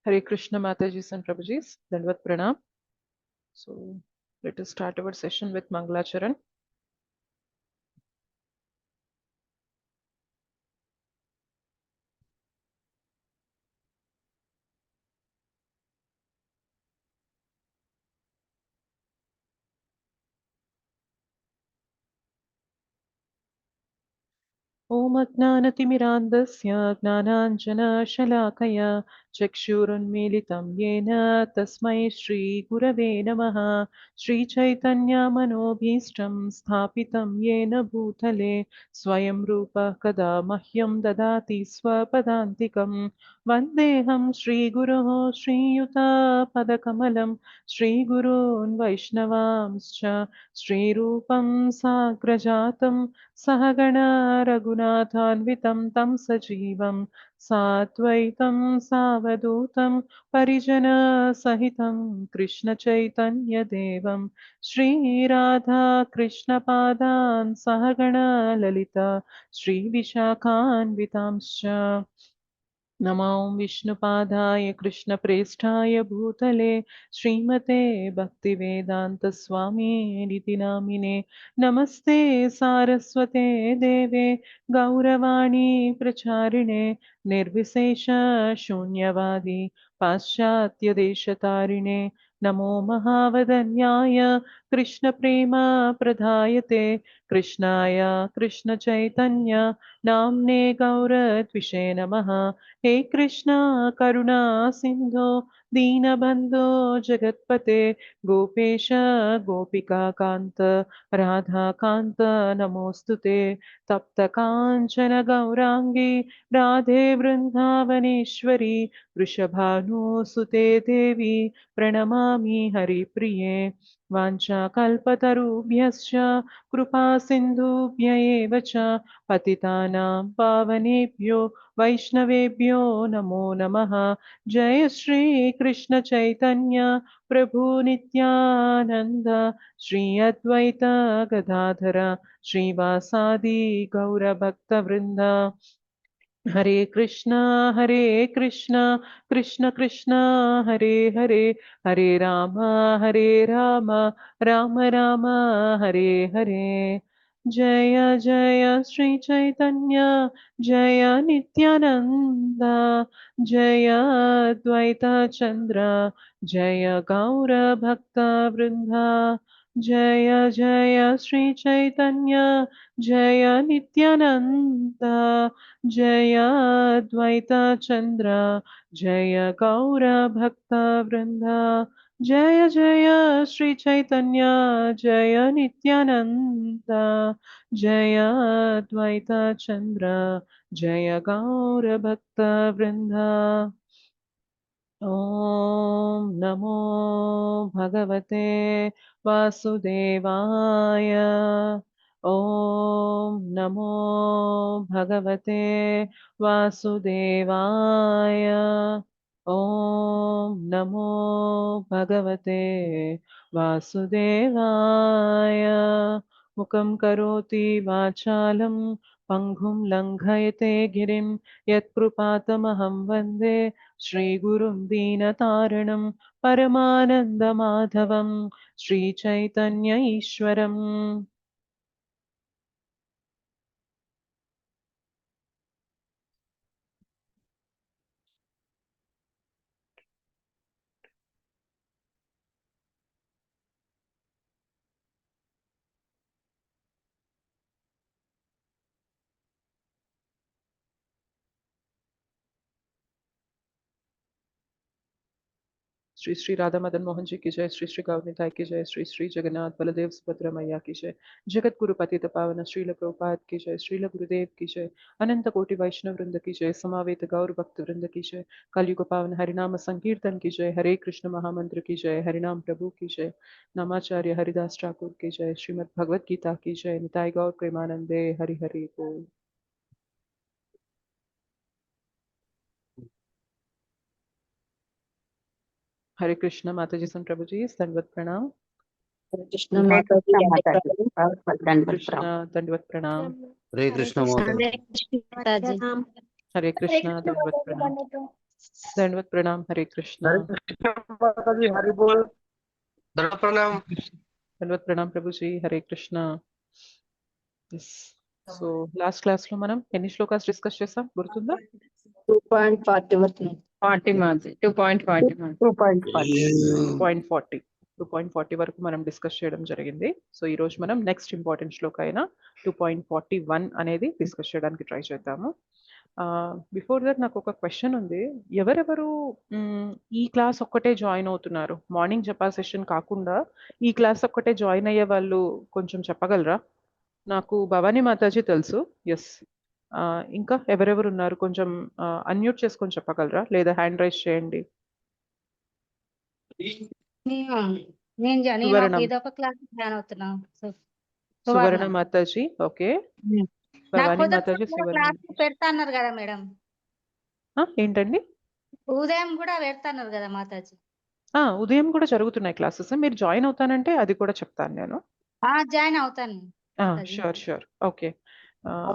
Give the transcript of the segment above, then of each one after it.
Hare Krishna Mataji's and Prabhuji's, Dandvat Pranam. So let us start our session with Mangalacharan. ॐ अज्ञानतिमिरान्धस्य ज्ञानाञ्जनशलाकया चक्षुरुन्मीलितं येन तस्मै श्रीगुरवे नमः। श्रीचैतन्यमनोभीष्टं स्थापितं येन भूतले स्वयं रूपः कदा मह्यं ददाति स्वपदान्तिकं। वन्देऽहं श्रीगुरोः श्रीयुतपदकमलं श्रीगुरून् वैष्णवांश्च श्रीरूपं साग्रजातं सहगणा रघुनाथान्वितं तं सजीवं साद्वैतं सावधूतं परिजनसहितं कृष्णचैतन्यदेवं श्रीराधाकृष्णपादान् सहगणा ललिता श्रीविशाखान्वितांश्च। नमो विष्णुपादाय कृष्णप्रेष्ठाय भूतले श्रीमते भक्तिवेदान्तस्वामिनिति नामिने। नमस्ते सारस्वते देवे गौरवाणी प्रचारिणे निर्विशेष शून्यवादी पाश्चात्यदेशतारिणे। नमो महावदन्याय कृष्णप्रेम प्रदायते कृष्णाय कृष्णचैतन्य नाम्ने गौरद्विषे नमः। हे कृष्णा करुणा सिंधो दीनबन्धो जगत्पते गोपेश गोपिकान्त राधाकान्त नमोऽस्तुते। तप्तकाञ्चन गौराङ्गी राधे वृन्दावनेश्वरी वृषभानुसुते देवी प्रणमामि हरिप्रिये। वाञ्छाकल्पतरुभ्यश्च कृपा सिन्धुभ्य एव च पतितानां पावनेभ्यो वैष्णवेभ्यो नमो नमः। जय श्री कृष्ण चैतन्य प्रभु नित्यानंद श्री अद्वैत गदाधर श्रीवासादि गौरभक्तवृंद। हरे कृष्णा कृष्ण कृष्ण हरे हरे हरे राम राम राम हरे हरे। जय जय श्री चैतन्य जय नित्यानंद जय द्वैत चंद्र जय गौर भक्त वृंदा। जय जय श्री चैतन्य जय नित्यानंद जय द्वैत चंद्र जय गौर भक्त वृंदा। जय जय श्री चैतन्य जय नित्यानंद जय द्वैत चंद्र जय गौर भक्त वृंदा। ॐ नमो भगवते वासुदेवाय। ॐ नमो भगवते वासुदेवाय। ॐ नमो भगवते वासुदेवाय। मुखं करोति वाचालं पङ्गुं लङ्घयते गिरिं यत्कृपातमहं वन्दे श्रीगुरुं दीनतारिणं परमानन्दमाधवं श्रीचैतन्य ईश्वरम्। श्री श्री राधा मदन मोहन जी की जय। श्री श्री गौरनिताय की जय। श्री श्री जगन्नाथ बलदेव सुभद्रा मैया की जय। जगत गुरु पतित पावन श्रील प्रभुपाद की जय। श्रील गुरुदेव की जय। अनंत कोटि वैष्णव वृंद की जय। समावेत गौर भक्त वृंद की जय। कलयुग पावन हरिनाम संकीर्तन की जय। हरे कृष्ण महामंत्र की जय। हरिनाम प्रभु की जय। नामाचार्य हरिदास ठाकुर की जय। श्रीमद भगवद गीता की जय। निताय गौर प्रेमानंदे हरि हरि बोल। हरे कृष्ण माता जी सन प्रभु जी दंडवत प्रणाम। कृष्ण माता जी दंडवत कृष्ण दंडवत प्रणाम। हरे कृष्ण माता जी। हरे कृष्ण दंडवत प्रणाम। दंडवत प्रणाम, हरे कृष्णा। हरे कृष्ण माता जी, हरि बोल। दंड प्रणाम। दंडवत प्रणाम प्रभु जी, Hare Krishna. Yes. So last class లో మనం ఎన్ని శ్లోకాస్ డిస్కస్ చేసాం గుర్తుందా? 2.40 వరకు 40 మాది 2.40 మాది 2.40 2.40 2.40 వరకు మనం డిస్కస్ చేయడం జరిగింది. సో ఈ రోజు మనం నెక్స్ట్ ఇంపార్టెంట్ శ్లోక అయిన 2.41 అనేది డిస్కస్ చేయడానికి ట్రై చేద్దాము. బిఫోర్ దట్ నాకు ఒక క్వశ్చన్ ఉంది. ఎవరెవరు ఈ క్లాస్ ఒక్కటే జాయిన్ అవుతున్నారు? మార్నింగ్ జపా సెషన్ కాకుండా ఈ క్లాస్ ఒక్కటే జాయిన్ అయ్యే వాళ్ళు కొంచెం చెప్పగలరా? నాకు భవానీ మాతాజీ తెలుసు. ఎస్. ఇంకా ఎవరెవరు ఉన్నారు? కొంచెం అన్మ్యూట్ చేసుకొని చెప్పగలరా, లేదా హ్యాండ్ రైజ్ చేయండి. నేను సువర్ణం. ఇదొక క్లాస్ జాయిన్ అవుతున్నా. సువర్ణ మాతాజీ, ఓకే. భవానీ మాతాజీ, సువర్ణ క్లాస్ మాతాజీ. పెడతా అన్నారు కదా మేడం, ఏంటండి? ఉదయం కూడా పెడతా అన్నారు కదా మాతాజీ. ఉదయం కూడా జరుగుతున్నాయి క్లాసెస్. మీరు జాయిన్ అవుతానంటే అది కూడా చెప్తాను నేను. జాయిన్ అవుతాను. Sure sure, okay.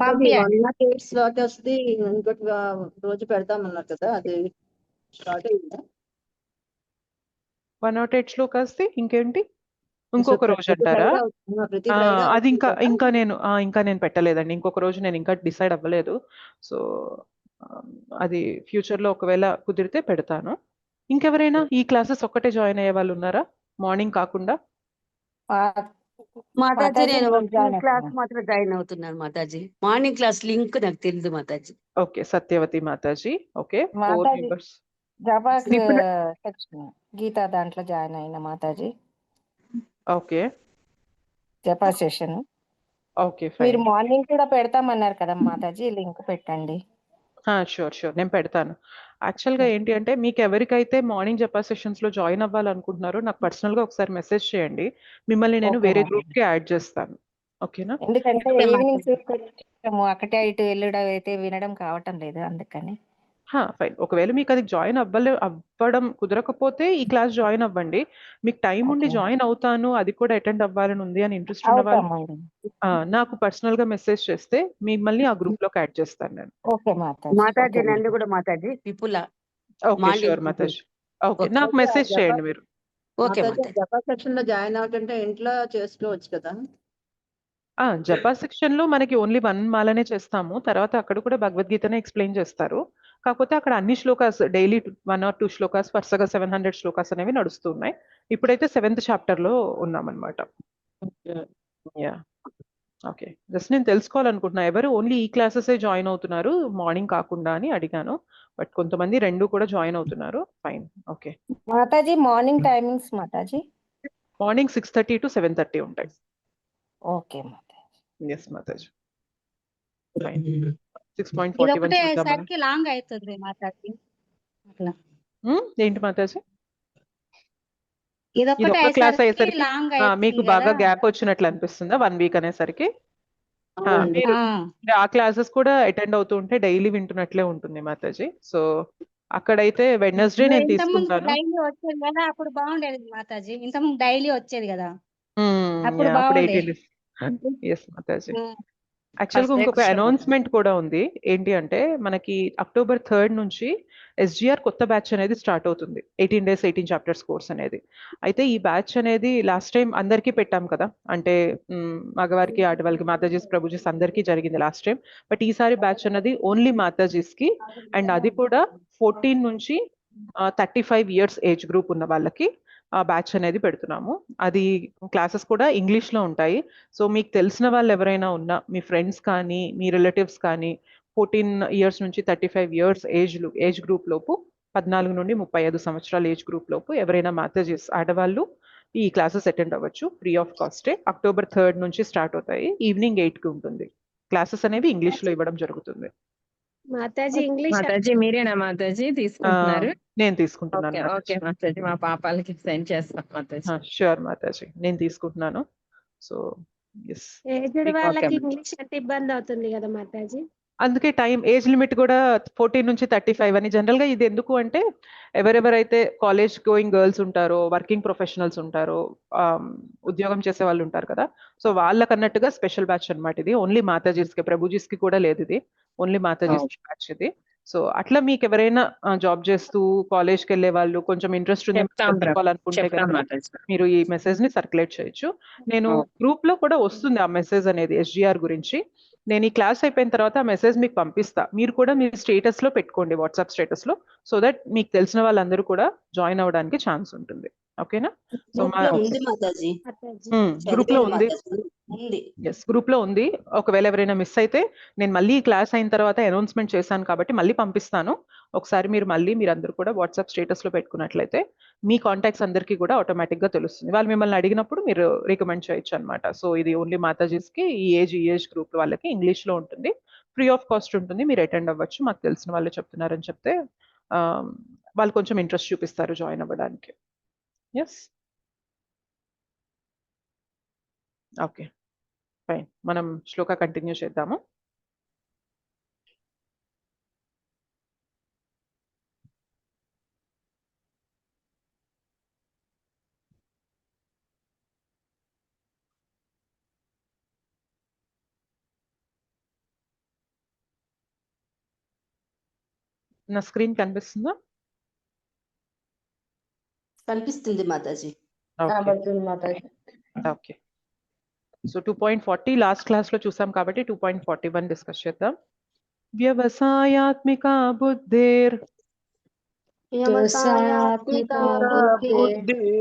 పంపియండి. 108 స్లాట్ వస్తుంది. ఇంకొక రోజు పెడతామన్నారు కదా, అది స్టార్ట్ అయిందా? 108 శ్లోకాస్ది ఇంకేంటి? ఇంకొక ప్రతి రోజు అంటారా? Friday అవుతుందా? ప్రతి Friday అది ఇంకా అవుతుంది కదా? ఇంకా నేను పెట్టలేదండి. ఇంకొక రోజు నేను ఇంకా డిసైడ్ అవ్వలేదు. సో అది ఫ్యూచర్ లో ఒకవేళ కుదిరితే పెడతాను. ఇంకెవరైనా ఈ క్లాసెస్ ఒక్కటే జాయిన్ అయ్యే వాళ్ళు ఉన్నారా, మార్నింగ్ కాకుండా? మాతాజీ, నేను జాయిన్ క్లాస్ మాత్రం జాయిన్ అవుతున్నాను మాతాజీ. మార్నింగ్ క్లాస్ లింక్ నాకు తెలియదు మాతాజీ. ఓకే, సత్యవతి మాతాజీ. ఓకే, 4 మాతాజీ మెంబర్స్. జపాస్ ఇప్పుడు సెక్షన్ గీతా దాంట్లో జాయిన్ అయిన మాతాజీ. ఓకే జపా సెషన్ ఓకే, మీరు ఫైన్. మార్నింగ్ కూడా పెడతామన్నారు కదా మాతాజీ, లింక్ పెట్టండి. షూర్ షూర్, నేను పెడతాను. యాక్చువల్గా ఏంటి అంటే, మీకు ఎవరికైతే మార్నింగ్ జపా సెషన్స్ లో జాయిన్ అవ్వాలనుకుంటున్నారో నాకు పర్సనల్ గా ఒకసారి మెసేజ్ చేయండి. మిమ్మల్ని నేను ఓకే వేరే మాతాజీ. గ్రూప్ కి యాడ్ చేస్తాను. ఓకేనా? ఎందుకంటే ఓకే ఈవినింగ్ మాతాజీ. కొంచెం అక్కడే ఇటు వెళ్ళడం అయితే వినడం కావటం లేదు, అందుకని. ఫైన్. ఒకవేళ మీకు అది జాయిన్ అవ్వడం కుదరకపోతే ఈ క్లాస్ జాయిన్ అవ్వండి. మీకు టైం ఉండి ఓకే, జాయిన్ అవుతాను, అది కూడా అటెండ్ అవ్వాలని ఉంది అని ఇంట్రెస్ట్ ఉన్న వాళ్ళు అవుతామండి. నాకు పర్సనల్ గా మెసేజ్ చేస్తే మిమ్మల్ని ఆ గ్రూప్ లోకి యాడ్ చేస్తాను నేను. ఓకే మాతాజీ. మాతాజీ ఓకే నన్ను కూడా మాతాజీ విపుల ఓకే, మార్నింగ్ షూర్ మాతాజీ. Okay, okay. నాకు మెసేజ్ చేయండి మీరు. ఓకే మాతాజీ, మాతాజీ. జపా సెక్షన్ లో జాయిన్ అవుతుంటే ఇంట్లో చేసుకోవచ్చు కదా? జపా సెక్షన్ లో మనకి ఓన్లీ 1 మాలనే చేస్తాము. తర్వాత అక్కడ కూడా భగవద్గీతనే ఎక్స్ప్లెయిన్ చేస్తారు. కాకపోతే అక్కడ అన్ని శ్లోకాస్ డైలీ 1 or 2 శ్లోకాస్ వరుసగా 700 శ్లోకాస్ అనేవి నడుస్తున్నాయి. ఇప్పుడైతే 7th చాప్టర్ లో ఉన్నామన్నమాట. Yeah, okay. జస్ట్ నేను తెలుసుకోవాలనుకుంటున్నా, ఎవరు ఓన్లీ ఈ క్లాసెస్ జాయిన్ అవుతున్నారు మార్నింగ్ కాకుండా అని అడిగాను. బట్ కొంతమంది 2 కూడా జాయిన్ అవుతున్నారు. Fine, okay. Mataji, morning timings Mataji. Morning 6:30 to 7:30 ఉంటాయి. Okay Mataji. Yes Mataji, fine. ఇది 6.41 ఒకటే చూద్దాం మనం. సరికి లాంగ్ అవుతుంది మాతాజీ. అట్లా ఏంటి మాతాజీ? ఇది ఇది ఒకటే ఒక్క క్లాస్ అయ్యేసరికి అయ్యేసరికి లాంగ్ మీకు అవుతుంది బాగా కదా. గ్యాప్ వచ్చినట్లు అనిపిస్తుందా 1 వీక్ అనేసరికి? అవునండి. మీరు ఆ, ఆ క్లాసెస్ కూడా అటెండ్ అవుతూ ఉంటే డైలీ వింటున్నట్లే ఉంటుంది మాతాజీ. సో అక్కడైతే వెడ్నెస్డే నేను ఇంత ముందు తీసుకుంటాను. డైలీ వచ్చేది కదా, అప్పుడు బాగుండేది మాతాజీ. ఇంత ముందు డైలీ వచ్చేది కదా, అప్పుడు అప్పుడు బాగుండేది. 18 డేస్. ఎస్ మాతాజీ. ఉమ్. యాక్చువల్గా హరే ఇంకొక కృష్ణ అనౌన్స్మెంట్ కూడా ఉంది. ఏంటి అంటే, మనకి అక్టోబర్ 3 నుంచి ఎస్జిఆర్ కొత్త బ్యాచ్ అనేది స్టార్ట్ అవుతుంది. 18 డేస్ 18 చాప్టర్స్ కోర్స్ అనేది. అయితే ఈ బ్యాచ్ అనేది లాస్ట్ టైం అందరికీ పెట్టాం కదా, అంటే మగవారికి ఆడవాళ్ళకి మాతాజీస్ ప్రభుజీస్ అందరికీ జరిగింది లాస్ట్ టైం. బట్ ఈసారి బ్యాచ్ అనేది ఓన్లీ మాతాజీస్ కి, అండ్ అది కూడా 14 నుంచి 35 ఇయర్స్ ఏజ్ గ్రూప్ ఉన్న వాళ్ళకి ఆ బ్యాచ్ అనేది పెడుతున్నాము. అది క్లాసెస్ కూడా ఇంగ్లీష్ లో ఉంటాయి. సో మీకు తెలిసిన వాళ్ళు ఎవరైనా ఉన్నా, మీ ఫ్రెండ్స్ కానీ మీ రిలేటివ్స్ కానీ 14 ఇయర్స్ నుంచి 35 ఇయర్స్ ఏజ్ గ్రూప్ లోపు, 14 నుండి 35 సంవత్సరాల ఏజ్ గ్రూప్ లోపు ఎవరైనా మాతాజీస్ ఆడవాళ్ళు ఈ క్లాసెస్ అటెండ్ అవ్వచ్చు. ఫ్రీ ఆఫ్ కాస్టే. అక్టోబర్ 3 నుంచి స్టార్ట్ అవుతాయి. ఈవినింగ్ 8 కి ఉంటుంది. క్లాసెస్ అనేవి ఇంగ్లీష్ లో ఇవ్వడం జరుగుతుంది. మాతాజీ ఇంగ్లీష్ మాతాజీ మీరేనా మాతాజీ తీసుకుంటున్నారు? నేను తీసుకుంటున్నాను ఓకే ఓకే మాతాజీ. మాతాజీ, మా పాపాలకి సెండ్ చేస్తాం మాతాజీ. ష్యూర్ మాతాజీ, నేను తీసుకుంటున్నాను. సో ఎస్, ఏజ్డ్ వాళ్ళకి ఓకే. ఇంగ్లీష్ అంటే ఇబ్బంది అవుతుంది కదా మాతాజీ. అందుకే ఏజ్ లిమిట్ కూడా 14 నుంచి 35 అని. జనరల్ గా ఇది ఎందుకు అంటే, ఎవరెవరైతే కాలేజ్ గోయింగ్ గర్ల్స్ ఉంటారో, వర్కింగ్ ప్రొఫెషనల్స్ ఉంటారో, ఉద్యోగం చేసే వాళ్ళు ఉంటారు కదా, సో వాళ్ళకన్నట్టుగా స్పెషల్ బ్యాచ్ అన్నమాట ఇది. ఓన్లీ మాతాజీస్ కి, ప్రభుజీస్ కి కూడా లేదు ఇది. ఓన్లీ మాతాజీస్ బ్యాచ్ ఇది. సో అట్లా మీకు ఎవరైనా జాబ్ చేస్తూ కాలేజ్కి వెళ్ళే వాళ్ళు కొంచెం ఇంట్రెస్ట్ ఉంది చెప్తాం తెలుసుకోవాలనుకుంటే చెప్తాం కనుక మాతాజీ. మీరు ఈ మెసేజ్ ని సర్క్యులేట్ చేయొచ్చు. నేను ఓకే. గ్రూప్ లో కూడా వస్తుంది ఆ మెసేజ్ అనేది ఎస్జిఆర్ గురించి. నేను ఈ క్లాస్ అయిపోయిన తర్వాత ఆ మెసేజ్ మీకు పంపిస్తా. మీరు కూడా మీ స్టేటస్ లో పెట్టుకోండి, వాట్సాప్ స్టేటస్ లో, సో దట్ మీకు తెలిసిన వాళ్ళందరూ కూడా జాయిన్ అవ్వడానికి ఛాన్స్ ఉంటుంది. ఓకేనా? సో గ్రూప్ లో ఉంది మాతాజీ, మాతాజీ గ్రూప్ లో చదివాను ఉంది. మాతాజీ, ఉంది. ఎస్, గ్రూప్ లో ఉంది. ఒకవేళ ఎవరైనా మిస్ అయితే నేను మళ్ళీ ఈ క్లాస్ అయిన తర్వాత అనౌన్స్మెంట్ చేశాను కాబట్టి మళ్ళీ పంపిస్తాను. ఒకసారి మీరందరూ కూడా వాట్సాప్ స్టేటస్ లో పెట్టుకున్నట్లయితే మీ కాంటాక్ట్స్ అందరికీ కూడా ఆటోమేటిక్ గా తెలుస్తుంది. వాళ్ళు మిమ్మల్ని అడిగినప్పుడు మీరు రికమెండ్ చేయొచ్చు అనమాట. సో ఇది ఓన్లీ మాతాజీస్ కి, ఈ ఏజ్ గ్రూప్ వాళ్ళకి ఇంగ్లీష్ లో ఉంటుంది. ఫ్రీ ఆఫ్ కాస్ట్ ఉంటుంది. మీరు అటెండ్ అవ్వచ్చు. మాకు తెలిసిన వాళ్ళు చెప్తున్నారని చెప్తే వాళ్ళు కొంచెం ఇంట్రెస్ట్ చూపిస్తారు జాయిన్ అవ్వడానికి. Yes, okay, fine. మనం శ్లోక కంటిన్యూ చేద్దాము. నా స్క్రీన్ కనిపిస్తుందా? కనిపిస్తుంది Mataji. Okay. So 2.40 last class లో చూసాం కాబట్టి 2.41 డిస్కస్ చేద్దాం. వ్యవసాయాత్మిక బుద్ధిర్ వ్యవసాయాత్మిక బుద్ధిర్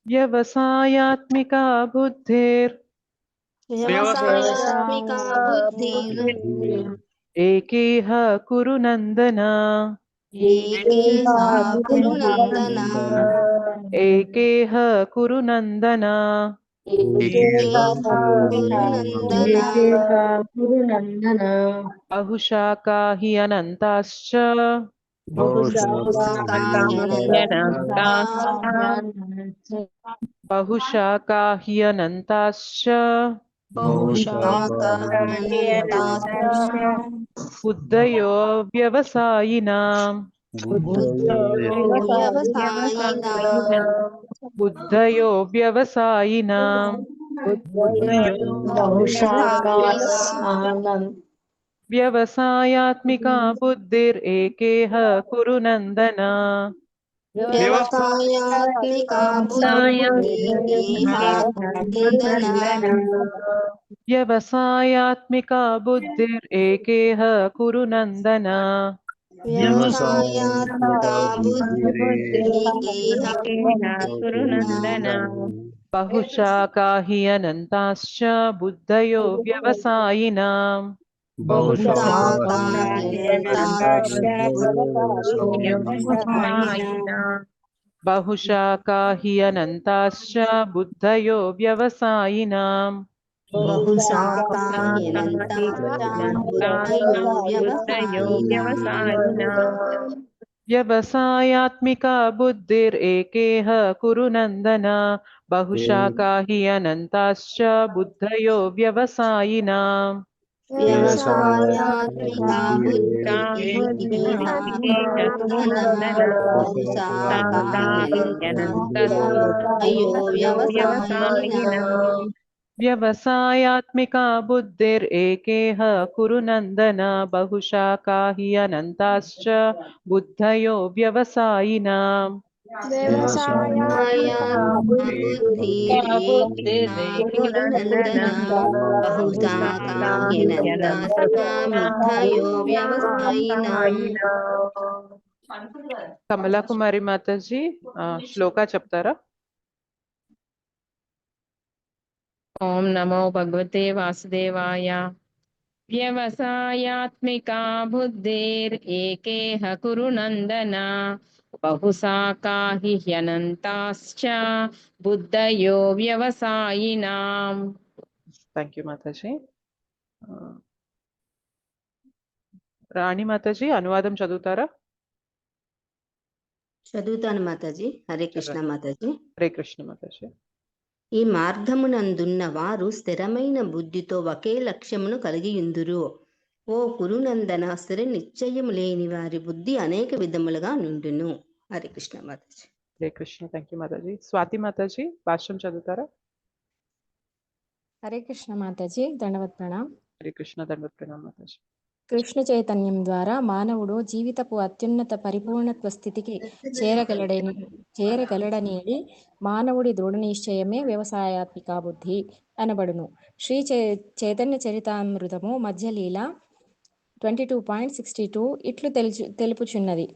వ్యవసాయాత్మిక బుద్ధిర్ వ్యవసాయాత్మిక బుద్ధిర్ ఏకేహ కురు నందన ఏకేహ కురు నందన ఏకేహ కురు నందన బహుశాఖా హి అనంతాశ్చ బహుశాఖా హి అనంతాశ్చ బుద్ధయో వ్యవసాయినాం బుద్ధయో వ్యవసాయినాం వ్యవసాయాత్మిక బుద్ధిర్ ఏకేహ కురు నందన వ్యవసాయాత్మిక వ్యవసాయాత్మిక బుద్ధిర్ ఏకేహ కురు నందన బహుశాఖా హి అనంతాశ్చ బుద్ధయో వ్యవసాయినాం బహుశాఖా హి అనంతాశ్చ బుద్ధయో వ్యవసాయినాం వ్యవసాయాత్మిక బుద్ధిర్ ఏకేహ కురు నందన బహుశాఖా హి అనంతాశ్చ బుద్ధయో వ్యవసాయినాం వ్యవసాయాత్మిక బుద్ధిర్ ఏకేహ కురు నందన బహుశాఖా హి అనంతాశ్చ బుద్ధయో వ్యవసాయినాం కమలా కుమారి మాతాజీ శ్లోక చెప్తారా? ఓం నమో భగవతే వాసుదేవాయ. వ్యవసాయాత్మికా బుద్ధిర్ ఏకేహ కురు నందన బహుశాఖా హి హ్యనంతాశ్చ బుద్ధయో వ్యవసాయినాం. థ్యాంక్ యూ మాతాజీ. రాణి మాతాజీ అనువాదం చదువుతారా? చదువుతాను మాతాజీ. హరే కృష్ణ మాతాజీ. హరే కృష్ణ మాతాజీ. ఈ మార్గమునందున్న వారు స్థిరమైన బుద్ధితో ఒకే లక్ష్యమును కలిగియుందురు. ఓ కురునందన, స్థిర నిశ్చయము లేని వారి బుద్ధి అనేక విధములుగా నుండును. హరే కృష్ణ మాతాజీ. హరే కృష్ణ. థ్యాంక్ యూ మాతాజీ. స్వాతి మాతాజీ భాష్యం చదువుతారా? హరే కృష్ణ మాతాజీ, దండవత్ ప్రణామ్. హరే కృష్ణ, దండవత్ ప్రణామ్ మాతాజీ. కృష్ణ చైతన్యం ద్వారా మానవుడు జీవితపు అత్యున్నత పరిపూర్ణత్వ స్థితికి చేరగలడనేది మానవుడి దృఢ నిశ్చయమే వ్యవసాయాత్మిక బుద్ధి అనబడును. శ్రీ చైతన్య చరితామృతము మధ్యలీల 22.62 ఇట్లు తెలుపుచున్నది.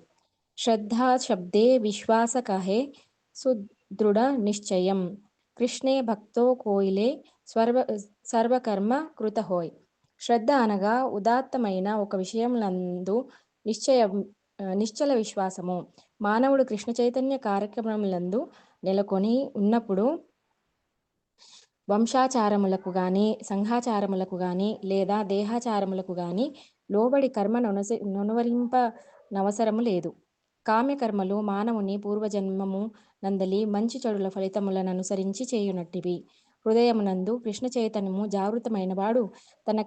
శ్రద్ధా శబ్దే విశ్వాస కహే సుదృఢ నిశ్చయం, కృష్ణే భక్తో కోయిలే సర్వకర్మ కృత హోయ్. శ్రద్ధ అనగా ఉదాత్తమైన ఒక విషయములందు నిశ్చల విశ్వాసము. మానవుడు కృష్ణ చైతన్య కార్యక్రమములందు నెలకొని ఉన్నప్పుడు వంశాచారములకు గాని, సంఘాచారములకు గాని లేదా దేహాచారములకు గాని లోబడి కర్మ నొనవరింపనవసరము లేదు. కామ్యకర్మలు మానవుని పూర్వజన్మము నందలి మంచి చెడుల ఫలితములను అనుసరించి చేయునట్టివి. హృదయమునందు కృష్ణ చైతన్యము జాగృతమైన వాడు తన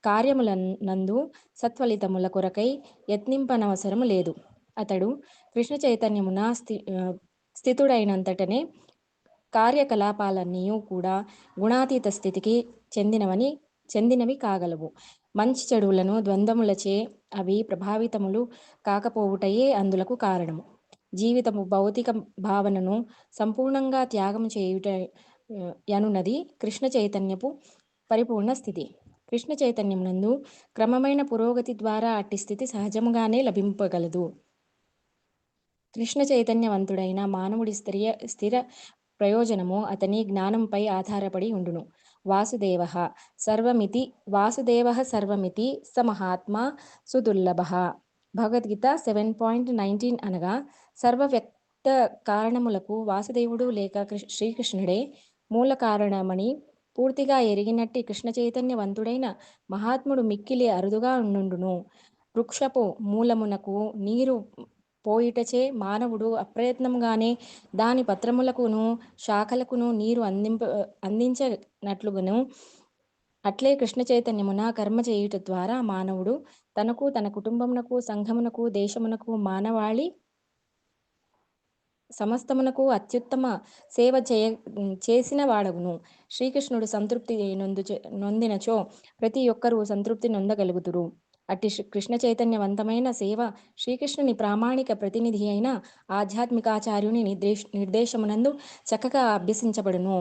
కార్యములనందు సత్ఫలితముల కొరకై యత్నింపనవసరము లేదు. అతడు కృష్ణ చైతన్యమున స్థితుడైనంతటనే కార్యకలాపాలన్నీ కూడా గుణాతీత స్థితికి చెందినవి కాగలవు. మంచి చెడులను ద్వంద్వములచే అవి ప్రభావితములు కాకపోవుటయే అందులకు కారణము. జీవితము భౌతిక భావనను సంపూర్ణంగా త్యాగము చేయుట యనున్నది కృష్ణ చైతన్యపు పరిపూర్ణ స్థితి. కృష్ణ చైతన్యమునందు క్రమమైన పురోగతి ద్వారా అట్టి స్థితి సహజముగానే లభింపగలదు. కృష్ణ చైతన్యవంతుడైన మానవుడి స్థిర ప్రయోజనము అతని జ్ఞానంపై ఆధారపడి ఉండును. వాసుదేవః సర్వమితి స మహాత్మా సుదుర్లభః. భగవద్గీత 7.19 అనగా సర్వ వ్యక్త కారణములకు వాసుదేవుడు లేక శ్రీకృష్ణుడే మూల కారణమని పూర్తిగా ఎరిగినట్టి కృష్ణ చైతన్యవంతుడైన మహాత్ముడు మిక్కిలి అరుదుగా నుండును. వృక్షపు మూలమునకు నీరు పోయిటచే మానవుడు అప్రయత్నముగానే దాని పత్రములకును శాఖలకును నీరు అందించినట్లుగాను అట్లే కృష్ణ చైతన్యమున కర్మ చేయుట ద్వారా మానవుడు తనకు, తన కుటుంబమునకు, సంఘమునకు, దేశమునకు, మానవాళి సమస్తమునకు అత్యుత్తమ సేవ చేసిన వాడగును. శ్రీకృష్ణుడు సంతృప్తి నొందినచో ప్రతి ఒక్కరూ సంతృప్తి నొందగలుగుతురు. అట్టి కృష్ణ చైతన్యవంతమైన సేవ శ్రీకృష్ణుని ప్రామాణిక ప్రతినిధి అయిన ఆధ్యాత్మికాచార్యుని నిర్దేశమునందు చక్కగా అభ్యసించబడును.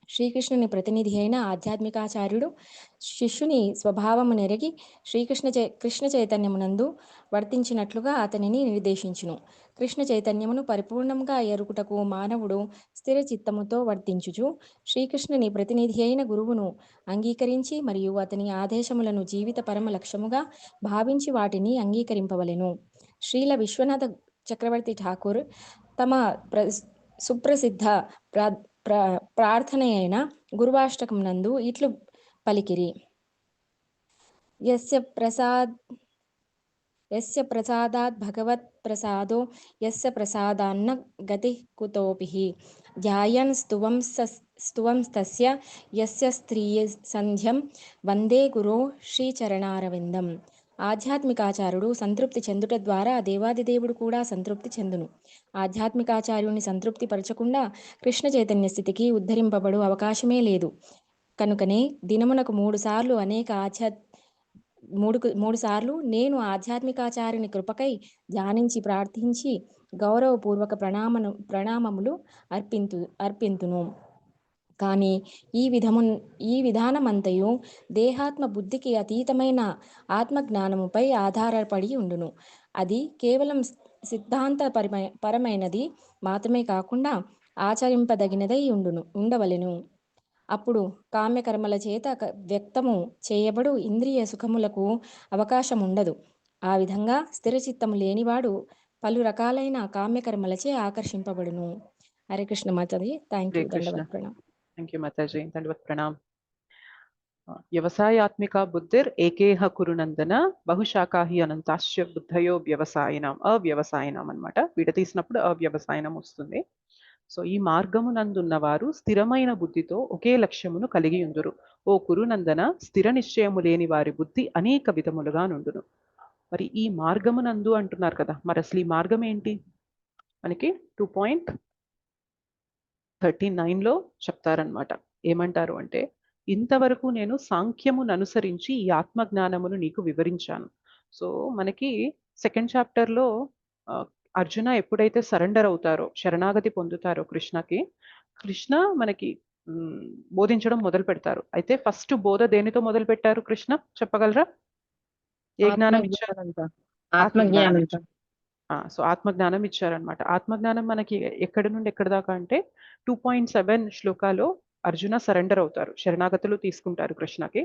శ్రీకృష్ణుని ప్రతినిధి అయిన ఆధ్యాత్మికాచార్యుడు శిష్యుని స్వభావము నెరిగి కృష్ణ చైతన్యమునందు వర్తించినట్లుగా అతనిని నిర్దేశించును. కృష్ణ చైతన్యమును పరిపూర్ణంగా ఎరుగుటకు మానవుడు స్థిర చిత్తముతో వర్తించుచు శ్రీకృష్ణుని ప్రతినిధి అయిన గురువును అంగీకరించి మరియు అతని ఆదేశములను జీవిత పరమ లక్ష్యముగా భావించి వాటిని అంగీకరింపవలెను. శ్రీల విశ్వనాథ చక్రవర్తి ఠాకూర్ తమ సుప్రసిద్ధ ప్రార్థనయైన గురువాష్టకమునందు ఇట్లు పలికిరి. యస్య ప్రసాదాత్ భగవత్ ప్రసాదో యస్య ప్రసాదాన్న గతి కుతోపిః ధ్యాయన్ స్తువం తస్య యస్య స్త్రీయ సంధ్యం వందే గురో శ్రీచరణారవిందం. ఆధ్యాత్మికాచార్యుడు సంతృప్తి చెందుట ద్వారా దేవాదిదేవుడు కూడా సంతృప్తి చెందును. ఆధ్యాత్మికాచార్యుని సంతృప్తి పరచకుండా కృష్ణ చైతన్య స్థితికి ఉద్ధరింపబడు అవకాశమే లేదు. కనుకనే దినమునకు 3 సార్లు నేను ఆధ్యాత్మికాచార్యుని కృపకై ధ్యానించి ప్రార్థించి గౌరవపూర్వక ప్రణామములు అర్పింతును. కానీ ఈ విధానమంతయు దేహాత్మ బుద్ధికి అతీతమైన ఆత్మజ్ఞానముపై ఆధారపడి ఉండును. అది కేవలం సిద్ధాంత పరమైనది మాత్రమే కాకుండా ఆచరింపదగినదై ఉండవలెను. అప్పుడు కామ్యకర్మల చేత వ్యక్తము చేయబడు ఇంద్రియ సుఖములకు అవకాశం ఉండదు. ఆ విధంగా స్థిరచిత్తము లేనివాడు పలు రకాలైన కామ్యకర్మలచే ఆకర్షింపబడును. హరే కృష్ణ మాతాజీ. Thank you. దండవత్ ప్రణామ్. థ్యాంక్ యూ మాతాజీ. దండవత్ ప్రణామ్. వ్యవసాయాత్మిక బుద్ధిర్ ఏకేహ కురునందన బహుశాఖాహి అనంతాశ్చ బుద్ధయో వ్యవసాయనం అవ్యవసాయనం అన్నమాట. విడతీసినప్పుడు అవ్యవసాయనం వస్తుంది. సో ఈ మార్గమునందున్న వారు స్థిరమైన బుద్ధితో ఒకే లక్ష్యమును కలిగి ఉందురు. ఓ కురునందన, స్థిర నిశ్చయము లేని వారి బుద్ధి అనేక విధములుగా నుండును. మరి ఈ మార్గమునందు అంటున్నారు కదా, మరి అసలు ఈ మార్గం ఏంటి మనకి 2.39లో చెప్తారనమాట. ఏమంటారు అంటే, ఇంతవరకు నేను సాంఖ్యమును అనుసరించి ఈ ఆత్మజ్ఞానమును నీకు వివరించాను. సో మనకి సెకండ్ చాప్టర్లో అర్జున ఎప్పుడైతే సరెండర్ అవుతారో, శరణాగతి పొందుతారో కృష్ణకి, కృష్ణ మనకి బోధించడం మొదలు పెడతారు. అయితే ఫస్ట్ బోధ దేనితో మొదలు పెట్టారు కృష్ణ, చెప్పగలరా? ఏ జ్ఞానం ఇచ్చారు? ఆత్మజ్ఞానంతో. సో ఆత్మజ్ఞానం ఇచ్చారనమాట. ఆత్మజ్ఞానం మనకి ఎక్కడి నుండి ఎక్కడి దాకా అంటే 2.7 శ్లోకాలో అర్జున సరెండర్ అవుతారు, శరణాగతులు తీసుకుంటారు కృష్ణకి.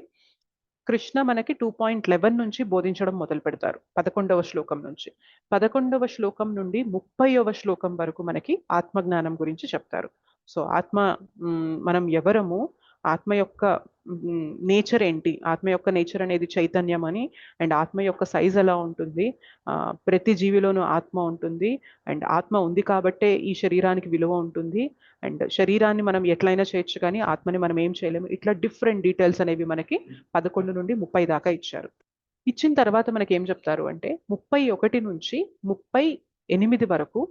కృష్ణ మనకి 2.11 నుంచి బోధించడం మొదలు పెడతారు, 11వ శ్లోకం నుంచి. 11వ శ్లోకం నుండి 30వ శ్లోకం వరకు మనకి ఆత్మజ్ఞానం గురించి చెప్తారు. సో మనం ఎవరము, ఆత్మ యొక్క నేచర్ ఏంటి, ఆత్మ యొక్క నేచర్ అనేది చైతన్యం అని, అండ్ ఆత్మ యొక్క సైజ్ ఎలా ఉంటుంది, ప్రతి జీవిలోనూ ఆత్మ ఉంటుంది, అండ్ ఆత్మ ఉంది కాబట్టే ఈ శరీరానికి విలువ ఉంటుంది, అండ్ శరీరాన్ని మనం ఎట్లయినా చేయొచ్చు కానీ ఆత్మని మనం ఏం చేయలేము. ఇట్లా డిఫరెంట్ డీటెయిల్స్ అనేవి మనకి 11 నుండి 30 దాకా ఇచ్చారు. ఇచ్చిన తర్వాత మనకి ఏం చెప్తారు అంటే 31 నుంచి 38 వరకు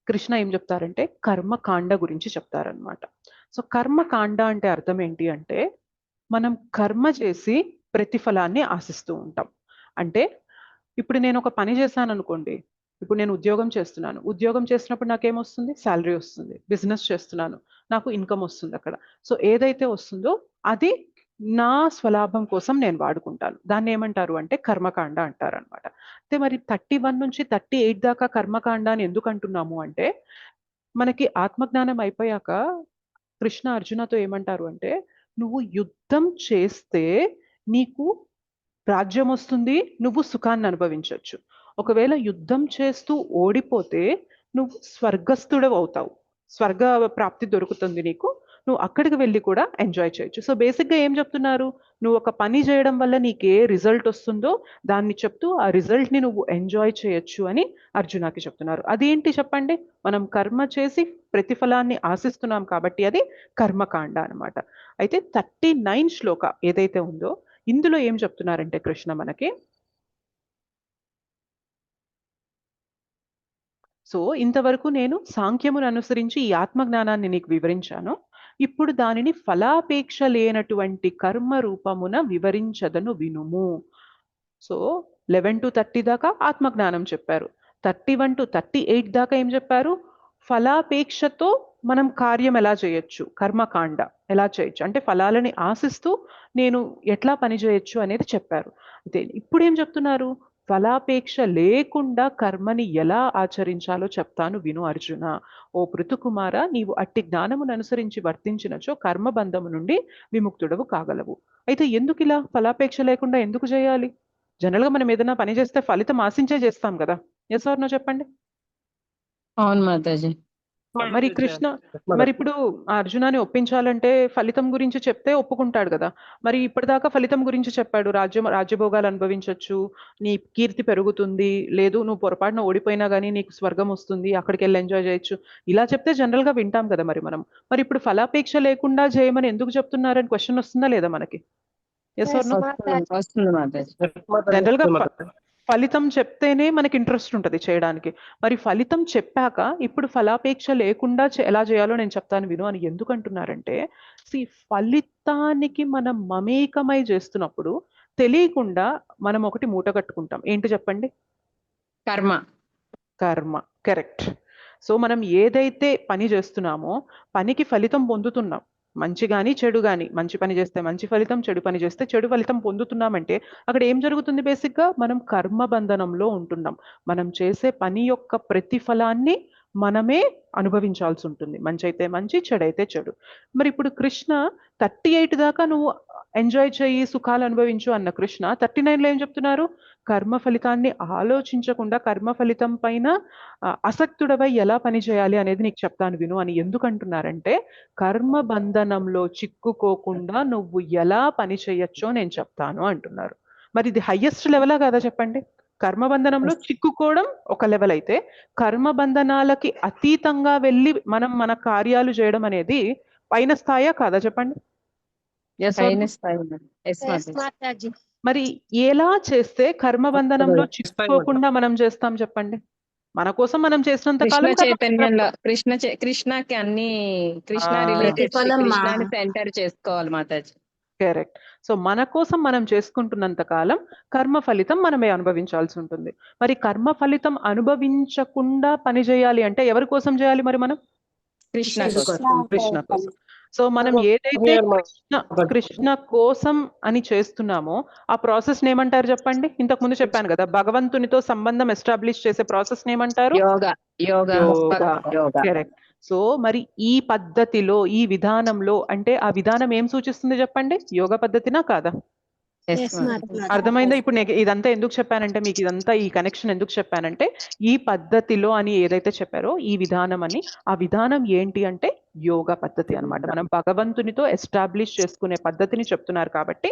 కృష్ణ ఏం చెప్తారంటే కర్మకాండ గురించి చెప్తారనమాట. సో కర్మకాండ అంటే అర్థం ఏంటి అంటే, మనం కర్మ చేసి ప్రతిఫలాన్ని ఆశిస్తూ ఉంటాం. అంటే ఇప్పుడు నేను ఒక పని చేశాను అనుకోండి, ఇప్పుడు నేను ఉద్యోగం చేస్తున్నాను, ఉద్యోగం చేసినప్పుడు నాకేమొస్తుంది, శాలరీ వస్తుంది. బిజినెస్ చేస్తున్నాను, నాకు ఇన్కమ్ వస్తుంది అక్కడ. సో ఏదైతే వస్తుందో అది నా స్వలాభం కోసం నేను వాడుకుంటాను. దాన్ని ఏమంటారు అంటే కర్మకాండ అంటారు అనమాట. అయితే మరి 31 నుంచి 38 దాకా కర్మకాండ అని ఎందుకు అంటున్నాము అంటే, మనకి ఆత్మజ్ఞానం అయిపోయాక కృష్ణ అర్జునతో ఏమంటారు అంటే, నువ్వు యుద్ధం చేస్తే నీకు రాజ్యం వస్తుంది, నువ్వు సుఖాన్ని అనుభవించవచ్చు. ఒకవేళ యుద్ధం చేస్తూ ఓడిపోతే నువ్వు స్వర్గస్థుడవు అవుతావు, స్వర్గ ప్రాప్తి దొరుకుతుంది నీకు, నువ్వు అక్కడికి వెళ్ళి కూడా ఎంజాయ్ చేయొచ్చు. సో బేసిక్గా ఏం చెప్తున్నారు, నువ్వు ఒక పని చేయడం వల్ల నీకు ఏ రిజల్ట్ వస్తుందో దాన్ని చెప్తూ ఆ రిజల్ట్ని నువ్వు ఎంజాయ్ చేయొచ్చు అని అర్జునకి చెప్తున్నారు. అదేంటి చెప్పండి, మనం కర్మ చేసి ప్రతిఫలాన్ని ఆశిస్తున్నాం కాబట్టి అది కర్మకాండ అనమాట. అయితే 39 శ్లోక ఏదైతే ఉందో ఇందులో ఏం చెప్తున్నారంటే కృష్ణ మనకి, సో ఇంతవరకు నేను సాంఖ్యమును అనుసరించి ఈ ఆత్మజ్ఞానాన్ని నీకు వివరించాను, ఇప్పుడు దానిని ఫలాపేక్ష లేనటువంటి కర్మ రూపమున వివరించదను వినుము. సో 11 to 30 దాకా ఆత్మజ్ఞానం చెప్పారు, 31 to 38 దాకా ఏం చెప్పారు, ఫలాపేక్షతో మనం కార్యం ఎలా చేయొచ్చు, కర్మకాండ ఎలా చేయొచ్చు అంటే ఫలాలని ఆశిస్తూ నేను ఎట్లా పని చేయొచ్చు అనేది చెప్పారు. అయితే ఇప్పుడు ఏం చెప్తున్నారు, ఫలాపేక్ష లేకుండా కర్మని ఎలా ఆచరించాలో చెప్తాను విను అర్జున. ఓ పృథుకుమార, నీవు అట్టి జ్ఞానమును అనుసరించి వర్తించినచో కర్మబంధము నుండి విముక్తుడవు కాగలవు. అయితే ఎందుకు ఇలా ఫలాపేక్ష లేకుండా ఎందుకు చేయాలి? జనరల్గా మనం ఏదైనా పని చేస్తే ఫలితం ఆశించే చేస్తాం కదా, ఎస్ ఆర్ నో చెప్పండి. అవును మాతాజీ. మరి కృష్ణ మరి ఇప్పుడు అర్జునాన్ని ఒప్పించాలంటే ఫలితం గురించి చెప్తే ఒప్పుకుంటాడు కదా. మరి ఇప్పటిదాకా ఫలితం గురించి చెప్పాడు, రాజ్యభోగాలు అనుభవించవచ్చు, నీ కీర్తి పెరుగుతుంది, లేదు నువ్వు పొరపాటున ఓడిపోయినా కానీ నీకు స్వర్గం వస్తుంది, అక్కడికి వెళ్ళి ఎంజాయ్ చేయొచ్చు, ఇలా చెప్తే జనరల్ గా వింటాం కదా మరి మనం. మరి ఇప్పుడు ఫలాపేక్ష లేకుండా చేయమని ఎందుకు చెప్తున్నారని క్వశ్చన్ వస్తుందా లేదా మనకి? Yes or no? వస్తుంది మాతాజీ. జనరల్ గా ఫలితం చెప్తేనే మనకి ఇంట్రెస్ట్ ఉంటుంది చేయడానికి. మరి ఫలితం చెప్పాక ఇప్పుడు ఫలాపేక్ష లేకుండా ఎలా చేయాలో నేను చెప్తాను విను అని ఎందుకు అంటున్నారంటే, ఫలితానికి మనం మమేకమై చేస్తున్నప్పుడు తెలియకుండా మనం ఒకటి మూట కట్టుకుంటాం. ఏంటి చెప్పండి? కర్మ. కరెక్ట్. సో మనం ఏదైతే పని చేస్తున్నామో పనికి ఫలితం పొందుతున్నాం, మంచి కానీ చెడు కానీ, మంచి పని చేస్తే మంచి ఫలితం, చెడు పని చేస్తే చెడు ఫలితం పొందుతున్నామంటే అక్కడ ఏం జరుగుతుంది, బేసిక్గా మనం కర్మబంధనంలో ఉంటున్నాం. మనం చేసే పని యొక్క ప్రతిఫలాన్ని మనమే అనుభవించాల్సి ఉంటుంది, మంచి అయితే మంచి, చెడైతే చెడు. మరి ఇప్పుడు కృష్ణ 38 దాకా నువ్వు ఎంజాయ్ చేయి, సుఖాలు అనుభవించు అన్న కృష్ణ 39లో ఏం చెప్తున్నారు, కర్మ ఫలితాన్ని ఆలోచించకుండా కర్మ ఫలితం పైన ఆసక్తుడవై ఎలా పని చేయాలి అనేది నీకు చెప్తాను విను అని ఎందుకు అంటున్నారంటే, కర్మ బంధనంలో చిక్కుకోకుండా నువ్వు ఎలా పని చేయొచ్చో నేను చెప్తాను అంటున్నారు. మరి ఇది హైయెస్ట్ లెవెలా కాదా చెప్పండి? కర్మబంధనంలో చిక్కుకోవడం ఒక లెవెల్ అయితే, కర్మబంధనాలకి అతీతంగా వెళ్ళి మనం మన కార్యాలు చేయడం అనేది పైన స్థాయా కాదా చెప్పండి? మరి ఎలా చేస్తే కర్మబంధనంలో చిక్కుకోకుండా మనం చేస్తాం చెప్పండి? మన కోసం మనం చేసినంత కృష్ణ కాలం చైతన్యంలో కృష్ణకి అన్ని కృష్ణ రిలేటెడ్ ప్రతిఫలం కృష్ణాని సెంటర్ చేసుకోవాలి మాతాజీ. కరెక్ట్. సో మన కోసం మనం చేసుకుంటున్నంత కాలం కర్మ ఫలితం మనమే అనుభవించాల్సి ఉంటుంది. మరి కర్మ ఫలితం అనుభవించకుండా పని చేయాలి అంటే ఎవరి కోసం చేయాలి మరి మనం? కృష్ణ కృష్ణుడి కోసం. కోసం. కృష్ణ కోసం. సో మనం ఏదైతే కృష్ణ కోసం అని చేస్తున్నామో ఆ ప్రాసెస్ ఏమంటారు చెప్పండి? ఇంతకు ముందు చెప్పాను కదా, భగవంతునితో సంబంధం ఎస్టాబ్లిష్ చేసే ప్రాసెస్ ఏమంటారు? యోగా. యోగా. కరెక్ట్. సో మరి ఈ పద్ధతిలో, ఈ విధానంలో అంటే ఆ విధానం ఏం సూచిస్తుంది చెప్పండి? యోగ పద్ధతినా కాదా? Yes, మాతాజీ. అర్థమైందా? ఇప్పుడు నేను ఇదంతా ఎందుకు చెప్పానంటే, మీకు ఇదంతా ఈ కనెక్షన్ ఎందుకు చెప్పానంటే, ఈ పద్ధతిలో అని ఏదైతే చెప్పారో ఈ విధానం అని, ఆ విధానం ఏంటి అంటే యోగా పద్ధతి అన్నమాట. మనం భగవంతునితో ఎస్టాబ్లిష్ చేసుకునే పద్ధతిని చెప్తున్నారు కాబట్టి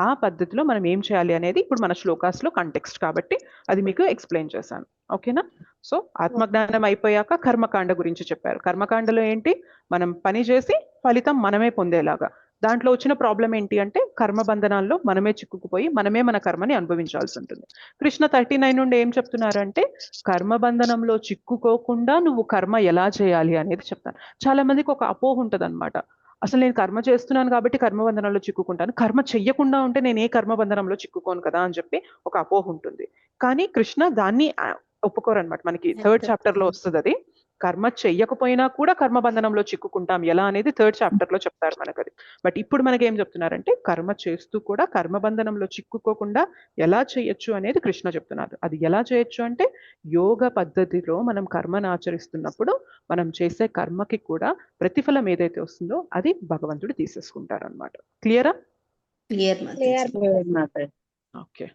ఆ పద్ధతిలో మనం ఏం చేయాలి అనేది ఇప్పుడు మన శ్లోకాస్లో కంటెక్స్ట్ కాబట్టి అది మీకు ఎక్స్ప్లెయిన్ చేశాను. ఓకేనా? సో ఆత్మజ్ఞానం అయిపోయాక కర్మకాండ గురించి చెప్పారు. కర్మకాండలో ఏంటి? మనం పని చేసి ఫలితం మనమే పొందేలాగా. దాంట్లో వచ్చిన ప్రాబ్లం ఏంటి అంటే కర్మ బంధనాల్లో మనమే చిక్కుకుపోయి మనమే మన కర్మని అనుభవించాల్సి ఉంటుంది. కృష్ణ 39 నుండి ఏం చెప్తున్నారంటే, కర్మ బంధనంలో చిక్కుకోకుండా నువ్వు కర్మ ఎలా చేయాలి అనేది చెప్తాను. చాలా మందికి ఒక అపోహ ఉంటుంది అనమాట. అసలు నేను కర్మ చేస్తున్నాను కాబట్టి కర్మ బంధనంలో చిక్కుకుంటాను, కర్మ చెయ్యకుండా ఉంటే నేను ఏ కర్మ బంధనంలో చిక్కుకోను కదా అని చెప్పి ఒక అపోహ ఉంటుంది. కానీ కృష్ణ దాన్ని ఒప్పుకోరనమాట. మనకి 3rd చాప్టర్ లో వస్తుంది అది. కర్మ చెయ్యకపోయినా కూడా కర్మ బంధనంలో చిక్కుకుంటాం ఎలా అనేది 3rd చాప్టర్ లో చెప్తారు మనకు అది. బట్ ఇప్పుడు మనకి ఏం చెప్తున్నారంటే, కర్మ చేస్తూ కూడా కర్మ బంధనంలో చిక్కుకోకుండా ఎలా చేయొచ్చు అనేది కృష్ణ చెప్తున్నారు. అది ఎలా చేయొచ్చు అంటే యోగ పద్ధతిలో మనం కర్మను ఆచరిస్తున్నప్పుడు మనం చేసే కర్మకి కూడా ప్రతిఫలం ఏదైతే వస్తుందో అది భగవంతుడు తీసేసుకుంటారు అనమాట. క్లియరా? క్లియర్ మాతాజీ. ఓకే.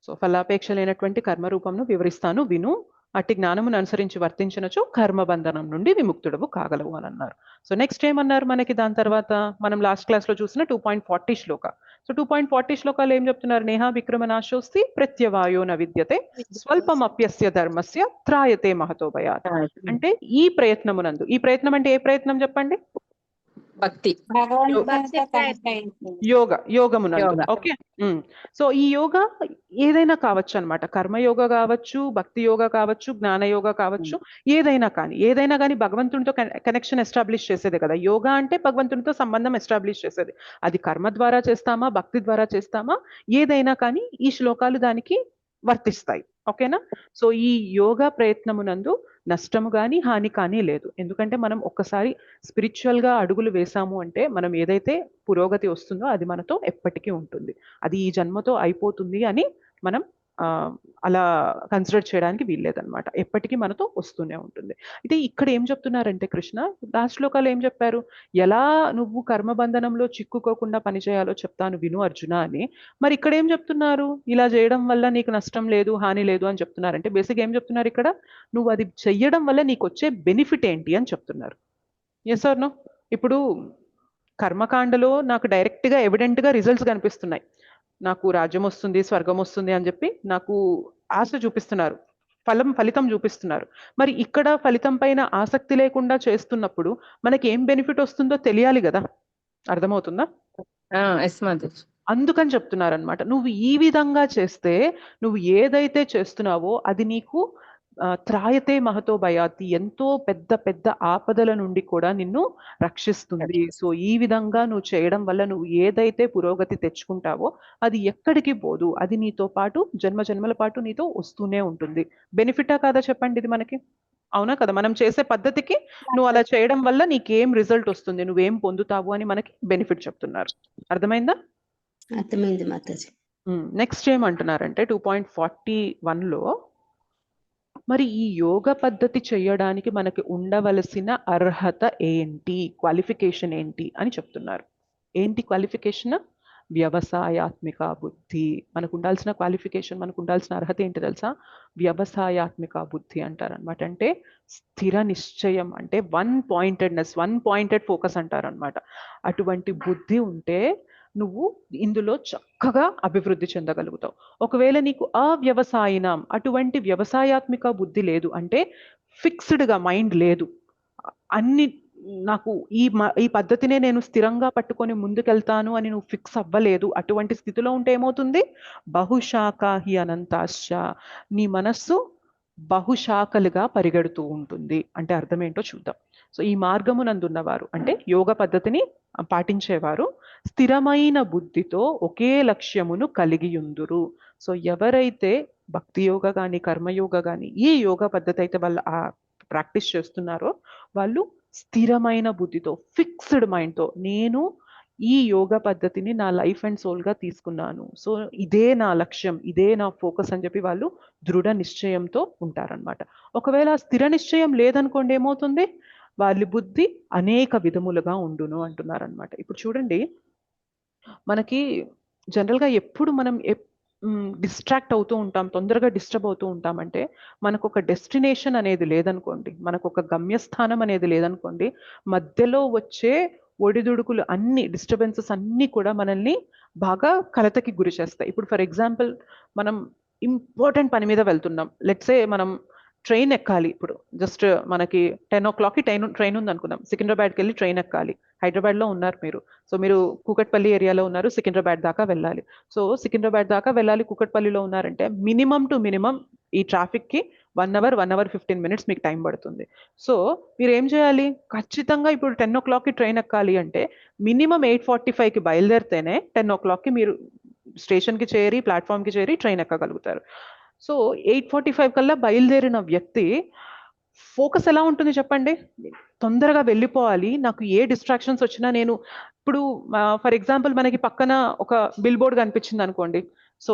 సో ఫలాపేక్ష లేనటువంటి కర్మ రూపంను వివరిస్తాను విను, అట్టి జ్ఞానమును అనుసరించి వర్తించినచో కర్మబంధనం నుండి విముక్తుడవు కాగలవు అని అన్నారు. సో నెక్స్ట్ ఏమన్నారు మనకి దాని తర్వాత? మనం లాస్ట్ క్లాస్ లో చూసిన 2.40 శ్లోక. సో 2.40 శ్లోకాలు ఏం చెప్తున్నారు? నేహా విక్రమనాశోస్తి ప్రత్యవాయో న విద్యతే స్వల్పం అప్యస్య ధర్మస్య త్రాయతే మహతో భయాత్. అంటే ఈ ప్రయత్నమునందు, ఈ ప్రయత్నం అంటే ఏ ప్రయత్నం చెప్పండి? భక్తి. యోగమునందు. ఓకే. సో ఈ యోగా ఏదైనా కావచ్చు అన్నమాట. కర్మయోగ కావచ్చు, భక్తి యోగ కావచ్చు, జ్ఞాన యోగ కావచ్చు, ఏదైనా కానీ భగవంతునితో కనెక్షన్ ఎస్టాబ్లిష్ చేసేదే కదా యోగా అంటే. భగవంతునితో సంబంధం ఎస్టాబ్లిష్ చేసేది. అది కర్మ ద్వారా చేస్తామా, భక్తి ద్వారా చేస్తామా, ఏదైనా కానీ ఈ శ్లోకాలు దానికి వర్తిస్తాయి. ఓకేనా? సో ఈ యోగా ప్రయత్నమునందు నష్టము కానీ హాని కానీ లేదు. ఎందుకంటే మనం ఒక్కసారి స్పిరిచువల్ గా అడుగులు వేసాము అంటే మనం ఏదైతే పురోగతి వస్తుందో అది మనతో ఎప్పటికీ ఉంటుంది. అది ఈ జన్మతో అయిపోతుంది అని మనం అలా కన్సిడర్ చేయడానికి వీల్లేదనమాట. ఎప్పటికీ మనతో వస్తూనే ఉంటుంది. అయితే ఇక్కడ ఏం చెప్తున్నారంటే కృష్ణ లాస్ట్ శ్లోకాలు ఏం చెప్పారు? ఎలా నువ్వు కర్మబంధనంలో చిక్కుకోకుండా పనిచేయాలో చెప్తాను విను అర్జున అని. మరి ఇక్కడ ఏం చెప్తున్నారు? ఇలా చేయడం వల్ల నీకు నష్టం లేదు, హాని లేదు అని చెప్తున్నారంటే బేసిక్ ఏం చెప్తున్నారు ఇక్కడ? నువ్వు అది చెయ్యడం వల్ల నీకు వచ్చే బెనిఫిట్ ఏంటి అని చెప్తున్నారు. Yes or no? ఇప్పుడు కర్మకాండలో నాకు డైరెక్ట్ గా ఎవిడెంట్ గా రిజల్ట్స్ కనిపిస్తున్నాయి. నాకు రాజ్యం వస్తుంది, స్వర్గం వస్తుంది అని చెప్పి నాకు ఆశ చూపిస్తున్నారు, ఫలితం చూపిస్తున్నారు. మరి ఇక్కడ ఫలితం పైన ఆసక్తి లేకుండా చేస్తున్నప్పుడు మనకి ఏం బెనిఫిట్ వస్తుందో తెలియాలి కదా. అర్థమవుతుందా? అందుకని చెప్తున్నారనమాట. నువ్వు ఈ విధంగా చేస్తే నువ్వు ఏదైతే చేస్తున్నావో అది నీకు త్రాయతే మహతో భయాతి, ఎంతో పెద్ద పెద్ద ఆపదల నుండి కూడా నిన్ను రక్షిస్తుంది. సో ఈ విధంగా నువ్వు చేయడం వల్ల నువ్వు ఏదైతే పురోగతి తెచ్చుకుంటావో అది ఎక్కడికి పోదు, అది నీతో పాటు జన్మ జన్మల పాటు నీతో వస్తూనే ఉంటుంది. బెనిఫిటా కాదా చెప్పండి ఇది మనకి? అవునా కదా? మనం చేసే పద్ధతికి నువ్వు అలా చేయడం వల్ల నీకేం రిజల్ట్ వస్తుంది, నువ్వేం పొందుతావు అని మనకి బెనిఫిట్ చెప్తున్నారు. అర్థమైందా? అర్థమైంది మాతాజీ. నెక్స్ట్ ఏమంటున్నారంటే 2.41లో మరి ఈ యోగ పద్ధతి చేయడానికి మనకి ఉండవలసిన అర్హత ఏంటి, క్వాలిఫికేషన్ ఏంటి అని చెప్తున్నారు. ఏంటి క్వాలిఫికేషన్? వ్యవసాయాత్మిక బుద్ధి. మనకు ఉండాల్సిన క్వాలిఫికేషన్, మనకు ఉండాల్సిన అర్హత ఏంటి తెలుసా? వ్యవసాయాత్మిక బుద్ధి అంటారనమాట. అంటే స్థిర నిశ్చయం, అంటే వన్ పాయింటెడ్ ఫోకస్ అంటారనమాట. అటువంటి బుద్ధి ఉంటే నువ్వు ఇందులో చక్కగా అభివృద్ధి చెందగలుగుతావు. ఒకవేళ నీకు అవ్యవసాయనం, అటువంటి వ్యవసాయాత్మిక బుద్ధి లేదు అంటే ఫిక్స్డ్గా మైండ్ లేదు, అన్ని నాకు ఈ పద్ధతినే నేను స్థిరంగా పట్టుకొని ముందుకెళ్తాను అని నువ్వు ఫిక్స్ అవ్వలేదు. అటువంటి స్థితిలో ఉంటే ఏమవుతుంది? బహుశాఖాహి అనంతాశ్చ, నీ మనస్సు బహుశాఖలుగా పరిగెడుతూ ఉంటుంది. అంటే అర్థం ఏంటో చూద్దాం. సో ఈ మార్గమునందున్నవారు అంటే యోగ పద్ధతిని పాటించేవారు స్థిరమైన బుద్ధితో ఒకే లక్ష్యమును కలిగి ఉందురు. సో ఎవరైతే భక్తి యోగ కానీ కర్మయోగ కానీ ఏ యోగ పద్ధతి అయితే వాళ్ళు ప్రాక్టీస్ చేస్తున్నారో వాళ్ళు స్థిరమైన బుద్ధితో ఫిక్స్డ్ మైండ్తో నేను ఈ యోగ పద్ధతిని నా లైఫ్ అండ్ సోల్గా తీసుకున్నాను, సో ఇదే నా లక్ష్యం, ఇదే నా ఫోకస్ అని చెప్పి వాళ్ళు దృఢ నిశ్చయంతో ఉంటారనమాట. ఒకవేళ స్థిర నిశ్చయం లేదనుకోండి ఏమవుతుంది? వాళ్ళ బుద్ధి అనేక విధములుగా ఉండును అంటున్నారనమాట. ఇప్పుడు చూడండి, మనకి జనరల్గా ఎప్పుడు మనం డిస్ట్రాక్ట్ అవుతూ ఉంటాం, తొందరగా డిస్టర్బ్ అవుతూ ఉంటామంటే మనకు ఒక డెస్టినేషన్ అనేది లేదనుకోండి, మనకు ఒక గమ్యస్థానం అనేది లేదనుకోండి, మధ్యలో వచ్చే ఒడిదుడుకులు అన్ని డిస్టర్బెన్సెస్ అన్నీ కూడా మనల్ని బాగా కలతకి గురి చేస్తాయి. ఇప్పుడు ఫర్ ఎగ్జాంపుల్ మనం ఇంపార్టెంట్ పని మీద వెళ్తున్నాం, లెట్సే మనం ట్రైన్ ఎక్కాలి. ఇప్పుడు జస్ట్ మనకి 10 o'clockకి ట్రైన్ ఉంది అనుకుందాం, సికింద్రాబాద్కి వెళ్ళి ట్రైన్ ఎక్కాలి. హైదరాబాద్లో ఉన్నారు మీరు, సో మీరు కూకట్పల్లి ఏరియాలో ఉన్నారు, సికింద్రాబాద్ దాకా వెళ్ళాలి. సో సికింద్రాబాద్ దాకా వెళ్ళాలి, కూకట్పల్లిలో ఉన్నారంటే మినిమం టు మినిమం ఈ ట్రాఫిక్కి 1 hour 1 hour 15 minutes మీకు టైం పడుతుంది. సో మీరు ఏం చేయాలి? ఖచ్చితంగా ఇప్పుడు 10 o'clockకి ట్రైన్ ఎక్కాలి అంటే మినిమం 8:45కి బయలుదేరితేనే 10 o'clockకి మీరు స్టేషన్కి చేరి ప్లాట్ఫామ్కి చేరి ట్రైన్ ఎక్కగలుగుతారు. సో 8:45 కల్లా బయలుదేరిన వ్యక్తి ఫోకస్ ఎలా ఉంటుంది చెప్పండి? తొందరగా వెళ్ళిపోవాలి, నాకు ఏ డిస్ట్రాక్షన్స్ వచ్చినా నేను ఇప్పుడు ఫర్ ఎగ్జాంపుల్ మనకి పక్కన ఒక బిల్ బోర్డ్ కనిపించింది అనుకోండి, సో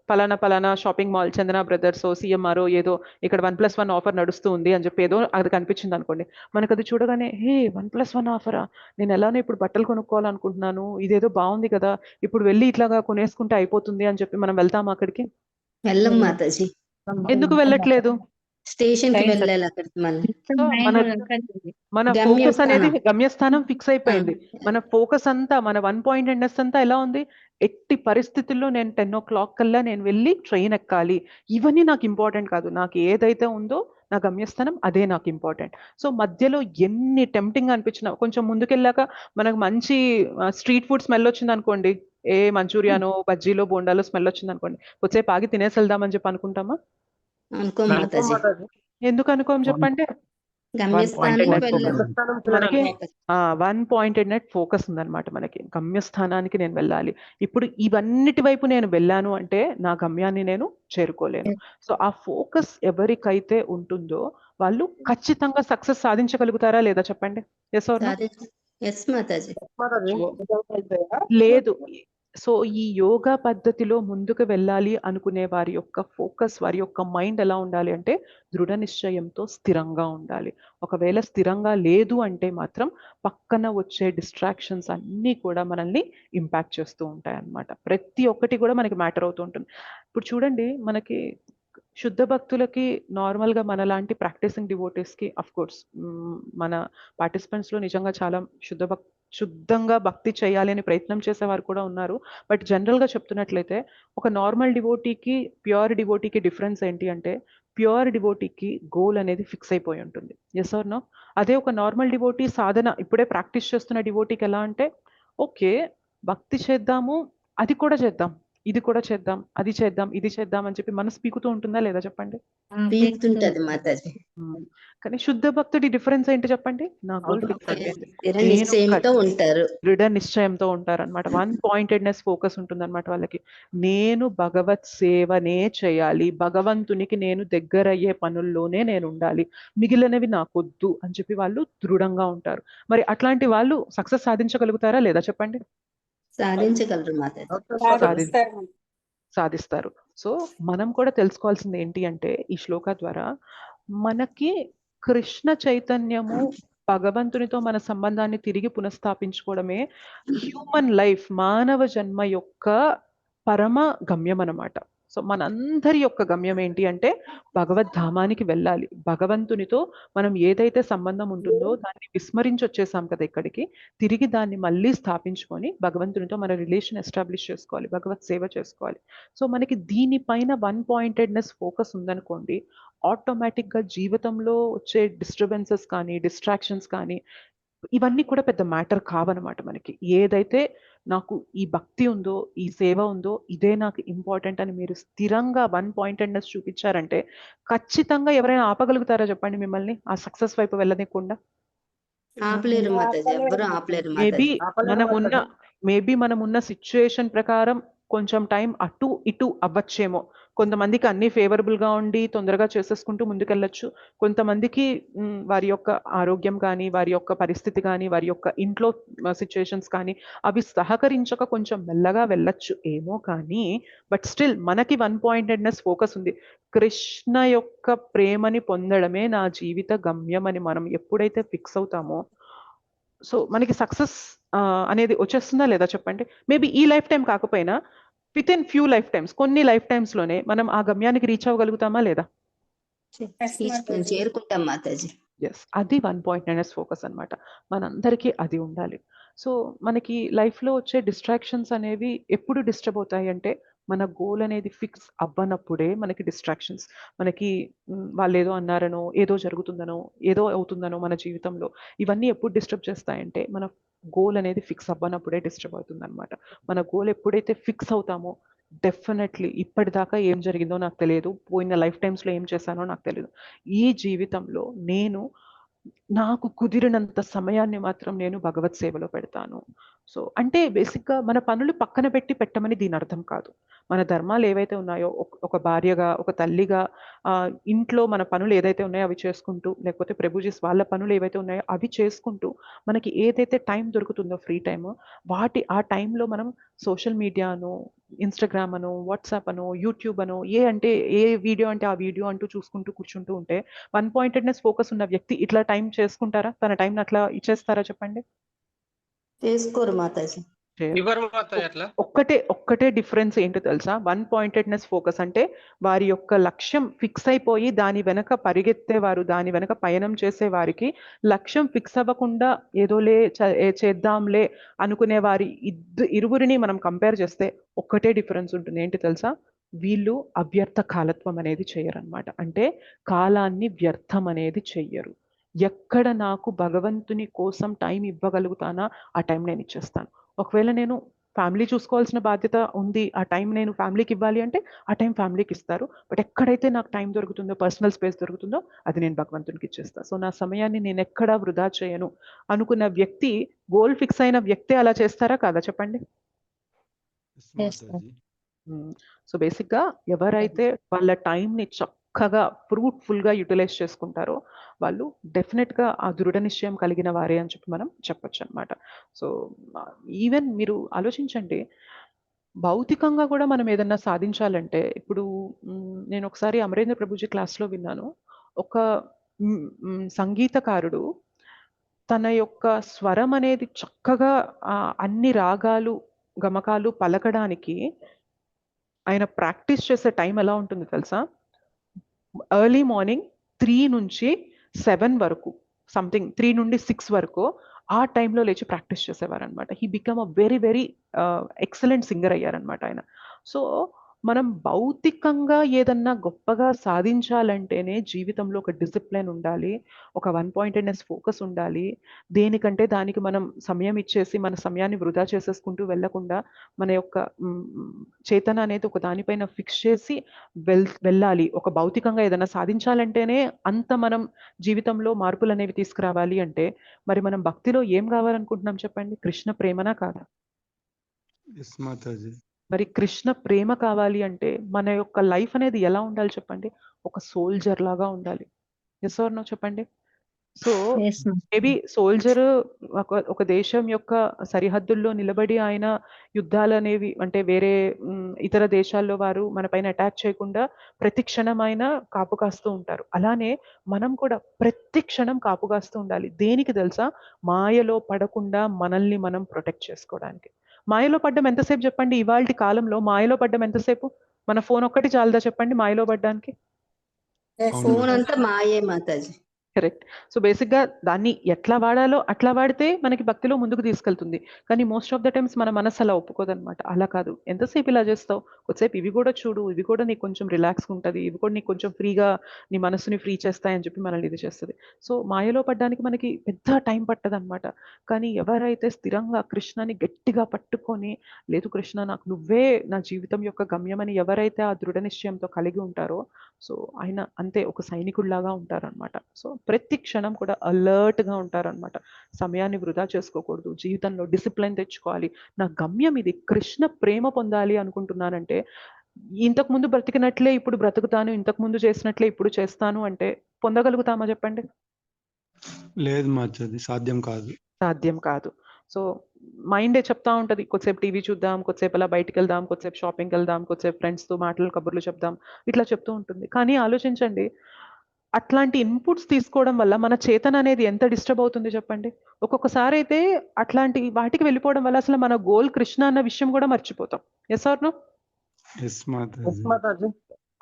పలానా షాపింగ్ మాల్ చందన బ్రదర్స్ సిఎంఆర్ ఏదో ఇక్కడ 1+1 ఆఫర్ నడుస్తూ ఉంది అని చెప్పి ఏదో అది కనిపించింది అనుకోండి, మనకు అది చూడగానే హే 1+1 ఆఫరా, నేను ఎలానో ఇప్పుడు బట్టలు కొనుక్కోవాలనుకుంటున్నాను, ఇదేదో బాగుంది కదా, ఇప్పుడు వెళ్ళి ఇట్లాగా కొనేసుకుంటే అయిపోతుంది అని చెప్పి మనం వెళ్తాం అక్కడికి? వెళ్ళం మాతాజీ, ఎందుకు వెళ్ళట్లేదు? స్టేషన్ కి వెళ్ళాలి అక్కడికి మళ్ళీ. సో మన ఫోకస్ అనేది గమ్యస్థానం ఫిక్స్ అయిపోయింది. మన ఫోకస్ అంతా మన 1 పాయింటెడ్నెస్ అంతా ఎలా ఉంది? ఎట్టి పరిస్థితుల్లో నేను 10 o'clock కల్లా నేను వెళ్ళి ట్రైన్ ఎక్కాలి, ఇవన్నీ నాకు ఇంపార్టెంట్ కాదు, నాకు ఏదైతే ఉందో నా గమ్యస్థానం అదే నాకు ఇంపార్టెంట్. సో మధ్యలో ఎన్ని టెంప్టింగ్ అనిపించినా కొంచెం ముందుకెళ్ళాక మనకు మంచి స్ట్రీట్ ఫుడ్ స్మెల్ వచ్చింది అనుకోండి, ఏ మంచూరియానో బజ్జీలో బోండాలో స్మెల్ వచ్చింది అనుకోండి, కొద్దిసేపు ఆగి తినేసి వెళ్దామని చెప్పి అనుకుంటామా? అనుకో మాతాజీ, ఎందుకు అనుకోం చెప్పండి? గమ్యస్థానానికి వెళ్ళాలి. మనకి 1 పాయింటెడ్ ఫోకస్ ఉందన్నమాట. మనకి గమ్యస్థానానికి నేను వెళ్ళాలి, ఇప్పుడు ఇవన్నిటి వైపు నేను వెళ్ళాను అంటే నా గమ్యాన్ని నేను చేరుకోలేను. సో ఆ ఫోకస్ ఎవరికైతే ఉంటుందో వాళ్ళు ఖచ్చితంగా సక్సెస్ సాధించగలుగుతారా లేదా చెప్పండి? Yes or no? Yes Mataji. లేదు. సో ఈ యోగా పద్ధతిలో ముందుకు వెళ్ళాలి అనుకునే వారి యొక్క ఫోకస్, వారి యొక్క మైండ్ ఎలా ఉండాలి అంటే దృఢ నిశ్చయంతో స్థిరంగా ఉండాలి. ఒకవేళ స్థిరంగా లేదు అంటే మాత్రం పక్కన వచ్చే డిస్ట్రాక్షన్స్ అన్నీ కూడా మనల్ని ఇంపాక్ట్ చేస్తూ ఉంటాయి అన్నమాట. ప్రతి ఒక్కటి కూడా మనకి మ్యాటర్ అవుతూ ఉంటుంది. ఇప్పుడు చూడండి, మనకి శుద్ధ భక్తులకి నార్మల్గా మనలాంటి ప్రాక్టీసింగ్ డివోటీస్కి అఫ్ కోర్స్ మన పార్టిసిపెంట్స్లో నిజంగా చాలా శుద్ధంగా భక్తి చేయాలి అని ప్రయత్నం చేసేవారు కూడా ఉన్నారు. బట్ జనరల్గా చెప్తున్నట్లయితే ఒక నార్మల్ డివోటీకి ప్యూర్ డివోటీకి డిఫరెన్స్ ఏంటి అంటే ప్యూర్ డివోటీకి గోల్ అనేది ఫిక్స్ అయిపోయి ఉంటుంది. Yes or no? అదే ఒక నార్మల్ డివోటీ సాధన ఇప్పుడే ప్రాక్టీస్ చేస్తున్న డివోటీకి ఎలా అంటే ఓకే భక్తి చేద్దాము, అది కూడా చేద్దాం, ఇది కూడా చేద్దాం, అది చేద్దాం, ఇది చేద్దాం అని చెప్పి మనసు పీకుతూ ఉంటుందా లేదా చెప్పండి? పీకుతుంటది మాతాజీ. కానీ శుద్ధ భక్తుడి డిఫరెన్స్ ఏంటి చెప్పండి? నా గోల్ ఫిక్స్ అయిపోయింది, నిశ్చయంతో ఉంటారు, దృఢ నిశ్చయంతో ఉంటారు అనమాట. 1 పాయింటెడ్నెస్ ఫోకస్ ఉంటుంది అనమాట వాళ్ళకి. నేను భగవత్ సేవనే చేయాలి, భగవంతునికి నేను దగ్గర అయ్యే పనుల్లోనే నేను ఉండాలి, మిగిలినవి నాకొద్దు అని చెప్పి వాళ్ళు దృఢంగా ఉంటారు. మరి అట్లాంటి వాళ్ళు సక్సెస్ సాధించగలుగుతారా లేదా చెప్పండి? సాధించగలరు మాతాజీ, సాధిస్తారు. సో మనం కూడా తెలుసుకోవాల్సింది ఏంటి అంటే ఈ శ్లోక ద్వారా మనకి కృష్ణ చైతన్యము భగవంతునితో మన సంబంధాన్ని తిరిగి పునఃస్థాపించుకోవడమే హ్యూమన్ లైఫ్, మానవ జన్మ యొక్క పరమ గమ్యం అన్నమాట. సో మనందరి యొక్క గమ్యం ఏంటి అంటే భగవద్ధామానికి వెళ్ళాలి. భగవంతునితో మనం ఏదైతే సంబంధం ఉంటుందో దాన్ని విస్మరించి వచ్చేసాం కదా ఇక్కడికి, తిరిగి దాన్ని మళ్ళీ స్థాపించుకొని భగవంతునితో మన రిలేషన్ ఎస్టాబ్లిష్ చేసుకోవాలి, భగవత్ సేవ చేసుకోవాలి. సో మనకి దీనిపైన 1 పాయింటెడ్నెస్ ఫోకస్ ఉందనుకోండి, ఆటోమేటిక్గా జీవితంలో వచ్చే డిస్టర్బెన్సెస్ కానీ డిస్ట్రాక్షన్స్ కానీ ఇవన్నీ కూడా పెద్ద మ్యాటర్ కావనమాట మనకి. ఏదైతే నాకు ఈ భక్తి ఉందో, ఈ సేవ ఉందో, ఇదే నాకు ఇంపార్టెంట్ అని మీరు స్థిరంగా 1 పాయింటెడ్‌నెస్ చూపించారంటే, ఖచ్చితంగా ఎవరైనా ఆపగలుగుతారా చెప్పండి మిమ్మల్ని? ఆ సక్సెస్ వైపు వెళ్ళనీయకుండా? ఆపలేరు మాతాజీ, ఎవ్వరూ ఆపలేరు మేబీ మాతాజీ. మనమున్న సిచ్యుయేషన్ ప్రకారం కొంచెం టైం అటు ఇటు అవ్వచ్చేమో. కొంతమందికి అన్ని ఫేవరబుల్‌గా ఉండి తొందరగా చేసేసుకుంటూ ముందుకెళ్ళొచ్చు. కొంతమందికి వారి యొక్క ఆరోగ్యం కానీ, వారి యొక్క పరిస్థితి కానీ, వారి యొక్క ఇంట్లో సిచ్యుయేషన్స్ కానీ అవి సహకరించక కొంచెం మెల్లగా వెళ్ళొచ్చు ఏమో కానీ, బట్ స్టిల్ మనకి 1 పాయింటెడ్‌నెస్ ఫోకస్ ఉంది. కృష్ణ యొక్క ప్రేమని పొందడమే నా జీవిత గమ్యం అని మనం ఎప్పుడైతే ఫిక్స్ అవుతామో, సో మనకి సక్సెస్ అనేది వచ్చేస్తుందా లేదా చెప్పండి? మేబీ ఈ లైఫ్ టైం కాకపోయినా వితిన్ ఫ్యూ లైఫ్ టైమ్స్, కొన్ని లైఫ్ టైమ్స్‌లోనే మనం ఆ గమ్యానికి రీచ్ అవ్వగలుగుతామా లేదా? చేరుకుంటాం మాతాజీ. యెస్. అది 1 పాయింటెడ్‌నెస్ ఫోకస్ అన్నమాట. మనందరికీ అది ఉండాలి. సో మనకి లైఫ్‌లో వచ్చే డిస్ట్రాక్షన్స్ అనేవి ఎప్పుడు డిస్టర్బ్ అవుతాయి అంటే, మన గోల్ అనేది ఫిక్స్ అవ్వనప్పుడే మనకి డిస్ట్రాక్షన్స్. మనకి వాళ్ళేదో అన్నారనో, ఏదో జరుగుతుందనో, ఏదో అవుతుందనో మన జీవితంలో ఇవన్నీ ఎప్పుడు డిస్టర్బ్ చేస్తాయంటే, మన గోల్ అనేది ఫిక్స్ అవ్వనప్పుడే డిస్టర్బ్ అవుతుందన్నమాట. మన గోల్ ఎప్పుడైతే ఫిక్స్ అవుతామో, డెఫినెట్‌లీ ఇప్పటిదాకా ఏం జరిగిందో నాకు తెలియదు. పోయిన లైఫ్ టైమ్స్‌లో ఏం చేశానో నాకు తెలీదు. ఈ జీవితంలో నేను నాకు కుదిరినంత సమయాన్ని మాత్రం నేను భగవత్ సేవలో పెడతాను. సో అంటే బేసిక్‌గా మన పనులు పక్కన పెట్టి పెట్టమని దీని అర్థం కాదు. మన ధర్మాలు ఏవైతే ఉన్నాయో ఒక భార్యగా, ఒక తల్లిగా ఇంట్లో మన పనులు ఏదైతే ఉన్నాయో అవి చేసుకుంటూ, లేకపోతే ప్రభుజీస్ వాళ్ళ పనులు ఏవైతే ఉన్నాయో అవి చేసుకుంటూ, మనకి ఏదైతే టైం దొరుకుతుందో ఫ్రీ టైమ్, ఆ టైంలో మనం సోషల్ మీడియానో, ఇన్‌స్టాగ్రామ్ అనో, వాట్సాప్ అనో, యూట్యూబ్ అనో, ఏ వీడియో అంటే ఆ వీడియో అంటూ చూసుకుంటూ కూర్చుంటూ ఉంటే 1 పాయింటెడ్‌నెస్ ఫోకస్ ఉన్న వ్యక్తి ఇట్లా టైం చేసుకుంటారా? తన టైంని అట్లా ఇచ్చేస్తారా చెప్పండి? చేసుకోరు మాతాజీ. ఇవ్వరు మాతాజీ అట్లా. ఒక్కటే డిఫరెన్స్ ఏంటో తెలుసా? 1 పాయింటెడ్‌నెస్ ఫోకస్ అంటే వారి యొక్క లక్ష్యం ఫిక్స్ అయిపోయి దాని వెనక పరిగెత్తేవారు, దాని వెనక పయనం చేసే వారికి లక్ష్యం ఫిక్స్ అవ్వకుండా ఏదోలే చేద్దాంలే అనుకునే వారి ఇరువురిని మనం కంపేర్ చేస్తే ఒక్కటే డిఫరెన్స్ ఉంటుంది. ఏంటి తెలుసా? వీళ్ళు అవ్యర్థ కాలత్వం అనేది చెయ్యరనమాట. అంటే కాలాన్ని వ్యర్థం అనేది చెయ్యరు. ఎక్కడ నాకు భగవంతుని కోసం టైం ఇవ్వగలుగుతానా ఆ టైం నేను ఇచ్చేస్తాను. ఒకవేళ నేను ఫ్యామిలీ చూసుకోవాల్సిన బాధ్యత ఉంది, ఆ టైం నేను ఫ్యామిలీకి ఇవ్వాలి అంటే ఆ టైం ఫ్యామిలీకి ఇస్తారు. బట్ ఎక్కడైతే నాకు టైం దొరుకుతుందో, పర్సనల్ స్పేస్ దొరుకుతుందో అది నేను భగవంతునికి ఇచ్చేస్తాను. సో నా సమయాన్ని నేను ఎక్కడా వృధా చేయను అనుకున్న వ్యక్తి, గోల్ ఫిక్స్ అయిన వ్యక్తే అలా చేస్తారా కాదా చెప్పండి? సో బేసిక్‌గా ఎవరైతే వాళ్ళ టైంని చక్కగా ఫ్రూట్‌ఫుల్‌గా యుటిలైజ్ చేసుకుంటారో వాళ్ళు డెఫినెట్‌గా ఆ దృఢ నిశ్చయం కలిగిన వారే అని చెప్పి మనం చెప్పొచ్చనమాట. సో ఈవెన్ మీరు ఆలోచించండి, భౌతికంగా కూడా మనం ఏదన్నా సాధించాలంటే ఇప్పుడు నేను ఒకసారి అమరేంద్ర ప్రభుజీ క్లాస్‌లో విన్నాను. ఒక సంగీతకారుడు తన యొక్క స్వరం అనేది చక్కగా అన్ని రాగాలు, గమకాలు పలకడానికి ఆయన ప్రాక్టీస్ చేసే టైం ఎలా ఉంటుంది తెలుసా? ఎర్లీ మార్నింగ్ 3 నుంచి 7 వరకు, సంథింగ్ 3 నుండి 6 వరకు ఆ టైంలో లేచి ప్రాక్టీస్ చేసేవారనమాట. He become a very excellent singer అయ్యారనమాట ఆయన. సో మనం భౌతికంగా ఏదన్నా గొప్పగా సాధించాలంటేనే జీవితంలో ఒక డిసిప్లిన్ ఉండాలి. ఒక 1 పాయింటెడ్‌నెస్ ఫోకస్ ఉండాలి. దేనికంటే దానికి మనం సమయం ఇచ్చేసి మన సమయాన్ని వృధా చేసేసుకుంటూ వెళ్ళకుండా మన యొక్క చేతన అనేది ఒక దానిపైన ఫిక్స్ చేసి వెళ్ళాలి. ఒక భౌతికంగా ఏదైనా సాధించాలంటేనే అంత మనం జీవితంలో మార్పులనేవి తీసుకురావాలి అంటే మరి మనం భక్తిలో ఏం కావాలనుకుంటున్నాం చెప్పండి? కృష్ణ ప్రేమనా కాదా? మరి కృష్ణ ప్రేమ కావాలి అంటే మన యొక్క లైఫ్ అనేది ఎలా ఉండాలి చెప్పండి? ఒక సోల్జర్ లాగా ఉండాలి. యెస్ ఆర్ నో చెప్పండి? సో మేబీ సోల్జర్ ఒక దేశం యొక్క సరిహద్దుల్లో నిలబడి ఆయన యుద్ధాలనేవి అంటే వేరే ఇతర దేశాల్లో వారు మన పైన అటాక్ చేయకుండా ప్రతి క్షణం ఆయన కాపు కాస్తూ ఉంటారు. అలానే మనం కూడా ప్రతి క్షణం కాపు కాస్తూ ఉండాలి. దేనికి తెలుసా? మాయలో పడకుండా మనల్ని మనం ప్రొటెక్ట్ చేసుకోవడానికి. మాయలో పడ్డం ఎంతసేపు చెప్పండి? ఇవాల్టి కాలంలో మాయలో పడ్డం ఎంతసేపు? మన ఫోన్ ఒక్కటి చాలదా చెప్పండి మాయలో పడ్డానికి? ఫోన్ అంతా మాయే మాతాజీ. కరెక్ట్. సో బేసిక్గా దాన్ని ఎట్లా వాడాలో అట్లా వాడితే మనకి భక్తిలో ముందుకు తీసుకెళ్తుంది. కానీ మోస్ట్ ఆఫ్ ద టైమ్స్ మన మనసు అలా ఒప్పుకోదనమాట. అలా కాదు, ఎంతసేపు ఇలా చేస్తావు, కొద్దిసేపు ఇవి కూడా చూడు, ఇవి కూడా నీకు కొంచెం రిలాక్స్గా ఉంటుంది, ఇవి కూడా నీకు కొంచెం ఫ్రీగా నీ మనసుని ఫ్రీ చేస్తాయని చెప్పి మనల్ని ఇది చేస్తుంది. సో మాయలో పడ్డానికి మనకి పెద్ద టైం పట్టదనమాట. కానీ ఎవరైతే స్థిరంగా కృష్ణని గట్టిగా పట్టుకొని, లేదు కృష్ణ నాకు నువ్వే నా జీవితం యొక్క గమ్యం అని ఎవరైతే ఆ దృఢ నిశ్చయంతో కలిగి ఉంటారో, సో ఆయన అంతే ఒక సైనికుడిలాగా ఉంటారనమాట. సో ప్రతి క్షణం కూడా అలర్ట్గా ఉంటారనమాట. సమయాన్ని వృధా చేసుకోకూడదు, జీవితంలో డిసిప్లిన్ తెచ్చుకోవాలి. నా గమ్యం ఇది, కృష్ణ ప్రేమ పొందాలి అనుకుంటున్నానంటే ఇంతకు ముందు బ్రతికినట్లే ఇప్పుడు బ్రతుకుతాను, ఇంతకు ముందు చేసినట్లే ఇప్పుడు చేస్తాను అంటే పొందగలుగుతామా చెప్పండి? లేదు మాతాజీ, సాధ్యం కాదు. సాధ్యం కాదు. సో మైండే చెప్తా ఉంటుంది, కొద్దిసేపు టీవీ చూద్దాం, కొద్దిసేపు అలా బయటికి వెళ్దాం, కొద్దిసేపు షాపింగ్కి వెళ్దాం, కొద్దిసేపు ఫ్రెండ్స్తో మాటలు కబుర్లు చెప్దాం, ఇట్లా చెప్తూ ఉంటుంది. కానీ ఆలోచించండి, అట్లాంటి ఇన్పుట్స్ తీసుకోవడం వల్ల మన చేతన అనేది ఎంత డిస్టర్బ్ అవుతుంది చెప్పండి. ఒక్కొక్కసారి అయితే అట్లాంటి వాటికి వెళ్ళిపోవడం వల్ల అసలు మన గోల్ కృష్ణ అన్న విషయం కూడా మర్చిపోతాం. Yes or no? Yes Mataji. Mataji.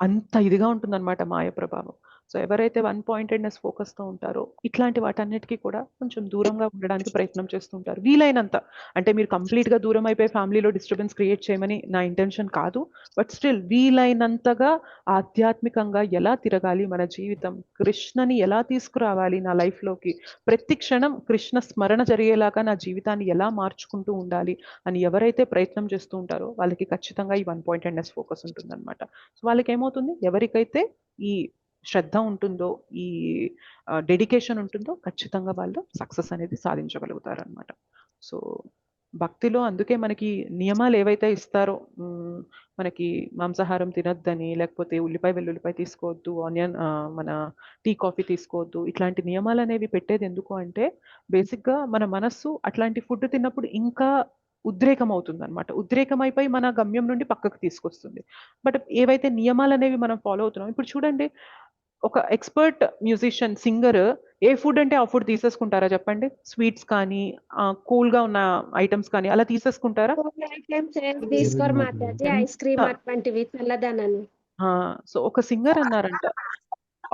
అంత ఇదిగా ఉంటుందన్నమాట మాయ ప్రభావం. సో ఎవరైతే వన్ పాయింటెడ్నెస్ ఫోకస్తో ఉంటారో ఇట్లాంటి వాటన్నిటికీ కూడా కొంచెం దూరంగా ఉండడానికి ప్రయత్నం చేస్తుంటారు వీలైనంత. అంటే మీరు కంప్లీట్గా దూరం అయిపోయి ఫ్యామిలీలో డిస్టర్బెన్స్ క్రియేట్ చేయమని నా ఇంటెన్షన్ కాదు. బట్ స్టిల్ వీలైనంతగా ఆధ్యాత్మికంగా ఎలా తిరగాలి మన జీవితం, కృష్ణని ఎలా తీసుకురావాలి నా లైఫ్లోకి, ప్రతి క్షణం కృష్ణ స్మరణ జరిగేలాగా నా జీవితాన్ని ఎలా మార్చుకుంటూ ఉండాలి అని ఎవరైతే ప్రయత్నం చేస్తూ ఉంటారో వాళ్ళకి ఖచ్చితంగా ఈ వన్ పాయింటెడ్నెస్ ఫోకస్ ఉంటుందన్నమాట. సో వాళ్ళకి ఏమవుతుంది, ఎవరికైతే ఈ శ్రద్ధ ఉంటుందో, ఈ డెడికేషన్ ఉంటుందో ఖచ్చితంగా వాళ్ళు సక్సెస్ అనేది సాధించగలుగుతారు అనమాట. సో భక్తిలో అందుకే మనకి నియమాలు ఏవైతే ఇస్తారో, మనకి మాంసాహారం తినొద్దని, లేకపోతే ఉల్లిపాయ వెల్లుల్లిపాయ తీసుకోవద్దు, ఆనియన్ మన టీ కాఫీ తీసుకోవద్దు, ఇట్లాంటి నియమాలు అనేవి పెట్టేది ఎందుకు అంటే బేసిక్గా మన మనస్సు అట్లాంటి ఫుడ్ తిన్నప్పుడు ఇంకా ఉద్రేకం అవుతుంది అనమాట. ఉద్రేకం అయిపోయి మన గమ్యం నుండి పక్కకు తీసుకొస్తుంది. బట్ ఏవైతే నియమాలు అనేవి మనం ఫాలో అవుతున్నాం, ఇప్పుడు చూడండి, ఒక ఎక్స్పర్ట్ మ్యూజిషియన్ సింగర్ ఏ ఫుడ్ అంటే ఆ ఫుడ్ తీసేసుకుంటారా చెప్పండి? స్వీట్స్ కానీ కూల్గా ఉన్న ఐటమ్స్ కానీ అలా తీసేసుకుంటారా? తీసుకోరు మాతాజీ, ఐస్ క్రీమ్ అటువంటివి చల్లదనాన్ని. సో ఒక సింగర్ అన్నారంట,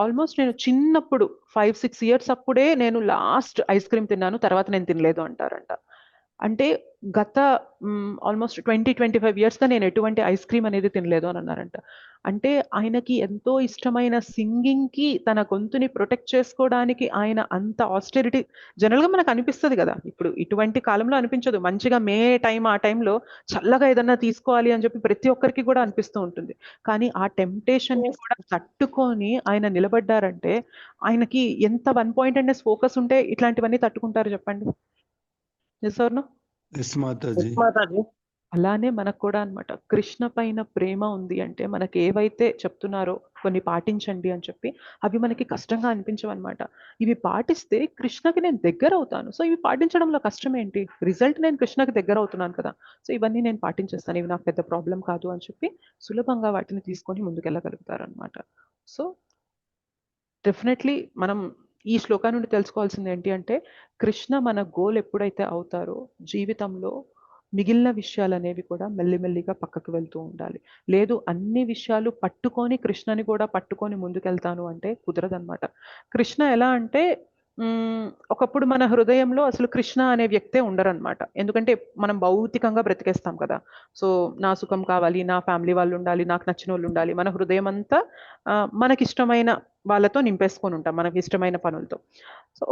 ఆల్మోస్ట్ నేను చిన్నప్పుడు 5-6 ఇయర్స్ అప్పుడే నేను లాస్ట్ ఐస్ క్రీమ్ తిన్నాను, తర్వాత నేను తినలేదు అంటారంట. అంటే గత ఆల్మోస్ట్ 20-25 ఇయర్స్గా నేను ఎటువంటి ఐస్ క్రీమ్ అనేది తినలేదు అని అన్నారంట. అంటే ఆయనకి ఎంతో ఇష్టమైన సింగింగ్కి తన గొంతుని ప్రొటెక్ట్ చేసుకోవడానికి ఆయన అంత ఆస్టెరిటీ. జనరల్గా మనకు అనిపిస్తుంది కదా, ఇప్పుడు ఇటువంటి కాలంలో అనిపించదు, మంచిగా మే టైం ఆ టైంలో చల్లగా ఏదన్నా తీసుకోవాలి అని చెప్పి ప్రతి ఒక్కరికి కూడా అనిపిస్తూ ఉంటుంది. కానీ ఆ టెంప్టేషన్ని కూడా తట్టుకొని ఆయన నిలబడ్డారంటే ఆయనకి ఎంత వన్ పాయింటెడ్నెస్ ఫోకస్ ఉంటే ఇట్లాంటివన్నీ తట్టుకుంటారు చెప్పండి? Yes or no? Yes Mataji. Mataji. అలానే మనకు కూడా అనమాట, కృష్ణ పైన ప్రేమ ఉంది అంటే మనకి ఏవైతే చెప్తున్నారో కొన్ని పాటించండి అని చెప్పి, అవి మనకి కష్టంగా అనిపించవన్నమాట. ఇవి పాటిస్తే కృష్ణకి నేను దగ్గర అవుతాను. సో ఇవి పాటించడంలో కష్టం ఏంటి, రిజల్ట్ నేను కృష్ణకి దగ్గర అవుతున్నాను కదా, సో ఇవన్నీ నేను పాటించేస్తాను, ఇవి నాకు పెద్ద ప్రాబ్లం కాదు అని చెప్పి సులభంగా వాటిని తీసుకొని ముందుకెళ్ళగలుగుతారు అనమాట. సో డెఫినెట్లీ మనం ఈ శ్లోకా నుండి తెలుసుకోవాల్సింది ఏంటి అంటే, కృష్ణ మన గోల్ ఎప్పుడైతే అవుతారో జీవితంలో మిగిలిన విషయాలు అనేవి కూడా మెల్లిమెల్లిగా పక్కకు వెళ్తూ ఉండాలి. లేదు అన్ని విషయాలు పట్టుకొని కృష్ణని కూడా పట్టుకొని ముందుకెళ్తాను అంటే కుదరదనమాట. కృష్ణ ఎలా అంటే ఒకప్పుడు మన హృదయంలో అసలు కృష్ణ అనే వ్యక్తే ఉండరనమాట. ఎందుకంటే మనం భౌతికంగా బ్రతికేస్తాం కదా. సో నా సుఖం కావాలి, నా ఫ్యామిలీ వాళ్ళు ఉండాలి, నాకు నచ్చిన వాళ్ళు ఉండాలి, మన హృదయం అంతా మనకిష్టమైన వాళ్ళతో నింపేసుకొని ఉంటాం, మనకి ఇష్టమైన పనులతో. సో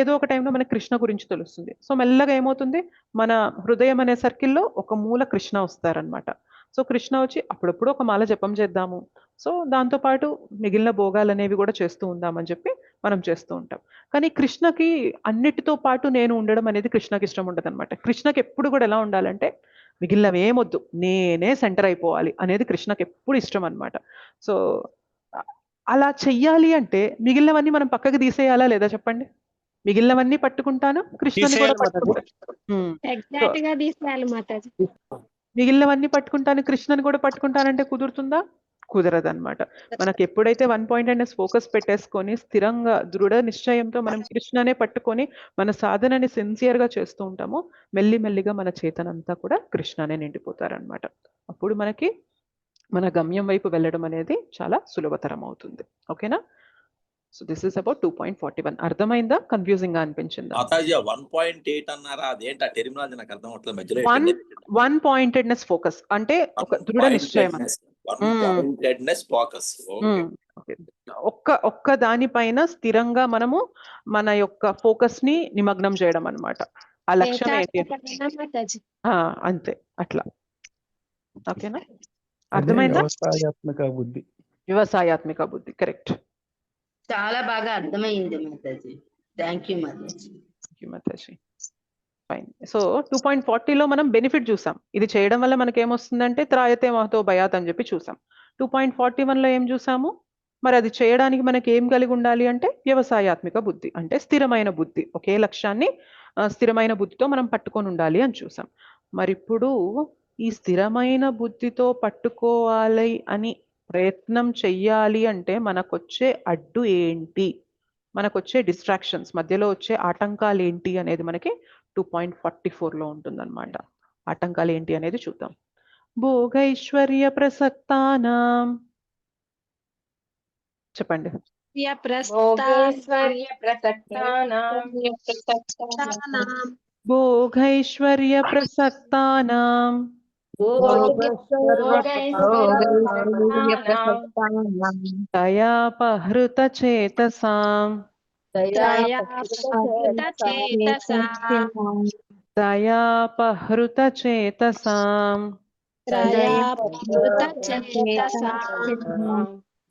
ఏదో ఒక టైంలో మనకి కృష్ణ గురించి తెలుస్తుంది. సో మెల్లగా ఏమవుతుంది, మన హృదయం అనే సర్కిల్లో ఒక మూల కృష్ణ వస్తారనమాట. సో కృష్ణ వచ్చి అప్పుడప్పుడు ఒక మాల జపం చేద్దాము, సో దాంతోపాటు మిగిలిన భోగాలు అనేవి కూడా చేస్తూ ఉందామని చెప్పి మనం చేస్తూ ఉంటాం. కానీ కృష్ణకి అన్నిటితో పాటు నేను ఉండడం అనేది కృష్ణకి ఇష్టం ఉండదు అనమాట. కృష్ణకి ఎప్పుడు కూడా ఎలా ఉండాలంటే మిగిలినవి ఏమొద్దు, నేనే సెంటర్ అయిపోవాలి అనేది కృష్ణకి ఎప్పుడు ఇష్టం అనమాట. సో అలా చెయ్యాలి అంటే మిగిలినవన్నీ మనం పక్కకి తీసేయాలా లేదా చెప్పండి? మిగిలినవన్నీ పట్టుకుంటాను, కృష్ణని కూడా పట్టుకుంటాను. మిగిలినవన్నీ పట్టుకుంటాను, కృష్ణని కూడా పట్టుకుంటానంటే కుదురుతుందా? కుదరదన్నమాట. మనకి ఎప్పుడైతే వన్ పాయింటెడ్నెస్ ఫోకస్ పెట్టేసుకొని స్థిరంగా దృఢ నిశ్చయంతో మనం కృష్ణనే పట్టుకొని మన సాధనని సిన్సియర్గా చేస్తూ ఉంటామో మెల్లిమెల్లిగా మన చేతనంతా కూడా కృష్ణనే నిండిపోతారనమాట. అప్పుడు మనకి మన గమ్యం వైపు వెళ్ళడం అనేది చాలా సులభతరం అవుతుంది. ఓకేనా? So this is about 2.41. అర్థమైందా, కన్ఫ్యూజింగ్ గా అనిపించిందా? మాతాజీ 1.8 అన్నారా, అదేంటి ఆ టెర్మినాలజీ నాకు అర్థం అవట్లేదు మధ్యలో. వన్ పాయింటెడ్నెస్ ఫోకస్ అంటే ఒక దృఢ నిశ్చయం. ఫోకస్. ఒక్క దానిపైన స్థిరంగా మనము మన యొక్క ఫోకస్ ని నిమగ్నం చేయడం అన్నమాట. ఆ లక్ష్యం ఏంటి? అంతే, అట్లా. ఓకేనా, అర్థమైందా? వ్యవసాయాత్మిక బుద్ధి, కరెక్ట్. చాలా బాగా అర్థమైంది మాతాజీ. థ్యాంక్ యూ మాతాజీ. ఫైన్. సో 2.40లో మనం బెనిఫిట్ చూసాం. ఇది చేయడం వల్ల మనకి ఏమొస్తుందంటే త్రాయతే మహతో భయాత్ అని చెప్పి చూసాం. 2.41లో ఏం చూసాము? మరి అది చేయడానికి మనకి ఏం కలిగి ఉండాలి అంటే వ్యవసాయాత్మిక బుద్ధి, అంటే స్థిరమైన బుద్ధి. ఒకే లక్ష్యాన్ని స్థిరమైన బుద్ధితో మనం పట్టుకొని ఉండాలి అని చూసాం. మరి ఇప్పుడు ఈ స్థిరమైన బుద్ధితో పట్టుకోవాలి అని ప్రయత్నం చెయ్యాలి అంటే మనకొచ్చే అడ్డు ఏంటి, మనకొచ్చే డిస్ట్రాక్షన్స్, మధ్యలో వచ్చే ఆటంకాలు ఏంటి అనేది మనకి 2.44లో ఉంటుందన్నమాట. ఆటంకాలు ఏంటి అనేది చూద్దాం. భోగైశ్వర్య ప్రసక్తానాం, చెప్పండి. భోగేశ్వర్య ప్రసక్తానాం భోగైశ్వర్య ప్రసక్తానాం దయాపహృత చేతసాం దయాపహృత చేతసాం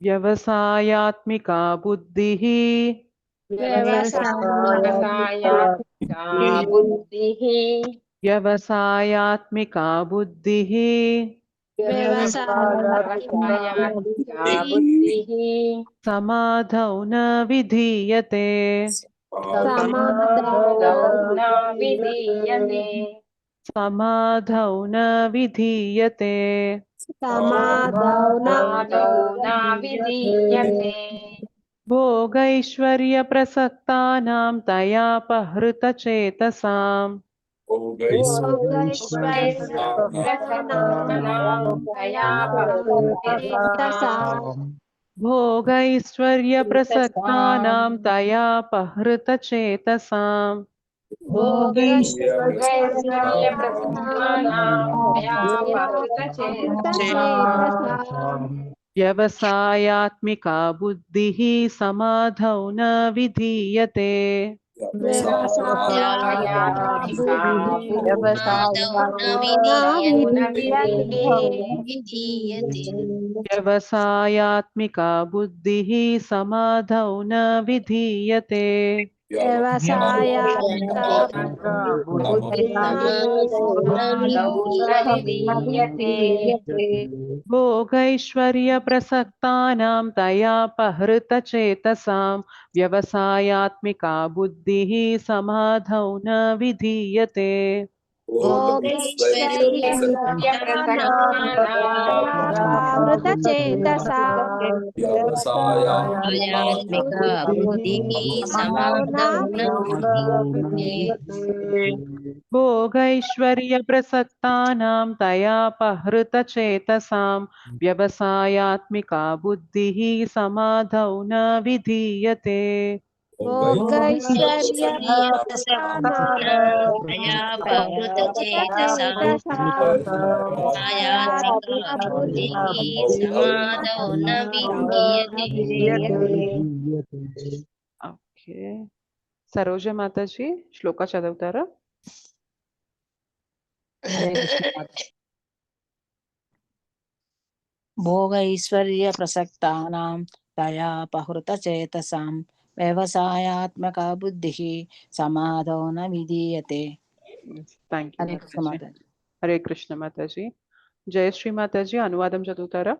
వ్యవసాయాత్మికా బుద్ధిః వ్యవసాయాత్మికా బుద్ధిః సమాధౌ న విధీయతే సమాధౌ న విధీయతే భోగైశ్వర్య ప్రసక్తానాం దయాపహృత చేతసాం భోగైశ్వర్య ప్రసక్తానాం దయాపహృత చేతసాం వ్యవసాయాత్మికా బుద్ధిః సమాధౌ న విధీయతే వ్యవసాయాత్మికా బుద్ధిః సమాధౌ న విధీయతే భోగైశ్వర్య ప్రసక్తానాం దయాపహృత చేతసాం వ్యవసాయాత్మికా బుద్ధిః సమాధౌ న విధీయతే భోగైశ్వర్య ప్రసక్తానాం దయాపహృత చేతసాం వ్యవసాయాత్మికా బుద్ధిః సమాధౌ న విధీయతే ఓకే, సరోజ మాతాజీ శ్లోక చదువుతారా? భోగైశ్వర్య ప్రసక్తానాం దయాపహృత చేతసాం వ్యవసాయాత్మక బుద్ధిః సమాధౌ న విధీయతే. హరే కృష్ణ మాతాజీ. జయశ్రీ మాతాజీ అనువాదం చదువుతారా?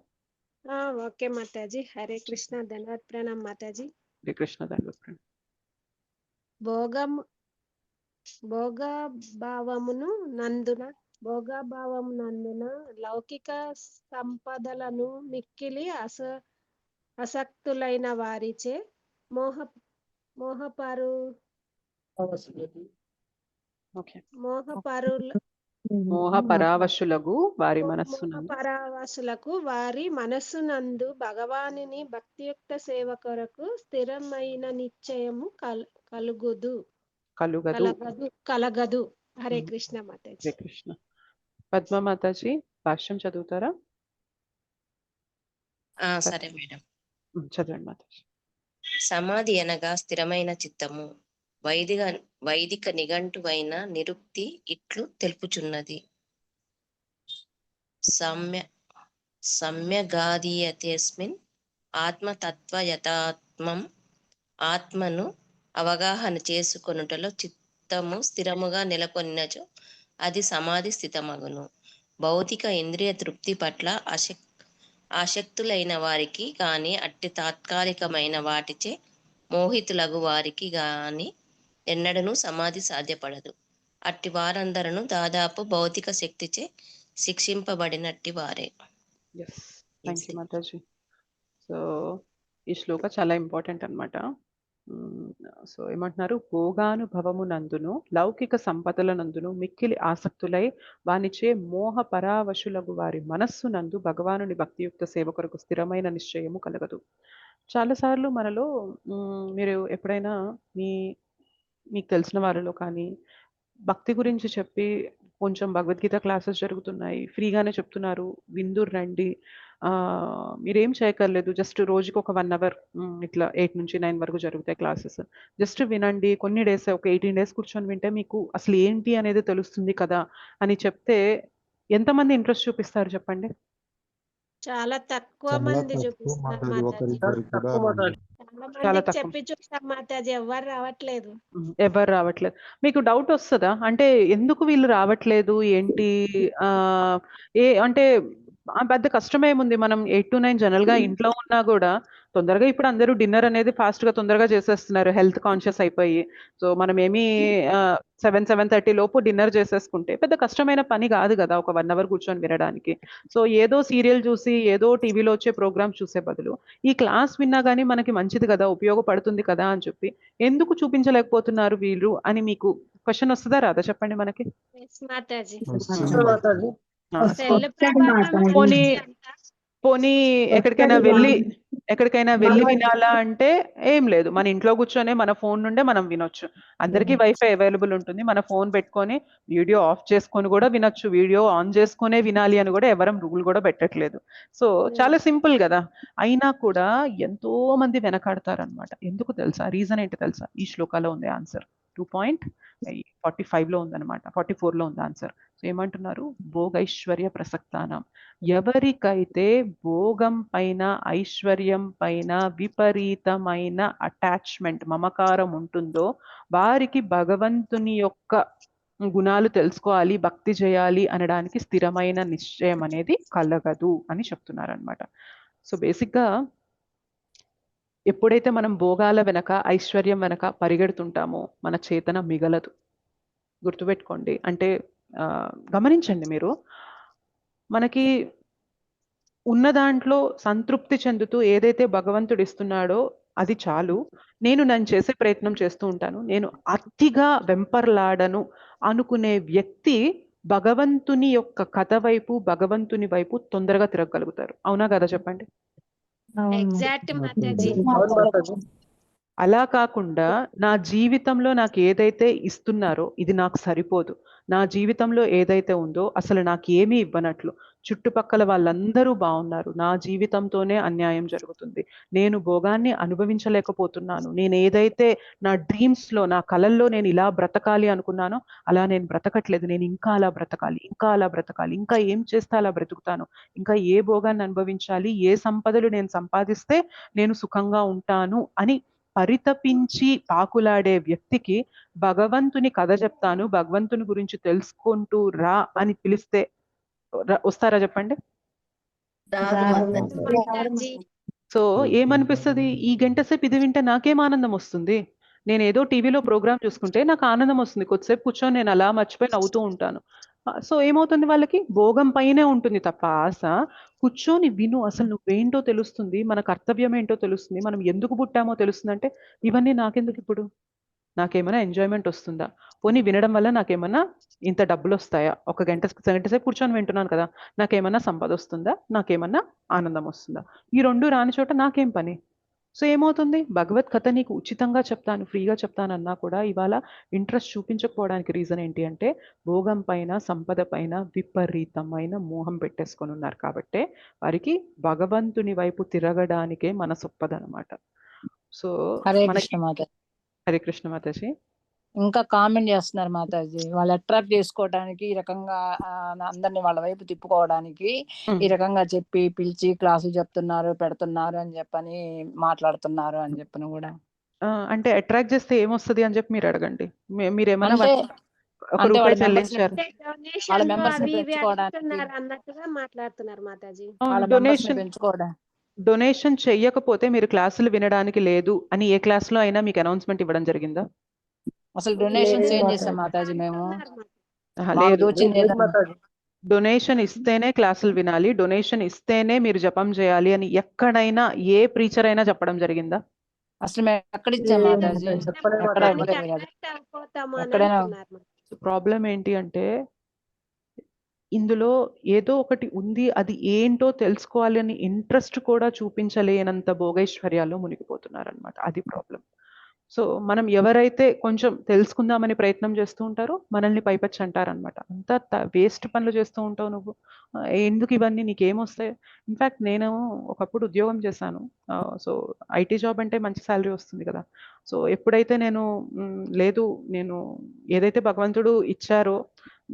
ఓకే మాతాజీ. హరే కృష్ణ, ధన్యవాద్ ప్రణామ్ మాతాజీ. హరే కృష్ణ, ధన్యవాద్ ప్రణామ్. భోగభావము నందున లౌకిక సంపదలను మిక్కిలి అసక్తులైన వారిచే మోహ పరావశులగు వారి మనస్సునందు పరావాసులకు వారి మనస్సునందు భగవానుని భక్తియుక్త సేవ కొరకు స్థిరమైన నిశ్చయము కలుగదు. హరే కృష్ణ మాతాజీ. హరే కృష్ణ. పద్మ మాతాజీ భాష్యం చదువుతారా? సరే మేడం. చదవండి మాతాజీ. సమాధి అనగా స్థిరమైన చిత్తము. వైదిక నిఘంటువైన నిరుక్తి ఇట్లు తెలుపుచున్నది. సమ్యగాదీయతేస్మిన్ ఆత్మతత్వయథాత్మం. ఆత్మను అవగాహన చేసుకొనుటలో చిత్తము స్థిరముగా నెలకొన్నచో అది సమాధి స్థితమగును. భౌతిక ఇంద్రియ తృప్తి పట్ల ఆసక్తులైన వారికి కానీ అట్టి తాత్కాలికమైన వాటిచే మోహితులగు వారికి గాని ఎన్నడూ సమాధి సాధ్యపడదు. అట్టి వారందరూ దాదాపు భౌతిక శక్తిచే శిక్షింపబడినట్టి వారే. Thank you Mataji. సో ఈ శ్లోక చాలా ఇంపార్టెంట్ అన్నమాట. సో ఏమంటున్నారు? భోగానుభవమునందును లౌకిక సంపదలనందును మిక్కిలి ఆసక్తులై వానిచే మోహ పరావశులగు వారి మనస్సునందు భగవానుని భక్తియుక్త సేవ కొరకు స్థిరమైన నిశ్చయము కలగదు. చాలాసార్లు మనలో మీరు ఎప్పుడైనా మీకు తెలిసిన వాళ్ళలో కానీ భక్తి గురించి చెప్పి కొంచెం భగవద్గీత క్లాసెస్ జరుగుతున్నాయి, ఫ్రీగానే చెప్తున్నారు, విందురు రండి, మీరేం చేయక్కర్లేదు, జస్ట్ రోజుకి ఒక 1 అవర్ ఇట్లా 8 నుంచి 9 వరకు జరుగుతాయి క్లాసెస్, జస్ట్ వినండి, కొన్ని డేస్ ఒక 18 డేస్ కూర్చొని వింటే మీకు అసలు ఏంటి అనేది తెలుస్తుంది కదా అని చెప్తే ఎంతమంది ఇంట్రెస్ట్ చూపిస్తారు చెప్పండి? చాలా తక్కువ మంది చూపిస్తారు మాతాజీ. చాలా తక్కువ. చెప్పి చూస్తాం మాతాజీ, ఎవరు రావట్లేదు. మీకు డౌట్ వస్తుందా? అంటే ఎందుకు వీళ్ళు రావట్లేదు ఏంటి? అంటే పెద్ద కష్టమేముంది? మనం 8 to 9 జనరల్ గా ఇంట్లో ఉన్నా కూడా తొందరగా ఇప్పుడు అందరూ డిన్నర్ అనేది ఫాస్ట్ గా తొందరగా చేసేస్తున్నారు, హెల్త్ కాన్షియస్ అయిపోయి. సో మనం ఏమి 7-7:30 లోపు డిన్నర్ చేసేసుకుంటే పెద్ద కష్టమైన పని కాదు కదా ఒక 1 అవర్ కూర్చొని వినడానికి. సో ఏదో సీరియల్ చూసి ఏదో టీవీలో వచ్చే ప్రోగ్రామ్ చూసే బదులు ఈ క్లాస్ విన్నా కానీ మనకి మంచిది కదా, ఉపయోగపడుతుంది కదా అని చెప్పి ఎందుకు చూపించలేకపోతున్నారు వీళ్ళు అని మీకు క్వశ్చన్ వస్తుందా రాదా చెప్పండి మనకి? మాతాజీ పోనీ ఎక్కడికైనా వెళ్ళి వినాలా అంటే ఏం లేదు, మన ఇంట్లో కూర్చొనే మన ఫోన్ నుండే మనం వినొచ్చు. అందరికీ వైఫై అవైలబుల్ ఉంటుంది, మన ఫోన్ పెట్టుకొని వీడియో ఆఫ్ చేసుకొని కూడా వినొచ్చు, వీడియో ఆన్ చేసుకునే వినాలి అని కూడా ఎవరం రూల్ కూడా పెట్టట్లేదు. సో చాలా సింపుల్ కదా, అయినా కూడా ఎంతో మంది వెనకాడతారనమాట. ఎందుకు తెలుసా? రీజన్ ఏంటి తెలుసా? ఈ శ్లోకాలో ఉంది ఆన్సర్. 2.45 లో ఉందన్నమాట, 44 లో ఉంది ఆన్సర్. సో ఏమంటున్నారు? భోగైశ్వర్య ప్రసక్తానం. ఎవరికైతే భోగం పైన ఐశ్వర్యం పైన విపరీతమైన అటాచ్మెంట్ మమకారం ఉంటుందో వారికి భగవంతుని యొక్క గుణాలు తెలుసుకోవాలి, భక్తి చేయాలి అనడానికి స్థిరమైన నిశ్చయం అనేది కలగదు అని చెప్తున్నారు అనమాట. సో బేసిక్గా ఎప్పుడైతే మనం భోగాల వెనక ఐశ్వర్యం వెనక పరిగెడుతుంటామో మన చేతన మిగలదు. గుర్తుపెట్టుకోండి. అంటే గమనించండి మీరు, మనకి ఉన్న దాంట్లో సంతృప్తి చెందుతూ ఏదైతే భగవంతుడు ఇస్తున్నాడో అది చాలు, నేను చేసే ప్రయత్నం చేస్తూ ఉంటాను, నేను అతిగా వెంపర్లాడను అనుకునే వ్యక్తి భగవంతుని యొక్క కథ వైపు భగవంతుని వైపు తొందరగా తిరగగలుగుతారు. అవునా కదా చెప్పండి? ఎగ్జాక్ట్ మాతాజీ. అలా కాకుండా నా జీవితంలో నాకు ఏదైతే ఇస్తున్నారో ఇది నాకు సరిపోదు, నా జీవితంలో ఏదైతే ఉందో అసలు నాకు ఏమీ ఇవ్వనట్లు, చుట్టుపక్కల వాళ్ళందరూ బాగున్నారు, నా జీవితంతోనే అన్యాయం జరుగుతుంది, నేను భోగాన్ని అనుభవించలేకపోతున్నాను, నేను ఏదైతే నా డ్రీమ్స్లో నా కలల్లో నేను ఇలా బ్రతకాలి అనుకున్నానో అలా నేను బ్రతకట్లేదు, నేను ఇంకా అలా బ్రతకాలి, ఇంకా అలా బ్రతకాలి, ఇంకా ఏం చేస్తే అలా బ్రతుకుతాను, ఇంకా ఏ భోగాన్ని అనుభవించాలి, ఏ సంపదలు నేను సంపాదిస్తే నేను సుఖంగా ఉంటాను అని పరితపించి పాకులాడే వ్యక్తికి భగవంతుని కథ చెప్తాను, భగవంతుని గురించి తెలుసుకుంటూ రా అని పిలిస్తే వస్తారా చెప్పండి? సో ఏమనిపిస్తుంది? ఈ గంట సేపు ఇది వింటే నాకేం ఆనందం వస్తుంది? నేను ఏదో టీవీలో ప్రోగ్రామ్ చూసుకుంటే నాకు ఆనందం వస్తుంది, కొద్దిసేపు కూర్చొని నేను అలా మర్చిపోయి నవ్వుతూ ఉంటాను. సో ఏమవుతుంది? వాళ్ళకి భోగం పైనే ఉంటుంది తప్ప ఆశ. కూర్చొని విను, అసలు నువ్వేంటో తెలుస్తుంది, మన కర్తవ్యం ఏంటో తెలుస్తుంది, మనం ఎందుకు పుట్టామో తెలుస్తుంది. అంటే ఇవన్నీ నాకెందుకు ఇప్పుడు? నాకేమైనా ఎంజాయ్మెంట్ వస్తుందా? పోనీ వినడం వల్ల నాకేమన్నా ఇంత డబ్బులు వస్తాయా? ఒక గంట సేపు కూర్చొని వింటున్నాను కదా, నాకేమన్నా సంపద వస్తుందా? నాకేమన్నా ఆనందం వస్తుందా? ఈ రెండు రాని చోట నాకేం పని? సో ఏమవుతుంది, భగవత్ కథ నీకు ఉచితంగా చెప్తాను, ఫ్రీగా చెప్తాను అన్నా కూడా ఇవాళ ఇంట్రెస్ట్ చూపించకపోవడానికి రీజన్ ఏంటి అంటే భోగం పైన, సంపద పైన విపరీతమైన మోహం పెట్టేసుకొని ఉన్నారు కాబట్టి వారికి భగవంతుని వైపు తిరగడానికే మనసొప్పదనమాట. సో హరే మనకి కృష్ణ మాతాజీ. హరే కృష్ణ మాతాజీ. ఇంకా కామెంట్ చేస్తున్నారు మాతాజీ, వాళ్ళు అట్రాక్ట్ చేసుకోవడానికి ఈ రకంగా అందరిని వాళ్ళ వైపు తిప్పుకోవడానికి ఈ రకంగా చెప్పి పిలిచి క్లాసులు చెప్తున్నారు, పెడుతున్నారు అని చెప్పని మాట్లాడుతున్నారు అని చెప్పని కూడా. అంటే అట్రాక్ట్ చేస్తే ఏమొస్తుంది అని చెప్పి మీరు అడగండి. మీరేమన్నా అంటే ఒక అంటే రూపాయి వాళ్ళ members ని చెల్లించారు, వాళ్ళ డొనేషన్లు members ని అవి ఇవి పెంచుకోవడానికి, అడుగుతున్నారు అన్నట్టుగా మాట్లాడుతున్నారు మాతాజీ. వాళ్ళ members ని డొనేషన్ పెంచుకోవడానికి. డొనేషన్ చెయ్యకపోతే మీరు క్లాసులు వినడానికి లేదు అని ఏ క్లాస్లో అయినా మీకు అనౌన్స్మెంట్ ఇవ్వడం జరిగిందా? అసలు డొనేషన్స్ ఏం చేసాం మాతాజీ మేము? మాకు లేదు. దోచింది ఏదన్నా డొనేషన్ ఇస్తేనే క్లాసులు వినాలి, డొనేషన్ ఇస్తేనే మీరు జపం చేయాలి అని ఎక్కడైనా ఏ ప్రీచర్ అయినా చెప్పడం జరిగిందా? అసలు మేము ఎక్కడ ఇచ్చాం మాతాజీ? ఎక్కడ ఇవ్వలేదు కదా. ఎక్కడైనా ప్రాబ్లం ఏంటి అంటే ఇందులో ఏదో ఒకటి ఉంది, అది ఏంటో తెలుసుకోవాలి అని ఇంట్రెస్ట్ కూడా చూపించలేనంత భోగైశ్వర్యాల్లో మునిగిపోతున్నారనమాట. అది ప్రాబ్లం. సో మనం ఎవరైతే కొంచెం తెలుసుకుందామని ప్రయత్నం చేస్తూ ఉంటారో మనల్ని పైపచ్చి అంటారనమాట. అంతా వేస్ట్ పనులు చేస్తూ ఉంటావు నువ్వు, ఎందుకు ఇవన్నీ నీకేమొస్తాయి? ఇన్ఫ్యాక్ట్ నేను ఒకప్పుడు ఉద్యోగం చేశాను. సో ఐటీ జాబ్ అంటే మంచి శాలరీ వస్తుంది కదా. సో ఎప్పుడైతే నేను లేదు, నేను ఏదైతే భగవంతుడు ఇచ్చారో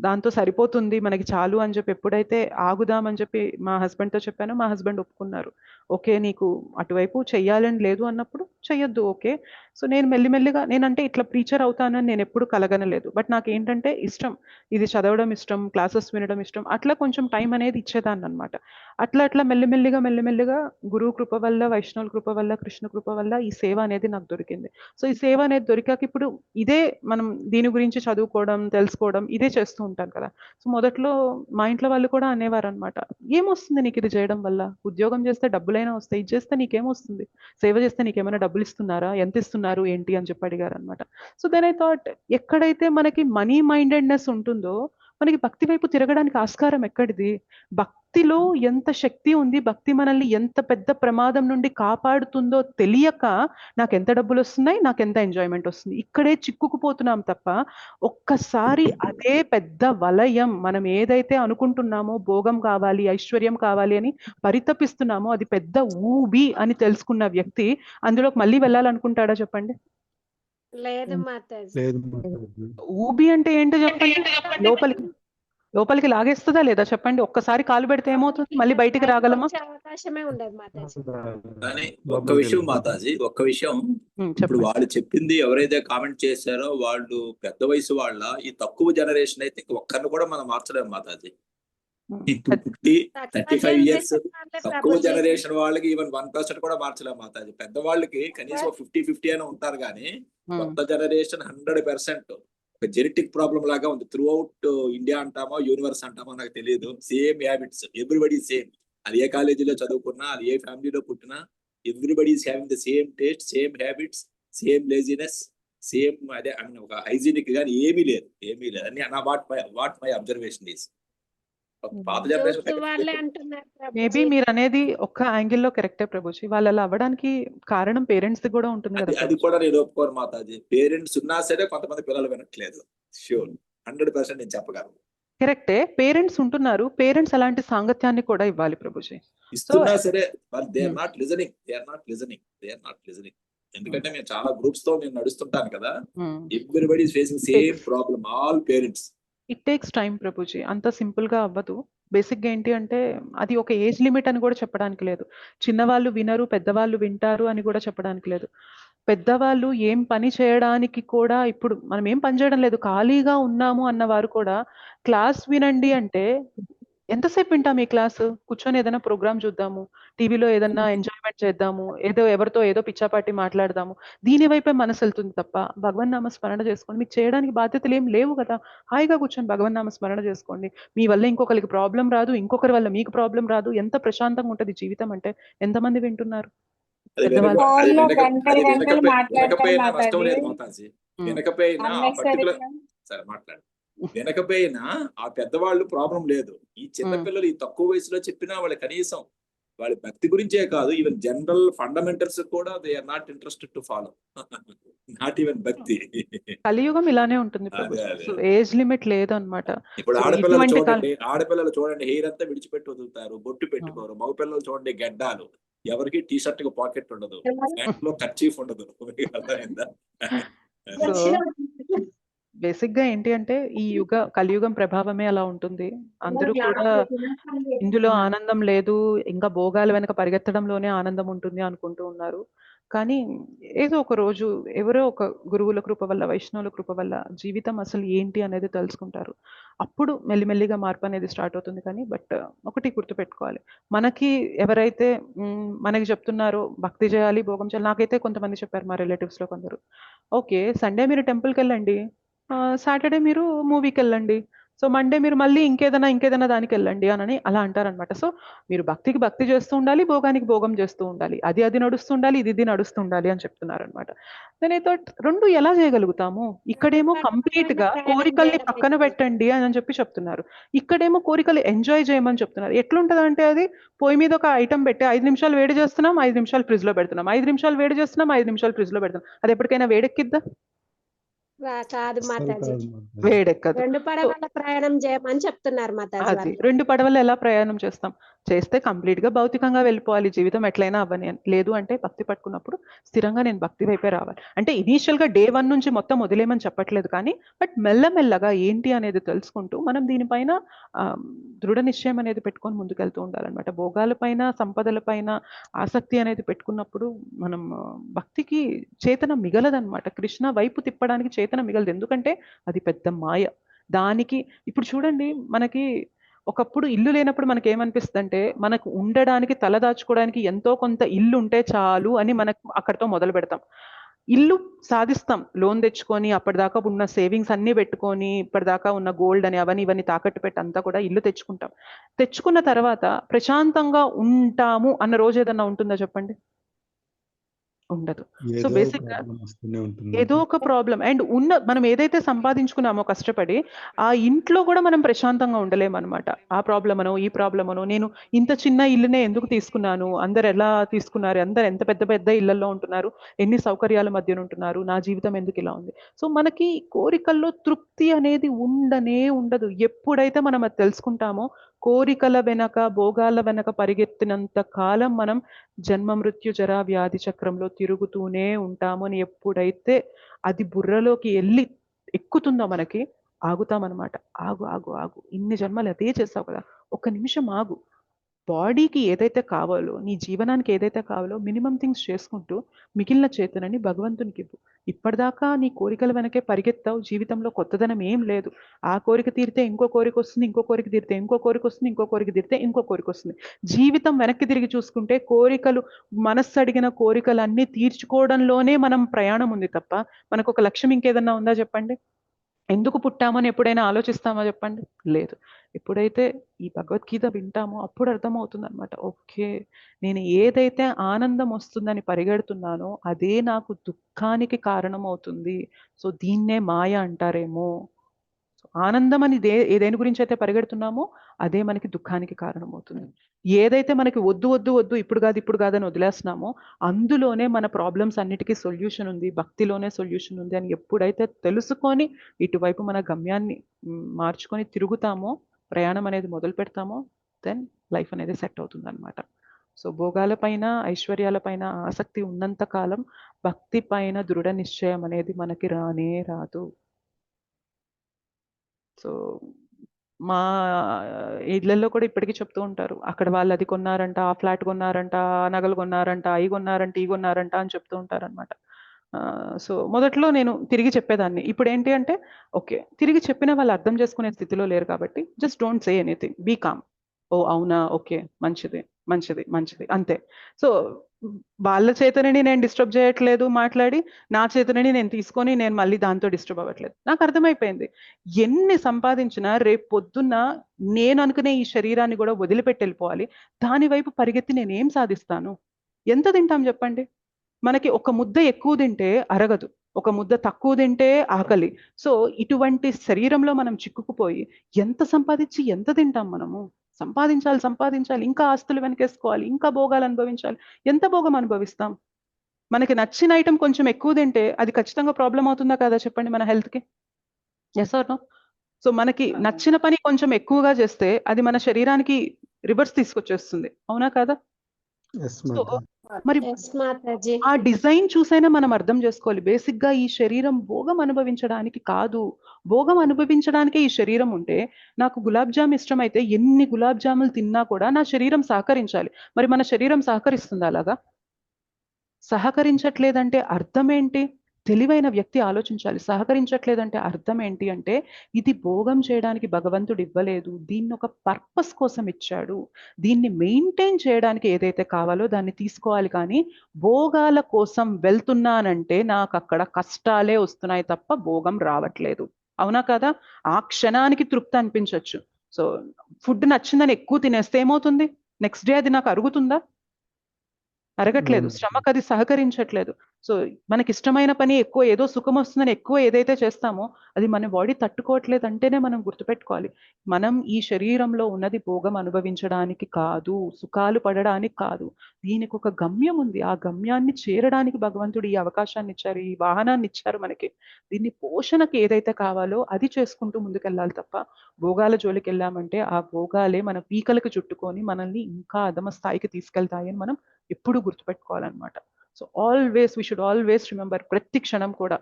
దాంతో సరిపోతుంది మనకి చాలు అని చెప్పి ఎప్పుడైతే ఆగుదామని చెప్పి మా హస్బెండ్తో చెప్పానో మా హస్బెండ్ ఒప్పుకున్నారు. ఓకే, నీకు అటువైపు చెయ్యాలని లేదు అన్నప్పుడు చెయ్యొద్దు, ఓకే. సో నేను మెల్లిమెల్లిగా, నేనంటే ఇట్లా ప్రీచర్ అవుతానని నేను ఎప్పుడు కలగనలేదు. బట్ నాకు ఏంటంటే ఇష్టం, ఇది చదవడం ఇష్టం, క్లాసెస్ వినడం ఇష్టం, అట్లా కొంచెం టైం అనేది ఇచ్చేదాన్ని అనమాట. అట్లా మెల్లిమెల్లిగా గురువు కృప వల్ల, వైష్ణవుల కృప వల్ల, కృష్ణ కృప వల్ల ఈ సేవ అనేది నాకు దొరికింది. సో ఈ సేవ అనేది దొరికాక ఇప్పుడు ఇదే మనం దీని గురించి చదువుకోవడం, తెలుసుకోవడం ఇదే చేస్తూ ఉంటాం కదా. సో మొదట్లో మా ఇంట్లో వాళ్ళు కూడా అనేవారు అనమాట, ఏమొస్తుంది నీకు ఇది చేయడం వల్ల? ఉద్యోగం చేస్తే డబ్బులైనా వస్తాయి, ఇది చేస్తే నీకేమొస్తుంది? సేవ చేస్తే నీకేమైనా డబ్బులు ఇస్తున్నారా, ఎంత ఇస్తున్నారు ఏంటి అని చెప్పి అడిగారు అనమాట. సో దెన్ ఐ థాట్, ఎక్కడైతే మనకి మనీ మైండెడ్నెస్ ఉంటుందో మనకి భక్తి వైపు తిరగడానికి ఆస్కారం ఎక్కడిది? భక్తిలో ఎంత శక్తి ఉంది, భక్తి మనల్ని ఎంత పెద్ద ప్రమాదం నుండి కాపాడుతుందో తెలియక నాకు ఎంత డబ్బులు వస్తున్నాయి, నాకు ఎంత ఎంజాయ్మెంట్ వస్తుంది, ఇక్కడే చిక్కుకుపోతున్నాం తప్ప ఒక్కసారి అదే పెద్ద వలయం, మనం ఏదైతే అనుకుంటున్నామో భోగం కావాలి, ఐశ్వర్యం కావాలి అని పరితపిస్తున్నామో అది పెద్ద ఊబి అని తెలుసుకున్న వ్యక్తి అందులోకి మళ్ళీ వెళ్ళాలనుకుంటాడా చెప్పండి? లేదు మాతాజీ. ఊబి అంటే ఏంటో చెప్పండి. లోపలికి లాగేస్తుందా లేదా చెప్పండి? ఒక్కసారి కాలు పెడితే ఏమవుతుంది, మళ్ళీ బయటికి రాగలమా? అవకాశమే ఉండదు మాతాజీ. కానీ ఒక్క విషయం మాతాజీ, ఒక్క విషయం, ఇప్పుడు వాళ్ళు చెప్పింది ఎవరైతే కామెంట్ చేశారో వాళ్ళు పెద్ద వయసు వాళ్ళ, ఈ తక్కువ జనరేషన్ అయితే ఒక్కరిని కూడా మనం మార్చలేము మాతాజీ. 35 ఇయర్స్ తక్కువ జనరేషన్ వాళ్ళకి ఈవెన్ 1% కూడా మార్చలేము మాతాజీ. పెద్దవాళ్ళకి కనీసం 50-50 అని ఉంటారు కానీ కొత్త జనరేషన్ 100% ఒక జెనెటిక్ ప్రాబ్లం లాగా ఉంది. త్రూ అవుట్ ఇండియా అంటామో యూనివర్స్ అంటామో నాకు తెలియదు. Same habits, everybody same. అది ఏ కాలేజీలో చదువుకున్నా, అది ఏ ఫ్యామిలీలో పుట్టినా, everybody is having the same taste, same habits, same laziness, same అదే ఒక హైజీనిక్ గానీ ఏమీ లేదు అని నా వాట్ మై అబ్జర్వేషన్ ఈస్. పాత జనరేషన్ మేబీ మీరు అనేది ఒక్క యాంగిల్లో కరెక్టే ప్రభుజీ. వాళ్ళు అలా అవ్వడానికి కారణం పేరెంట్స్ కూడా ఉంటుంది కదా. అది కూడా నేను ఒప్పుకోను మాతాజీ. పేరెంట్స్ ఉన్నా సరే కొంతమంది పిల్లలు వినట్లేదు. ష్యూర్ 100% నేను చెప్పగలను. కరెక్టే, పేరెంట్స్ ఉంటున్నారు, పేరెంట్స్ అలాంటి సాంగత్యాన్ని కూడా ఇవ్వాలి ప్రభుజీ. ఇస్తున్నా సరే దే ఆర్ నాట్ లిజనింగ్. ఎందుకంటే నేను చాలా గ్రూప్స్ తో నేను నడుస్తుంటాను కదా. Everybody is facing same problem, all parents. It takes time Prabhuji, అంత సింపుల్ గా అవ్వదు. బేసిక్గా ఏంటి అంటే అది ఒక ఏజ్ లిమిట్ అని కూడా చెప్పడానికి లేదు. చిన్నవాళ్ళు వినరు, పెద్దవాళ్ళు వింటారు అని కూడా చెప్పడానికి లేదు. పెద్దవాళ్ళు ఏం పని చేయడానికి కూడా, ఇప్పుడు మనం ఏం పని చేయడం లేదు, ఖాళీగా ఉన్నాము అన్నవారు కూడా క్లాస్ వినండి అంటే ఎంతసేపు వింటాం? ఈ క్లాసు కూర్చొని ఏదైనా ప్రోగ్రామ్ చూద్దాము, టీవీలో ఏదన్నా ఎంజాయ్మెంట్ చేద్దాము, ఎవరితో ఏదో పిచ్చాపాటి మాట్లాడదాము, దీని వైపే మనసు వెళ్తుంది తప్ప భగవన్ నామ స్మరణ చేసుకోండి. మీకు చేయడానికి బాధ్యతలు ఏం లేవు కదా. హాయిగా కూర్చొని భగవన్ నామ స్మరణ చేసుకోండి. మీ వల్ల ఇంకొకరికి ప్రాబ్లం రాదు, ఇంకొకరి వల్ల మీకు ప్రాబ్లం రాదు. ఎంత ప్రశాంతంగా ఉంటుంది జీవితం అంటే. ఎంతమంది వింటున్నారు? నష్టం లేదు మాతాజీ. వినకపోయినా ఆ పర్టికులర్ సరే మాట్లాడు, వినకపోయినా ఆ పెద్దవాళ్ళు ప్రాబ్లం లేదు. ఈ చిన్నపిల్లలు ఈ తక్కువ వయసులో చెప్పినా వాళ్ళు కనీసం వాళ్ళ భక్తి గురించే కాదు, ఈవెన్ జనరల్ ఫండమెంటల్స్ కూడా they are not interested to follow, not even భక్తి. కలియుగం ఇలానే ఉంటుంది ప్రభు. సో ఏజ్ లిమిట్ లేదు అనమాట. ఇప్పుడు ఆడపిల్లలు చూడండి హెయిర్ అంతా విడిచిపెట్టి వదులుతారు, బొట్టు పెట్టుకోరు. మగ పిల్లలు చూడండి గడ్డాలు, ఎవరికి టీ షర్ట్ కి పాకెట్ ఉండదు, ప్యాంట్ లో కర్చీఫ్ ఉండదు. అర్థమైందా? సో బేసిక్ గా ఏంటి అంటే ఈ కలియుగం ప్రభావమే అలా ఉంటుంది. అందరూ కూడా ఇందులో ఆనందం లేదు, ఇంకా భోగాల వెనక పరిగెత్తడంలోనే ఆనందం ఉంటుంది అనుకుంటూ ఉన్నారు. కానీ ఏదో ఒక రోజు ఎవరో ఒక గురువుల కృప వల్ల, వైష్ణవుల కృప వల్ల జీవితం అసలు ఏంటి అనేది తెలుసుకుంటారు. అప్పుడు మెల్లిమెల్లిగా మార్పు అనేది స్టార్ట్ అవుతుంది. కానీ బట్ ఒకటి గుర్తుపెట్టుకోవాలి, మనకి ఎవరైతే మనకి చెప్తున్నారో భక్తి చేయాలి, భోగం చేయాలి. నాకైతే కొంతమంది చెప్పారు మా రిలేటివ్స్లో కొందరు, ఓకే సండే మీరు టెంపుల్కి వెళ్ళండి, సాటర్డే మీరు మూవీకి వెళ్ళండి, సో మండే మీరు మళ్ళీ ఇంకేదైనా దానికి వెళ్ళండి అని అలా అంటారనమాట. సో మీరు భక్తికి భక్తి చేస్తూ ఉండాలి, భోగానికి భోగం చేస్తూ ఉండాలి, అది నడుస్తూ ఉండాలి, ఇది నడుస్తూ ఉండాలి అని చెప్తున్నారు అనమాట. నేను అయితే రెండు ఎలా చేయగలుగుతాము? ఇక్కడేమో కంప్లీట్ గా కోరికల్ని పక్కన పెట్టండి అని చెప్పి చెప్తున్నారు, ఇక్కడేమో కోరికలు ఎంజాయ్ చేయమని చెప్తున్నారు. ఎట్లుంటది అంటే అది పొయ్యి మీద ఒక ఐటమ్ పెట్టి 5 నిమిషాలు వేడి చేస్తున్నాం, 5 నిమిషాలు ఫ్రిడ్జ్ లో పెడుతున్నాం, 5 నిమిషాలు వేడి చేస్తున్నాం, 5 నిమిషాలు ఫ్రిడ్జ్ లో పెడుతున్నాం. అది ఎప్పటికైనా వేడెక్కిద్దా? కాదు మాతాజీ, వేడెక్కదు. 2 పడవల ప్రయాణం చేయమని చెప్తున్నారు మాతాజీ. అది 2 పడవలు ఎలా ప్రయాణం చేస్తాం? చేస్తే కంప్లీట్ గా భౌతికంగా వెళ్ళిపోవాలి, జీవితం ఎట్లయినా అవ్వని. లేదు అంటే భక్తి పట్టుకున్నప్పుడు స్థిరంగా నేను భక్తి వైపే రావాలి. అంటే ఇనీషియల్ గా డే 1 నుంచి మొత్తం వదిలేమని చెప్పట్లేదు, కానీ బట్ మెల్లమెల్లగా ఏంటి అనేది తెలుసుకుంటూ మనం దీనిపైన దృఢ నిశ్చయం అనేది పెట్టుకొని ముందుకెళ్తూ ఉండాలన్నమాట. భోగాల పైన, సంపదల పైన ఆసక్తి అనేది పెట్టుకున్నప్పుడు మనం భక్తికి చేతన మిగలదన్నమాట. కృష్ణ వైపు తిప్పడానికి చేతన మిగలదు, ఎందుకంటే అది పెద్ద మాయ. దానికి ఇప్పుడు చూడండి, మనకి ఒకప్పుడు ఇల్లు లేనప్పుడు మనకి ఏమనిపిస్తుంది అంటే, మనకు ఉండడానికి తలదాచుకోవడానికి ఎంతో కొంత ఇల్లు ఉంటే చాలు అని మనకు అక్కడితో మొదలు పెడతాం. ఇల్లు సాధిస్తాం, లోన్ తెచ్చుకొని అప్పటిదాకా ఉన్న సేవింగ్స్ అన్ని పెట్టుకొని, ఇప్పటిదాకా ఉన్న గోల్డ్ అని అవన్నీ ఇవన్నీ తాకట్టు పెట్టి అంతా కూడా ఇల్లు తెచ్చుకుంటాం. తెచ్చుకున్న తర్వాత ప్రశాంతంగా ఉంటాము అన్న రోజు ఏదన్నా ఉంటుందా చెప్పండి? ఉండదు. సో బేసిక్ గా ఏదో ఒక ప్రాబ్లం, అండ్ మనం ఏదైతే సంపాదించుకున్నామో కష్టపడి, ఆ ఇంట్లో కూడా మనం ప్రశాంతంగా ఉండలేమన్నమాట. ఆ ప్రాబ్లం అనో ఈ ప్రాబ్లం అనో, నేను ఇంత చిన్న ఇల్లునే ఎందుకు తీసుకున్నాను, అందరు ఎలా తీసుకున్నారు, అందరు ఎంత పెద్ద పెద్ద ఇళ్లలో ఉంటున్నారు, ఎన్ని సౌకర్యాల మధ్యన ఉంటున్నారు, నా జీవితం ఎందుకు ఇలా ఉంది? సో మనకి కోరికల్లో తృప్తి అనేది ఉండదు. ఎప్పుడైతే మనం అది తెలుసుకుంటామో, కోరికల వెనక, భోగాల వెనక పరిగెత్తినంత కాలం మనం జన్మ మృత్యు జరా వ్యాధి చక్రంలో తిరుగుతూనే ఉంటాము అని ఎప్పుడైతే అది బుర్రలోకి ఎక్కుతుందో మనకి, ఆగుతామన్నమాట. ఆగు ఆగు ఆగు, ఇన్ని జన్మలు అదే చేస్తావు కదా, ఒక్క నిమిషం ఆగు. బాడీకి ఏదైతే కావాలో, నీ జీవనానికి ఏదైతే కావాలో మినిమం థింగ్స్ చేసుకుంటూ మిగిలిన చేతనని భగవంతునికి ఇవ్వు. ఇప్పటిదాకా నీ కోరికల వెనకే పరిగెత్తావు, జీవితంలో కొత్తదనం ఏం లేదు. ఆ కోరిక తీరితే ఇంకో కోరిక వస్తుంది, ఇంకో కోరిక తీరితే ఇంకో కోరిక వస్తుంది, ఇంకో కోరిక తీరితే ఇంకో కోరిక వస్తుంది. జీవితం వెనక్కి తిరిగి చూసుకుంటే కోరికలు, మనస్సు అడిగిన కోరికలు అన్నీ తీర్చుకోవడంలోనే మనం ప్రయాణం ఉంది తప్ప మనకు ఒక లక్ష్యం ఇంకేదన్నా ఉందా చెప్పండి? ఎందుకు పుట్టామని ఎప్పుడైనా ఆలోచిస్తామా చెప్పండి? లేదు. ఎప్పుడైతే ఈ భగవద్గీత వింటామో అప్పుడు అర్థమవుతుంది అనమాట, ఓకే నేను ఏదైతే ఆనందం వస్తుందని పరిగెడుతున్నానో అదే నాకు దుఃఖానికి కారణం అవుతుంది. సో దీన్నే మాయ అంటారేమో. ఆనందం అని దేని గురించి అయితే పరిగెడుతున్నామో అదే మనకి దుఃఖానికి కారణం అవుతుంది. ఏదైతే మనకి వద్దు వద్దు వద్దు, ఇప్పుడు కాదని వదిలేస్తున్నామో అందులోనే మన ప్రాబ్లమ్స్ అన్నిటికీ సొల్యూషన్ ఉంది, భక్తిలోనే సొల్యూషన్ ఉంది అని ఎప్పుడైతే తెలుసుకొని ఇటువైపు మన గమ్యాన్ని మార్చుకొని తిరుగుతామో, ప్రయాణం అనేది మొదలు పెడతామో, దెన్ లైఫ్ అనేది సెట్ అవుతుంది అనమాట. సో భోగాల పైన, ఐశ్వర్యాల పైన ఆసక్తి ఉన్నంత కాలం భక్తి పైన దృఢ నిశ్చయం అనేది మనకి రానే రాదు. సో మా ఇళ్లలో కూడా ఇప్పటికీ చెప్తూ ఉంటారు, అక్కడ వాళ్ళు అది కొన్నారంట, ఆ ఫ్లాట్ కొన్నారంట, ఆ నగలు కొన్నారంట, అవి కొన్నారంట, ఈ కొన్నారంట అని చెప్తూ ఉంటారనమాట. సో మొదట్లో నేను తిరిగి చెప్పేదాన్ని. ఇప్పుడు ఏంటి అంటే, ఓకే తిరిగి చెప్పిన వాళ్ళు అర్థం చేసుకునే స్థితిలో లేరు కాబట్టి just don't say anything, be calm. ఓ అవునా, ఓకే మంచిది మంచిది మంచిది, అంతే. సో వాళ్ళ చేతనని నేను డిస్టర్బ్ చేయట్లేదు మాట్లాడి, నా చేతనని నేను తీసుకొని నేను మళ్ళీ దాంతో డిస్టర్బ్ అవ్వట్లేదు. నాకు అర్థమైపోయింది, ఎన్ని సంపాదించినా రేపు పొద్దున్న నేను అనుకునే ఈ శరీరాన్ని కూడా వదిలిపెట్టి వెళ్ళిపోవాలి. దాని వైపు పరిగెత్తి నేనేం సాధిస్తాను? ఎంత తింటాం చెప్పండి? మనకి ఒక ముద్ద ఎక్కువ తింటే అరగదు, ఒక ముద్ద తక్కువ తింటే ఆకలి. సో ఇటువంటి శరీరంలో మనం చిక్కుకుపోయి ఎంత సంపాదించి ఎంత తింటాం మనము? సంపాదించాలి, ఇంకా ఆస్తులు వెనకేసుకోవాలి, ఇంకా భోగాలు అనుభవించాలి. ఎంత భోగం అనుభవిస్తాం? మనకి నచ్చిన ఐటెం కొంచెం ఎక్కువ తింటే అది ఖచ్చితంగా ప్రాబ్లం అవుతుందా కాదా చెప్పండి మన హెల్త్‌కి? Yes or no? సో మనకి నచ్చిన పని కొంచెం ఎక్కువగా చేస్తే అది మన శరీరానికి రివర్స్ తీసుకొచ్చేస్తుంది. అవునా కాదా? Yes so Mataji. మరి ఎస్ మాతాజీ. ఆ డిజైన్ చూసైనా మనం అర్థం చేసుకోవాలి. బేసిక్‌గా ఈ శరీరం భోగం అనుభవించడానికి కాదు. భోగం అనుభవించడానికే ఈ శరీరం ఉంటే, నాకు గులాబ్ జామ్ ఇష్టమైతే ఎన్ని గులాబ్ జాములు తిన్నా కూడా నా శరీరం సహకరించాలి. మరి మన శరీరం సహకరిస్తుందా అలాగా? సహకరించట్లేదంటే అర్థం ఏంటి? తెలివైన వ్యక్తి ఆలోచించాలి. సహకరించట్లేదంటే అర్థం ఏంటి అంటే, ఇది భోగం చేయడానికి భగవంతుడు ఇవ్వలేదు. దీన్నొక పర్పస్ కోసం ఇచ్చాడు. దీన్ని మెయింటైన్ చేయడానికి ఏదైతే కావాలో దాన్ని తీసుకోవాలి కానీ, భోగాల కోసం వెళ్తున్నానంటే నాకక్కడ కష్టాలే వస్తున్నాయి తప్ప భోగం రావట్లేదు. అవునా కదా? ఆ క్షణానికి తృప్తి అనిపించొచ్చు. సో ఫుడ్ నచ్చిందని ఎక్కువ తినేస్తే ఏమవుతుంది? నెక్స్ట్ డే అది నాకు అరుగుతుందా? అరగట్లేదు. శ్రమకది సహకరించట్లేదు. సో మనకిష్టమైన పని ఎక్కువ ఏదో సుఖం వస్తుందని ఎక్కువ ఏదైతే చేస్తామో అది మన బాడీ తట్టుకోవట్లేదంటేనే మనం గుర్తుపెట్టుకోవాలి. మనం ఈ శరీరంలో ఉన్నది భోగం అనుభవించడానికి కాదు, సుఖాలు పడడానికి కాదు. దీనికొక గమ్యం ఉంది. ఆ గమ్యాన్ని చేరడానికి భగవంతుడు ఈ అవకాశాన్ని ఇచ్చారు. ఈ వాహనాన్ని ఇచ్చారు మనకి. దీన్ని పోషణకి ఏదైతే కావాలో అది చేసుకుంటూ ముందుకెళ్ళాలి తప్ప, భోగాల జోలికెళ్ళామంటే ఆ భోగాలే మన పీకలకు చుట్టుకొని మనల్ని ఇంకా అధమ స్థాయికి తీసుకెళ్తాయని మనం ఎప్పుడు గుర్తుపెట్టుకోవాలన్నమాట. So always we should always remember, ప్రతి క్షణం కూడా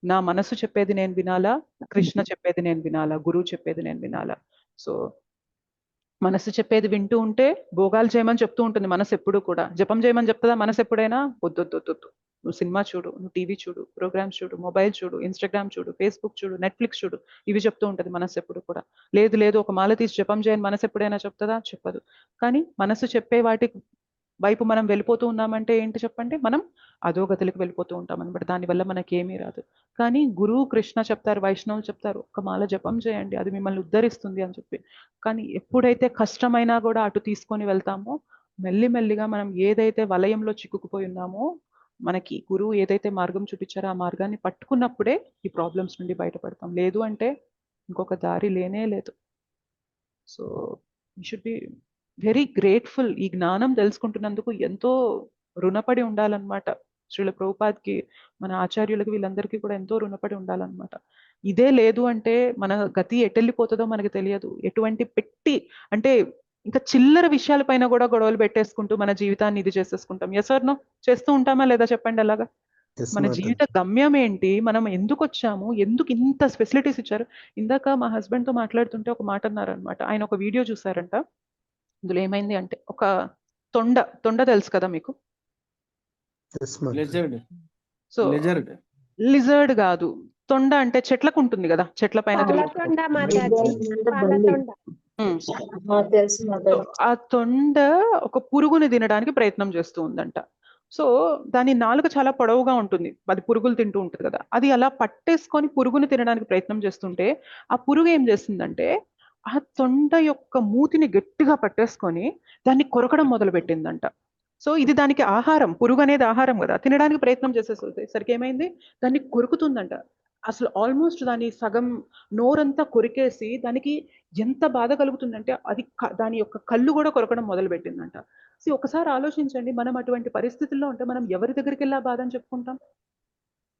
నా మనసు చెప్పేది నేను వినాలా, కృష్ణ చెప్పేది నేను వినాలా, గురువు చెప్పేది నేను వినాలా. సో మనసు చెప్పేది వింటూ ఉంటే భోగాలు చేయమని చెప్తూ ఉంటుంది మనసు ఎప్పుడు కూడా. జపం చేయమని చెప్తుందా మనసు ఎప్పుడైనా? వద్దొద్దొద్దొద్దు. నువ్వు సినిమా చూడు, నువ్వు టీవీ చూడు, ప్రోగ్రామ్స్ చూడు, మొబైల్ చూడు, ఇన్‌స్టాగ్రామ్ చూడు, ఫేస్‌బుక్ చూడు, నెట్‌ఫ్లిక్స్ చూడు. ఇవి చెప్తూ ఉంటది మనసు ఎప్పుడు కూడా. లేదు లేదు ఒక మాల తీసి జపం చేయని మనసు ఎప్పుడైనా చెప్తదా? చెప్పదు. కానీ మనసు చెప్పే వాటి వైపు మనం వెళ్ళిపోతూ ఉన్నామంటే ఏంటి చెప్పండి? మనం అధోగతులకు వెళ్ళిపోతూ ఉంటామన్నమాట. దానివల్ల మనకేమీ రాదు. కానీ గురువు, కృష్ణ చెప్తారు, వైష్ణవులు చెప్తారు, ఒక్క మాల జపం చేయండి. అది మిమ్మల్ని ఉద్ధరిస్తుంది అని చెప్పి. కానీ ఎప్పుడైతే కష్టమైనా కూడా అటు తీసుకొని వెళ్తామో, మెల్లిమెల్లిగా మనం ఏదైతే వలయంలో చిక్కుకుపోయి ఉన్నామో, మనకి గురువు ఏదైతే మార్గం చూపించారో ఆ మార్గాన్ని పట్టుకున్నప్పుడే ఈ ప్రాబ్లమ్స్ నుండి బయటపడతాం. లేదు అంటే ఇంకొక దారి లేనే లేదు. So we should be very grateful. ఈ జ్ఞానం తెలుసుకుంటున్నందుకు ఎంతో రుణపడి ఉండాలన్నమాట. శ్రీల ప్రభుపాద్‌కి, మన ఆచార్యులకి వీళ్ళందరికీ కూడా ఎంతో రుణపడి ఉండాలన్నమాట. ఇదే లేదు అంటే మన గతి ఎటెళ్ళిపోతదో మనకు తెలియదు. ఎటువంటి పెట్టి అంటే ఇంకా చిల్లర విషయాల పైన కూడా గొడవలు పెట్టేసుకుంటూ మన జీవితాన్ని ఇది చేసేసుకుంటాం. Yes or no? చేస్తూ ఉంటామా లేదా చెప్పండి అలాగా? ఎస్ మన మాతాజీ. జీవిత గమ్యం ఏంటి? మనం ఎందుకొచ్చాము? ఎందుకు ఇంత ఫెసిలిటీస్ ఇచ్చారు? ఇందాక మా హస్బెండ్‌తో మాట్లాడుతుంటే ఒక మాట అన్నారన్నమాట. ఆయన ఒక వీడియో చూసారంట. అందులో ఏమైంది అంటే ఒక తొండ తెలుసు కదా మీకు? ఎస్ మాతాజీ. లెజర్డ్ సో లెజర్డ్ లిజర్డ్ కాదు. తొండ అంటే చెట్లకు ఉంటుంది కదా! చెట్ల పైన తిరుగుతుంది. పాలతొండ మాతాజీ. పాలతొండ. హ్మ్. తెలుసు సో మాతాజీ. ఆ తొండ ఒక పురుగుని తినడానికి ప్రయత్నం చేస్తూ ఉందంట. సో దాని నాలుక చాలా పొడవుగా ఉంటుంది. అది పురుగులు తింటూ ఉంటది కదా! అది అలా పట్టేసుకొని పురుగుని తినడానికి ప్రయత్నం చేస్తుంటే, ఆ పురుగు ఏం చేస్తుందంటే, ఆ తొండ యొక్క మూతిని గట్టిగా పట్టేసుకొని దాన్ని కొరకడం మొదలుపెట్టిందంట. సో ఇది దానికి ఆహారం. పురుగు అనేది ఆహారం కదా! తినడానికి ప్రయత్నం చేసేసరికి ఏమైంది? దాన్ని కొరుకుతుందంట. అసలు ఆల్మోస్ట్ దాని సగం నోరంతా కొరికేసి దానికి ఎంత బాధ కలుగుతుందంటే అది దాని యొక్క కళ్ళు కూడా కొరకడం మొదలుపెట్టిందంట. ఒకసారి ఆలోచించండి. మనం అటువంటి పరిస్థితుల్లో ఉంటే మనం ఎవరి దగ్గరికెళ్ళి ఆ బాధని చెప్పుకుంటాం?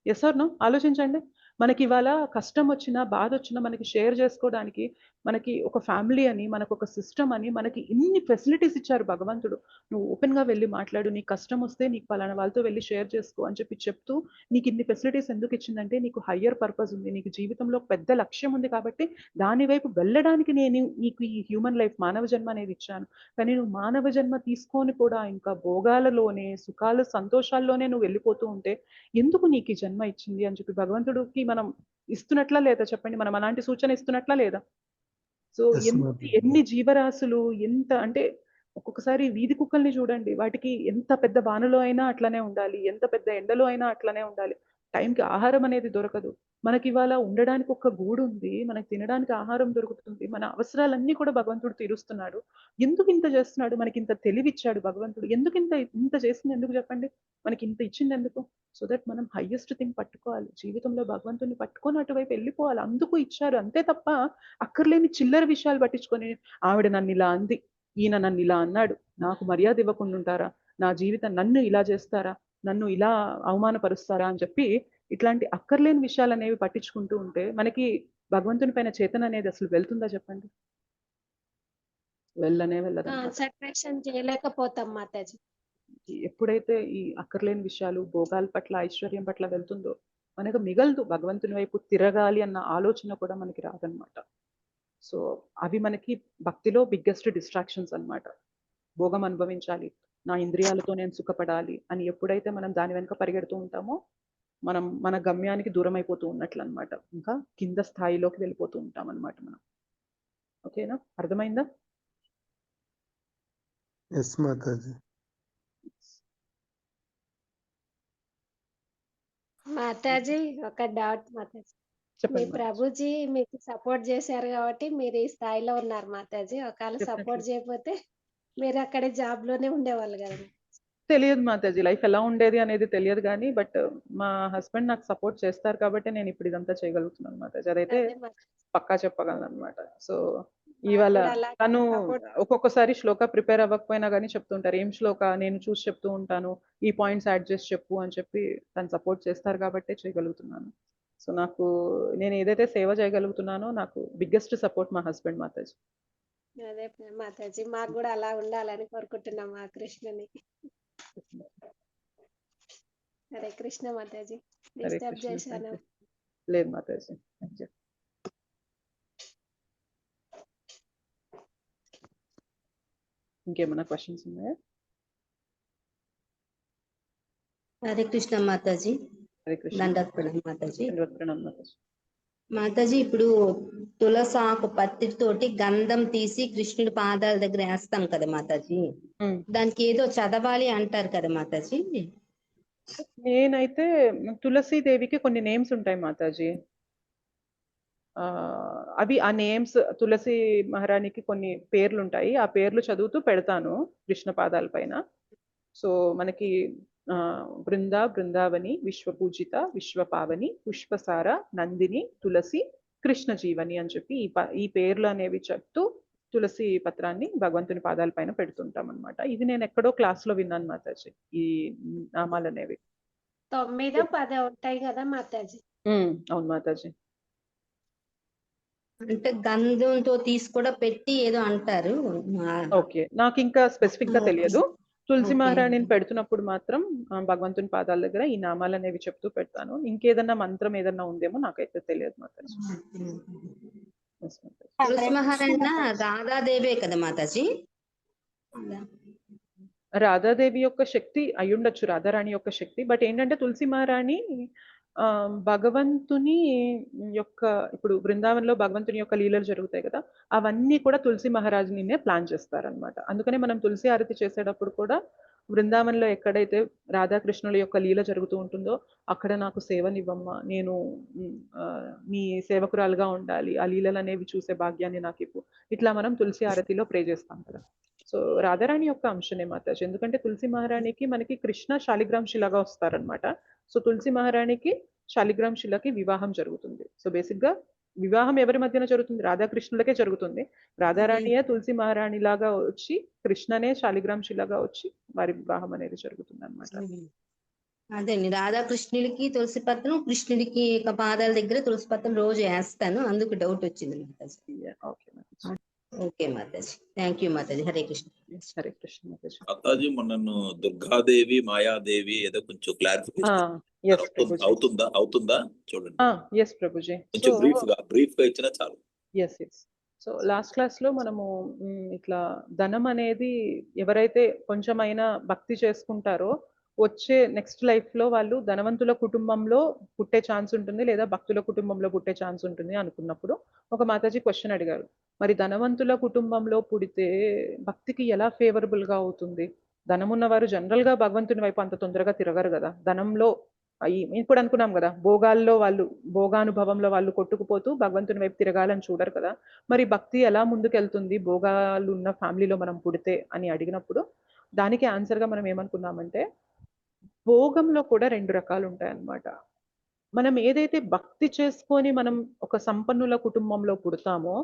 Yes or no? ఆలోచించండి. మనకివాళ కష్టం వచ్చినా, బాధొచ్చినా మనకి షేర్ చేసుకోవడానికి మనకి ఒక ఫ్యామిలీ అని, మనకొక సిస్టమ్ అని, మనకి ఇన్ని ఫెసిలిటీస్ ఇచ్చారు భగవంతుడు. నువ్వు ఓపెన్‌గా వెళ్లి మాట్లాడు. నీకు కష్టం వస్తే నీకు పలానా వాళ్ళతో వెళ్లి షేర్ చేసుకో అని చెప్తూ నీకు ఇన్ని ఫెసిలిటీస్ ఎందుకు ఇచ్చిందంటే నీకు హయ్యర్ పర్పస్ ఉంది. నీకు జీవితంలో ఒక పెద్ద లక్ష్యం ఉంది కాబట్టి దాని వైపు వెళ్ళడానికి నేను నీకు ఈ హ్యూమన్ లైఫ్ మానవ జన్మ అనేది ఇచ్చాను. కానీ నువ్వు మానవ జన్మ తీసుకొని కూడా ఇంకా భోగాలలోనే, సుఖాలు, సంతోషాల్లోనే నువ్వు వెళ్ళిపోతూ ఉంటే ఎందుకు నీకు ఈ జన్మ ఇచ్చింది అని చెప్పి భగవంతుడికి మనం ఇస్తున్నట్లా లేదా చెప్పండి? మనం అలాంటి సూచన ఇస్తున్నట్లా లేదా? So yes Mataji. ఎన్ని జీవరాశులు ఎంత అంటే ఒక్కొక్కసారి వీధి కుక్కల్ని చూడండి. వాటికి ఎంత పెద్ద వానలో అయినా అట్లనే ఉండాలి. ఎంత పెద్ద ఎండలో అయినా అట్లనే ఉండాలి. టైంకి ఆహారం అనేది దొరకదు. మనకి ఇవాళ ఉండడానికి ఒక గూడు ఉంది, మనకి తినడానికి ఆహారం దొరుకుతుంది, మన అవసరాలన్నీ కూడా భగవంతుడు తీరుస్తున్నాడు. ఎందుకు ఇంత చేస్తున్నాడు? మనకి ఇంత తెలివిచ్చాడు భగవంతుడు. ఎందుకు ఇంత ఇంత చేసింది ఎందుకు చెప్పండి? మనకి ఇంత ఇచ్చింది ఎందుకు? సో దట్ మనం హైయెస్ట్ థింగ్ పట్టుకోవాలి జీవితంలో, భగవంతుని పట్టుకొని అటువైపు వెళ్ళిపోవాలి. అందుకు ఇచ్చారు అంతే తప్ప అక్కర్లేని చిల్లర విషయాలు పట్టించుకొని ఆవిడ నన్ను ఇలా అంది, ఈయన నన్ను ఇలా అన్నాడు, నాకు మర్యాద ఇవ్వకుండా ఉంటారా, నా జీవితం నన్ను ఇలా చేస్తారా, నన్ను ఇలా అవమానపరుస్తారా అని చెప్పి ఇట్లాంటి అక్కర్లేని విషయాలు అనేవి పట్టించుకుంటూ ఉంటే మనకి భగవంతుని పైన చేతన అనేది అసలు వెళ్తుందా చెప్పండి? వెళ్ళనే వెళ్ళదు. కాన్సన్ట్రేషన్ చేయలేకపోతాం మాతాజీ. ఎప్పుడైతే ఈ అక్కర్లేని విషయాలు, భోగాల పట్ల, ఐశ్వర్యం పట్ల వెళ్తుందో మనకు మిగలదు. భగవంతుని వైపు తిరగాలి అన్న ఆలోచన కూడా మనకి రాదనమాట. సో అవి మనకి భక్తిలో బిగ్గెస్ట్ డిస్ట్రాక్షన్స్ అన్నమాట. భోగం అనుభవించాలి, నా ఇంద్రియాలతో నేను సుఖపడాలి అని ఎప్పుడైతే మనం దాని వెనుక పరిగెడుతూ ఉంటామో మనం మన గమ్యానికి దూరం అయిపోతూ ఉన్నట్లు అనమాట. ఇంకా కింద స్థాయిలోకి వెళ్ళిపోతూ ఉంటాం అనమాట మనం. ఓకేనా? అర్థమైందా? ఎస్ మాతాజీ. మాతాజీ ఒక డౌట్ మాతాజీ. మీ చెప్పండి మాతాజీ. ప్రభుజీ మీకు సపోర్ట్ చేశారు కాబట్టి మీరు ఈ స్థాయిలో ఉన్నారు మాతాజీ. ఒకవేళ సపోర్ట్ Definitely. చేయకపోతే మీరు అక్కడ జాబ్ లోనే ఉండేవాళ్ళు కదా. తెలియదు మాతాజీ, లైఫ్ ఎలా ఉండేది అనేది తెలియదు కానీ బట్ మా హస్బెండ్ నాకు సపోర్ట్ చేస్తారు కాబట్టి నేను ఇప్పుడు ఇదంతా చేయగలుగుతున్నాను మాతాజీ. అదైతే అదే మాతాజీ. పక్కా చెప్పగలను అనమాట. సో నాకు ఇవాళ కూడా అలాగే తను సపోర్ట్. ఒక్కొక్కసారి శ్లోక ప్రిపేర్ అవ్వకపోయినా కానీ చెప్తుంటారు, ఏం శ్లోక నేను చూసి చెప్తూ ఉంటాను, ఈ పాయింట్స్ యాడ్ చేసి చెప్పు అని చెప్పి తను సపోర్ట్ చేస్తారు కాబట్టి చేయగలుగుతున్నాను. సో నాకు నేను ఏదైతే సేవ చేయగలుగుతున్నానో నాకు బిగ్గెస్ట్ సపోర్ట్ మా హస్బెండ్ మాతాజీ. అదే మాతాజీ, మాకు కూడా అలా ఉండాలని కోరుకుంటున్నాం ఆ కృష్ణుని. హరే కృష్ణ మాతాజీ. హరే డిస్టర్బ్ కృష్ణ. చేశాను. లేదు మాతాజీ. Thank you. ఇంకేమైనా క్వశ్చన్స్ ఉన్నాయా? హరే కృష్ణ మాతాజీ. హరే కృష్ణ. దండవత్ ప్రణామం మాతాజీ. ధన్యవాద ప్రణామం మాతాజీ. మాతాజీ ఇప్పుడు తులసాకు పత్తితోటి గంధం తీసి కృష్ణుడి పాదాల దగ్గర వేస్తాం కదా మాతాజీ, దానికి ఏదో చదవాలి అంటారు కదా మాతాజీ. నేనైతే తులసి దేవికి కొన్ని నేమ్స్ ఉంటాయి మాతాజీ. అవి ఆ నేమ్స్ తులసి మహారాణికి కొన్ని పేర్లు ఉంటాయి, ఆ పేర్లు చదువుతూ పెడతాను కృష్ణ పాదాల పైన. సో మనకి బృందావని, విశ్వపూజిత, విశ్వపావని, పుష్పసార, నందిని, తులసి, కృష్ణ జీవని అని చెప్పి ఈ పేర్లు అనేవి చెప్తూ తులసి పత్రాన్ని భగవంతుని పాదాల పైన పెడుతుంటాం అనమాట. ఇది నేను ఎక్కడో క్లాస్ లో విన్నాను మాతాజీ, ఈ నామాలు అనేవి. 9, 10 ఉంటాయి కదా మాతాజీ. అవును మాతాజీ. అంటే గంధంతో తీసి కూడా పెట్టి ఏదో అంటారు. ఓకే, నాకు ఇంకా స్పెసిఫిక్ గా తెలియదు. తులసి మహారాణిని పెడుతున్నప్పుడు మాత్రం భగవంతుని పాదాల దగ్గర ఈ నామాలు అనేవి చెప్తూ పెడతాను. ఇంకేదన్నా మంత్రం ఏదన్నా ఉందేమో నాకైతే తెలియదు మాతాజీ. తులసి మహారాణి రాధాదేవే కదా మాతాజీ. రాధాదేవి యొక్క శక్తి అయ్యుండొచ్చు, రాధారాణి యొక్క శక్తి. బట్ ఏంటంటే తులసి మహారాణి భగవంతుని యొక్క, ఇప్పుడు బృందావనంలో భగవంతుని యొక్క లీలలు జరుగుతాయి కదా, అవన్నీ కూడా తులసి మహారాజునినే ప్లాన్ చేస్తారనమాట. అందుకనే మనం తులసి ఆరతి చేసేటప్పుడు కూడా బృందావనంలో ఎక్కడైతే రాధాకృష్ణుల యొక్క లీల జరుగుతూ ఉంటుందో అక్కడ నాకు సేవనివ్వమ్మా, నేను మీ సేవకురాలుగా ఉండాలి, ఆ లీలలు అనేవి చూసే భాగ్యాన్ని నాకు ఇవ్వు, ఇట్లా మనం తులసి ఆరతిలో ప్రే చేస్తాం కదా. సో రాధారాణి యొక్క అంశనే మాతాజీ. ఎందుకంటే తులసి మహారాణికి మనకి కృష్ణ శాలిగ్రామ్ శిలగా వస్తారనమాట. సో తులసి మహారాణికి శాలిగ్రామ్ శిలకి వివాహం జరుగుతుంది. సో బేసిక్ గా వివాహం ఎవరి మధ్యన జరుగుతుంది? రాధాకృష్ణులకే జరుగుతుంది. రాధారాణియే తులసి మహారాణి లాగా వచ్చి, కృష్ణనే శాలిగ్రామ్ శిలగా వచ్చి వారి వివాహం అనేది జరుగుతుంది అనమాట. అదే రాధాకృష్ణుడికి తులసి పత్రం, కృష్ణుడికి పాదాల దగ్గర తులసి పత్రం రోజు వేస్తాను, అందుకు డౌట్ వచ్చింది మాతాజీ. ఓకే మాతాజీ. ఓకే మాతాజీ, థ్యాంక్ యూ మాతాజీ. హరే కృష్ణ. హరే కృష్ణ మాతాజీ. మాతాజీ మొన్న దుర్గాదేవి, మాయాదేవి ఏదో కొంచెం క్లారిఫికేషన్ అవుతుందా చూడండి. ఎస్ ప్రభుజీ. కొంచెం బ్రీఫ్ గా ఇచ్చినా చాలు. Yes yes. So last class లో మనము ఇట్లా ధనం అనేది ఎవరైతే కొంచెమైనా భక్తి చేసుకుంటారో వచ్చే నెక్స్ట్ లైఫ్ లో వాళ్ళు ధనవంతుల కుటుంబంలో పుట్టే ఛాన్స్ ఉంటుంది, లేదా భక్తుల కుటుంబంలో పుట్టే ఛాన్స్ ఉంటుంది అనుకున్నప్పుడు ఒక మాతాజీ క్వశ్చన్ అడిగారు, మరి ధనవంతుల కుటుంబంలో పుడితే భక్తికి ఎలా ఫేవరబుల్ గా అవుతుంది? ధనం ఉన్నవారు జనరల్ గా భగవంతుని వైపు అంత తొందరగా తిరగరు కదా, ధనంలో ఇప్పుడు అనుకున్నాం కదా, భోగానుభవంలో వాళ్ళు కొట్టుకుపోతూ భగవంతుని వైపు తిరగాలని చూడరు కదా. మరి భక్తి ఎలా ముందుకెళ్తుంది భోగాలు ఉన్న ఫ్యామిలీలో మనం పుడితే అని అడిగినప్పుడు దానికి ఆన్సర్గా మనం ఏమనుకున్నామంటే, భోగంలో కూడా 2 రకాలు ఉంటాయన్నమాట. మనం ఏదైతే భక్తి చేసుకొని మనం ఒక సంపన్నుల కుటుంబంలో పుడతామో,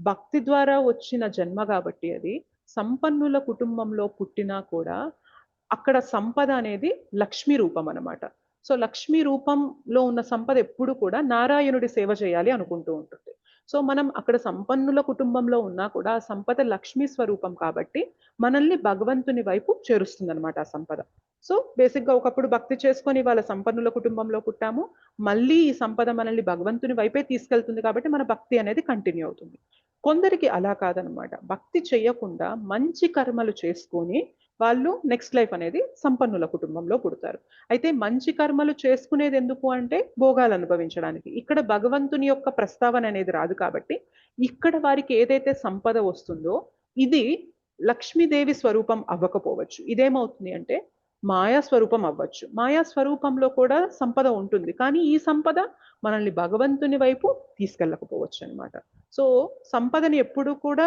భక్తి ద్వారా వచ్చిన జన్మ కాబట్టి అది సంపన్నుల కుటుంబంలో పుట్టినా కూడా అక్కడ సంపద అనేది లక్ష్మీ రూపం అన్నమాట. సో లక్ష్మీ రూపంలో ఉన్న సంపద ఎప్పుడు కూడా నారాయణుడి సేవ చేయాలి అనుకుంటూ ఉంటుంది. సో మనం అక్కడ సంపన్నుల కుటుంబంలో ఉన్నా కూడా ఆ సంపద లక్ష్మీ స్వరూపం కాబట్టి మనల్ని భగవంతుని వైపు చేరుస్తుంది అనమాట ఆ సంపద. సో బేసిక్గా ఒకప్పుడు భక్తి చేసుకొని వాళ్ళ సంపన్నుల కుటుంబంలో పుట్టాము, మళ్ళీ ఈ సంపద మనల్ని భగవంతుని వైపే తీసుకెళ్తుంది కాబట్టి మన భక్తి అనేది కంటిన్యూ అవుతుంది. కొందరికి అలా కాదనమాట, భక్తి చేయకుండా మంచి కర్మలు చేసుకొని వాళ్ళు నెక్స్ట్ లైఫ్ అనేది సంపన్నుల కుటుంబంలో పుడతారు. అయితే మంచి కర్మలు చేసుకునేది ఎందుకు అంటే భోగాలు అనుభవించడానికి. ఇక్కడ భగవంతుని యొక్క ప్రస్తావన అనేది రాదు కాబట్టి ఇక్కడ వారికి ఏదైతే సంపద వస్తుందో ఇది లక్ష్మీదేవి స్వరూపం అవ్వకపోవచ్చు. ఇదేమవుతుంది అంటే మాయా స్వరూపం అవ్వచ్చు. మాయా స్వరూపంలో కూడా సంపద ఉంటుంది, కానీ ఈ సంపద మనల్ని భగవంతుని వైపు తీసుకెళ్ళకపోవచ్చు అనమాట. సో సంపదని ఎప్పుడు కూడా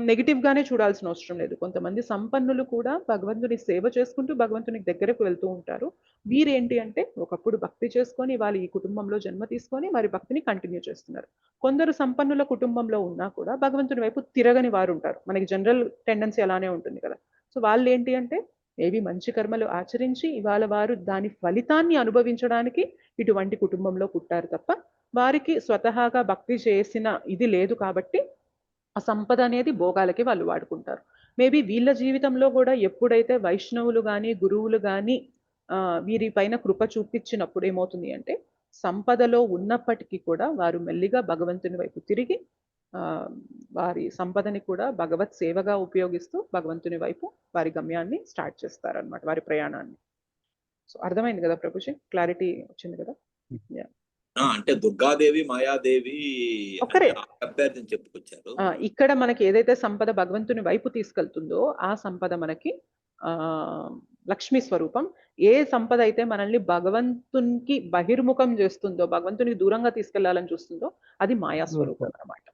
నెగిటివ్ గానే చూడాల్సిన అవసరం లేదు. కొంతమంది సంపన్నులు కూడా భగవంతుని సేవ చేసుకుంటూ భగవంతునికి దగ్గరకు వెళ్తూ ఉంటారు. వీరేంటి అంటే ఒకప్పుడు భక్తి చేసుకొని వాళ్ళు ఈ కుటుంబంలో జన్మ తీసుకొని మరి భక్తిని కంటిన్యూ చేస్తున్నారు. కొందరు సంపన్నుల కుటుంబంలో ఉన్నా కూడా భగవంతుని వైపు తిరగని వారు ఉంటారు. మనకి జనరల్ టెండెన్సీ అలానే ఉంటుంది కదా. సో వాళ్ళు ఏంటి అంటే ఏవి మంచి కర్మలు ఆచరించి ఇవాళ వారు దాని ఫలితాన్ని అనుభవించడానికి ఇటువంటి కుటుంబంలో పుట్టారు తప్ప వారికి స్వతహాగా భక్తి చేసిన ఇది లేదు కాబట్టి ఆ సంపద అనేది భోగాలకి వాళ్ళు వాడుకుంటారు. మేబీ వీళ్ళ జీవితంలో కూడా ఎప్పుడైతే వైష్ణవులు కానీ గురువులు కానీ వీరి పైన కృప చూపించినప్పుడు ఏమవుతుంది అంటే సంపదలో ఉన్నప్పటికీ కూడా వారు మెల్లిగా భగవంతుని వైపు తిరిగి వారి సంపదని కూడా భగవత్ సేవగా ఉపయోగిస్తూ భగవంతుని వైపు వారి గమ్యాన్ని స్టార్ట్ చేస్తారనమాట, వారి ప్రయాణాన్ని. సో అర్థమైంది కదా ప్రభుజీ, క్లారిటీ వచ్చింది కదా? అంటే దుర్గాదేవి మాయాదేవి ఒక్కరే చెప్పుకొచ్చారు. ఇక్కడ మనకి ఏదైతే సంపద భగవంతుని వైపు తీసుకెళ్తుందో ఆ సంపద మనకి లక్ష్మీ స్వరూపం. ఏ సంపద అయితే మనల్ని భగవంతునికి బహిర్ముఖం చేస్తుందో, భగవంతునికి దూరంగా తీసుకెళ్లాలని చూస్తుందో అది మాయా స్వరూపం అన్నమాట.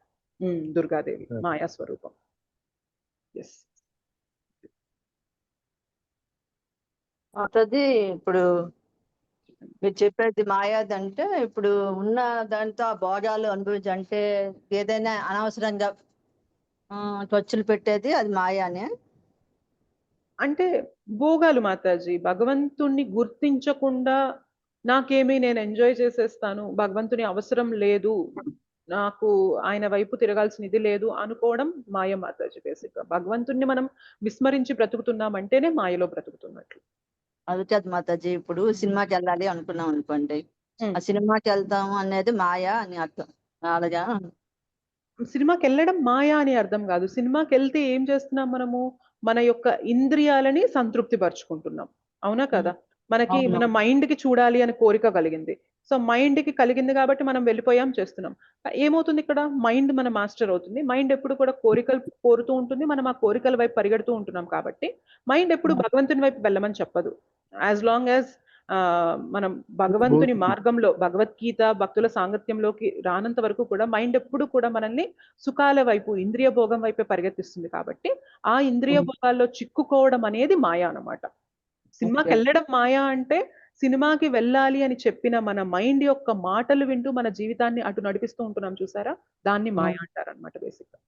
దుర్గాదేవి మాయా స్వరూపం. ఎస్ మాతాజీ, ఇప్పుడు మీరు చెప్పేది మాయాది అంటే ఇప్పుడు ఉన్న దాంతో ఆ భోగాలు అనుభవించంటే ఏదైనా అనవసరంగా ఖర్చులు పెట్టేది అది మాయానే అంటే భోగాలు మాతాజీ భగవంతుణ్ణి గుర్తించకుండా నాకేమీ నేను ఎంజాయ్ చేసేస్తాను, భగవంతుని అవసరం లేదు, నాకు ఆయన వైపు తిరగాల్సిన ఇది లేదు అనుకోవడం మాయ మాతాజీ. బేసిక్ గా భగవంతుణ్ణి మనం విస్మరించి బ్రతుకుతున్నామంటేనే మాయలో బ్రతుకుతున్నట్లు. అది మాతాజీ. ఇప్పుడు సినిమాకి వెళ్ళాలి అనుకున్నాం అనుకోండి, ఆ సినిమాకి వెళ్తాము అనేది మాయా అని అర్థం. అలాగా సినిమాకి వెళ్ళడం మాయా అని అర్థం కాదు. సినిమాకి వెళ్తే ఏం చేస్తున్నాం మనము, మన యొక్క ఇంద్రియాలని సంతృప్తి పరుచుకుంటున్నాం, అవునా కదా? మనకి మన మైండ్ కి చూడాలి అని కోరిక కలిగింది, సో మైండ్ కి కలిగింది కాబట్టి మనం వెళ్ళిపోయాం చేస్తున్నాం. ఏమవుతుంది ఇక్కడ, మైండ్ మన మాస్టర్ అవుతుంది. మైండ్ ఎప్పుడు కూడా కోరికలు కోరుతూ ఉంటుంది, మనం ఆ కోరికల వైపు పరిగెడుతూ ఉంటున్నాం కాబట్టి మైండ్ ఎప్పుడు భగవంతుని వైపు వెళ్ళమని చెప్పదు. యాజ్ లాంగ్ యాజ్ మనం భగవంతుని మార్గంలో భగవద్గీత భక్తుల సాంగత్యంలోకి రానంత వరకు కూడా మైండ్ ఎప్పుడు కూడా మనల్ని సుఖాల వైపు ఇంద్రియ భోగం వైపే పరిగెత్తిస్తుంది. కాబట్టి ఆ ఇంద్రియ భోగాల్లో చిక్కుకోవడం అనేది మాయా అన్నమాట. సినిమాకి వెళ్ళడం మాయా అంటే సినిమాకి వెళ్ళాలి అని చెప్పిన మన మైండ్ యొక్క మాటలు వింటూ మన జీవితాన్ని అటు నడిపిస్తూ ఉంటున్నాం చూసారా, దాన్ని మాయా అంటారు అనమాట బేసిక్ గా.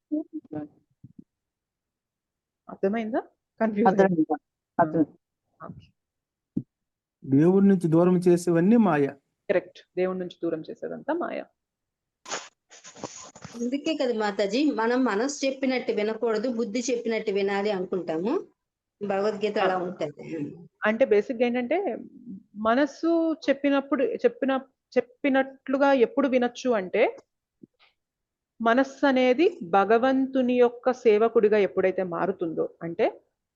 అర్థమైందా? కన్ఫ్యూజ్? దేవుడి నుంచి దూరం చేసేవన్నీ మాయ. కరెక్ట్, దేవుడి నుంచి దూరం చేసేదంతా మాయ. అందుకే కదా మాతాజీ మనం మనసు చెప్పినట్టు వినకూడదు, బుద్ధి చెప్పినట్టు వినాలి అనుకుంటాము. భగవద్గీత అలా ఉంటుంది. అంటే బేసిక్ ఏంటంటే మనసు చెప్పినట్లుగా ఎప్పుడు వినొచ్చు అంటే మనస్సు అనేది భగవంతుని యొక్క సేవకుడిగా ఎప్పుడైతే మారుతుందో, అంటే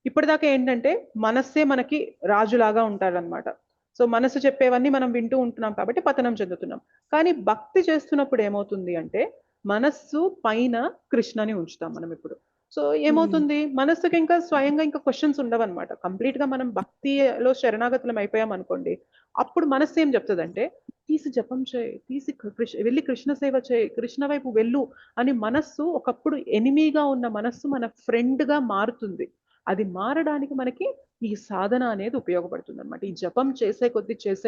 ఇప్పటిదాకా ఏంటంటే మనస్సే మనకి రాజులాగా ఉంటారనమాట. సో మనసు చెప్పేవన్నీ మనం వింటూ ఉంటున్నాం కాబట్టి పతనం చెందుతున్నాం. కానీ భక్తి చేస్తున్నప్పుడు ఏమవుతుంది అంటే మనస్సు పైన కృష్ణని ఉంచుతాం మనం ఇప్పుడు. సో ఏమవుతుంది, మనసుకి ఇంకా స్వయంగా ఇంకా క్వశ్చన్స్ ఉండవన్నమాట. కంప్లీట్ గా మనం భక్తిలో శరణాగతులం అయిపోయాం అనుకోండి, అప్పుడు మనస్సు ఏం చెప్తుందంటే తీసి జపం చేయి, తీసి వెళ్ళి కృష్ణ సేవ చేయి, కృష్ణ వైపు వెళ్ళు అని మనస్సు, ఒకప్పుడు ఎనిమిగా ఉన్న మనస్సు మన ఫ్రెండ్ గా మారుతుంది. అది మారడానికి మనకి ఈ సాధన అనేది ఉపయోగపడుతుంది అనమాట. ఈ జపం చేసే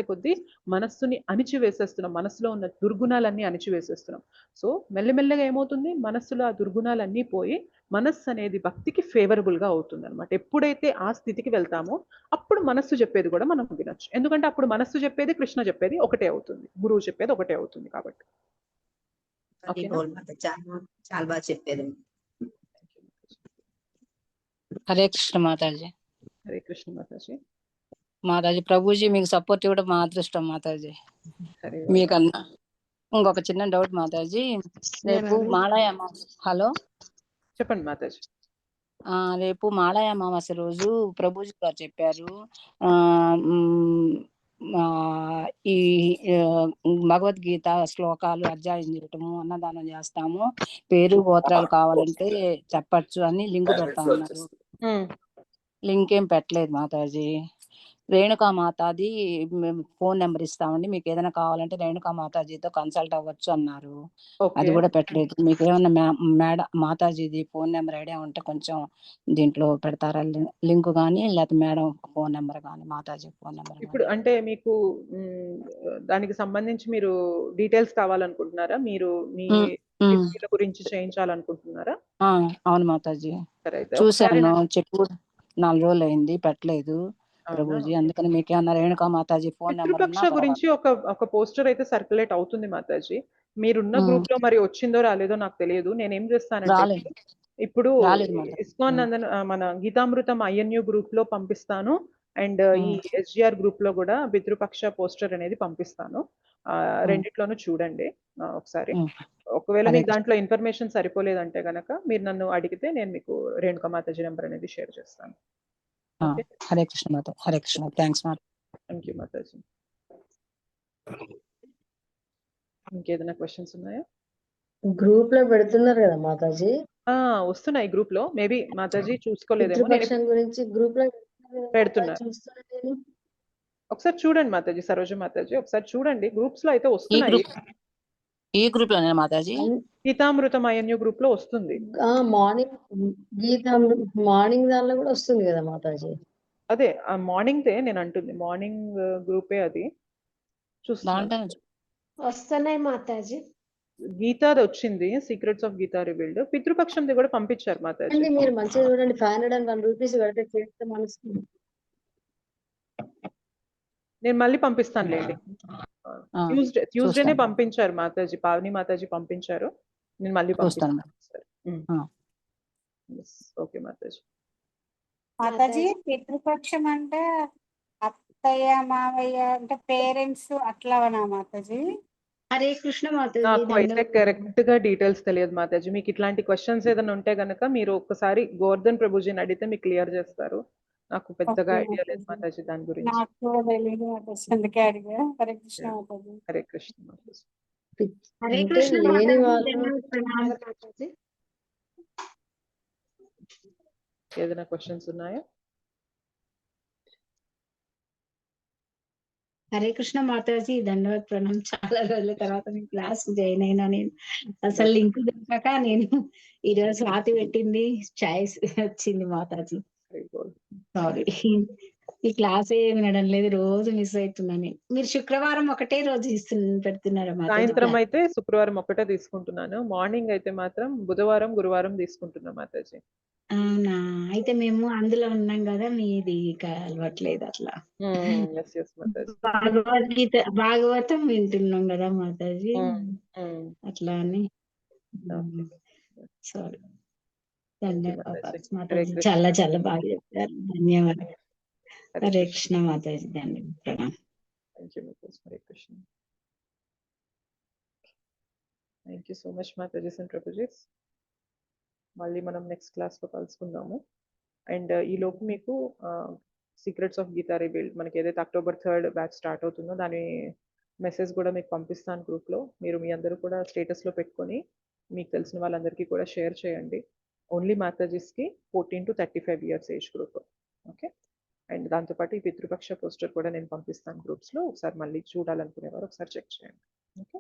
కొద్దీ మనస్సుని అణిచివేసేస్తున్నాం, మనస్సులో ఉన్న దుర్గుణాలన్నీ అణిచివేసేస్తున్నాం. సో మెల్లమెల్లగా ఏమవుతుంది, మనస్సులో ఆ దుర్గుణాలన్నీ పోయి మనస్సు అనేది భక్తికి ఫేవరబుల్ గా అవుతుంది అనమాట. ఎప్పుడైతే ఆ స్థితికి వెళ్తామో అప్పుడు మనస్సు చెప్పేది కూడా మనం వినొచ్చు. ఎందుకంటే అప్పుడు మనస్సు చెప్పేది, కృష్ణ చెప్పేది ఒకటే అవుతుంది, గురువు చెప్పేది ఒకటే అవుతుంది కాబట్టి. చాలా బాగా చెప్పారు. హరే కృష్ణ మాతాజీ. హరే కృష్ణ మాతాజీ. మాతాజీ ప్రభుజీ మీకు సపోర్ట్ ఇవ్వడం మా అదృష్టం మాతాజీ. మీకన్నా ఇంకొక చిన్న డౌట్ మాతాజీ, రేపు మాలయ హలో చెప్పండి మాతాజీ. రేపు మాలయ అమావాస్య రోజు ప్రభుజీ గారు చెప్పారు ఈ భగవద్గీత శ్లోకాలు అధ్యాయం చేయటము, అన్నదానం చేస్తాము, పేరు గోత్రాలు కావాలంటే చెప్పచ్చు అని లింక్ పెడతా ఉన్నారు. లింక్ ఏం పెట్టలేదు మాతాజీ. రేణుకా మాతాది మేము ఫోన్ నెంబర్ ఇస్తామండి, మీకు ఏదైనా కావాలంటే రేణుకా మాతాజీతో కన్సల్ట్ అవ్వచ్చు అన్నారు. అది కూడా పెట్టలేదు. మీకు ఏమన్నా మాతాజీది ఫోన్ నెంబర్ ఐడియా ఉంటే కొంచెం దీంట్లో పెడతారా, లింక్ కానీ, లేకపోతే మేడం ఫోన్ నెంబర్ కానీ, మాతాజీ ఫోన్ నెంబర్. ఇప్పుడు అంటే మీకు దానికి సంబంధించి మీరు డీటెయిల్స్ కావాలనుకుంటున్నారా, మీరు మీ గురించి చేయించాలనుకుంటున్నారా? అవును మాతాజీ, చూసాను, చెప్పు 4 రోజులు అయింది పెట్టలేదు ప్రభుజీ, అందుకని మీకు ఏమన్నా రేణుకా మాతాజీ ఫోన్ నెంబర్ పితృపక్ష గురించి ఒక పోస్టర్ అయితే సర్క్యులేట్ అవుతుంది మాతాజీ. మీరున్న గ్రూప్ లో మరి వచ్చిందో రాలేదో నాకు తెలియదు. నేనేం చేస్తానంటే ఇప్పుడు ఇస్కాన్ నందన్ మన గీతామృతం ఐఎన్యు గ్రూప్ లో పంపిస్తాను, అండ్ ఈ ఎస్జిఆర్ గ్రూప్ లో కూడా పితృపక్ష పోస్టర్ అనేది పంపిస్తాను. రెండిట్లోనూ చూడండి ఒకసారి. ఒకవేళ మీకు దాంట్లో ఇన్ఫర్మేషన్ సరిపోలేదంటే గనక మీరు నన్ను అడిగితే నేను మీకు రేణుకా మాతాజీ నెంబర్ అనేది షేర్ చేస్తాను. హరే కృష్ణ మాత. Hare Krishna. Thanks Mata. Thank you Mataji. ఇంకేదైనా క్వశ్చన్స్ ఉన్నాయా? గ్రూప్ లో పెడుతున్నారు కదా మాతాజీ, వస్తున్నాయి గ్రూప్ లో. మేబీ మాతాజీ చూసుకోలేదేమో, గురించి గ్రూప్ లో పెడుతున్నారు. ఒకసారి చూడండి మాతాజీ, సరోజ మాతాజీ ఒకసారి చూడండి, గ్రూప్స్ లో అయితే వస్తున్నాయి. ఈ గ్రూప్ లోనే మాతాజీ గీతామృతం ఐఎన్యు గ్రూప్ లో వస్తుంది. మార్నింగ్ దానిలో కూడా వస్తుంది కదా మాతాజీ. అదే ఆ మార్నింగ్ దే నేను అంటుంది, మార్నింగ్ గ్రూపే అది. చూస్తున్నాను, వస్తున్నాయి మాతాజీ. గీతాది వచ్చింది, సీక్రెట్స్ ఆఫ్ గీతా రివీల్డ్. పితృపక్షంది కూడా పంపించారు మాతాజీ. మీరు మంచిగా చూడండి, 501 రూపీస్ పెడితే చేస్తే మనసు. నేను మళ్ళీ పంపిస్తాను లేండి. ట్యూస్డేనే పంపించారు మాతాజీ, పావని మాతాజీ పంపించారు. నేను మళ్ళీ పంపిస్తాను. ఓకే మాతాజీ. మాతాజీ పితృపక్షం అంటే అత్తయ్య మావయ్య అంటే పేరెంట్స్ అట్లావనా మాతాజీ? హరే కృష్ణ మాతాజీ. నాకు అయితే కరెక్ట్ గా డీటెయిల్స్ తెలియదు మాతాజీ. మీకు ఇట్లాంటి క్వశ్చన్స్ ఏదైనా ఉంటే గనక మీరు ఒక్కసారి గోవర్ధన్ ప్రభుజీని అడిగితే మీకు క్లియర్ చేస్తారు. నాకు పెద్దగా ఐడియా లేదు మాతాజీ దాని గురించి. హరే కృష్ణ మాతాజీ. హరే కృష్ణ మాతాజీ. హరే కృష్ణ మాతాజీ. ఏదైనా క్వశ్చన్స్ ఉన్నాయా? హరే కృష్ణ మాతాజీ, ధన్యవాద ప్రణాం. చాలా రోజుల తర్వాత మీ క్లాస్ జాయిన్ అయినా. నేను అసలు లింక్ దొరకక నేను ఈరోజు స్వాతి పెట్టింది, చాయిస్ వచ్చింది మాతాజీ. సారీ, ఈ క్లాస్ వినడం లేదు, రోజు మిస్ అవుతున్నాను. మీరు శుక్రవారం ఒకటే రోజు పెడుతున్నారా మాతాజీ? సాయంత్రం అయితే శుక్రవారం ఒకటే తీసుకుంటున్నాను, మార్నింగ్ అయితే మాత్రం బుధవారం గురువారం తీసుకుంటున్నా మాతాజీ. అవునా, అయితే మేము అందులో ఉన్నాం కదా, మీది అలవట్లేదు అట్లా. భాగవతం వింటున్నాం కదా మాతాజీ, అట్లా అని. సారీ, ధన్యవాదాలు మాతాజీ, చాలా చాలా బాగా చెప్పారు, ధన్యవాదాలు. హరే కృష్ణ మాతాజీ, ధన్యవాదాలు. థ్యాంక్ యూ సో మచ్ మాతాజీస్ అండ్ ప్రభుజీస్. మళ్ళీ మనం నెక్స్ట్ క్లాస్ లో కలుసుకుందాము. అండ్ ఈ లోపు మీకు సీక్రెట్స్ ఆఫ్ గీతా రివీల్డ్ మనకి ఏదైతే October 3rd బ్యాచ్ స్టార్ట్ అవుతుందో దాని మెసేజ్ కూడా మీకు పంపిస్తాను గ్రూప్ లో. మీరు మీ అందరూ కూడా స్టేటస్ లో పెట్టుకొని మీకు తెలిసిన వాళ్ళందరికీ కూడా షేర్ చేయండి. ఓన్లీ మాతాజీస్కి 14 to 35 years age group. Okay. And దాంతోపాటు ఈ పితృపక్ష పోస్టర్ కూడా నేను పంపిస్తాను గ్రూప్స్లో. ఒకసారి మళ్ళీ చూడాలనుకునేవారు ఒకసారి చెక్ చేయండి. Okay.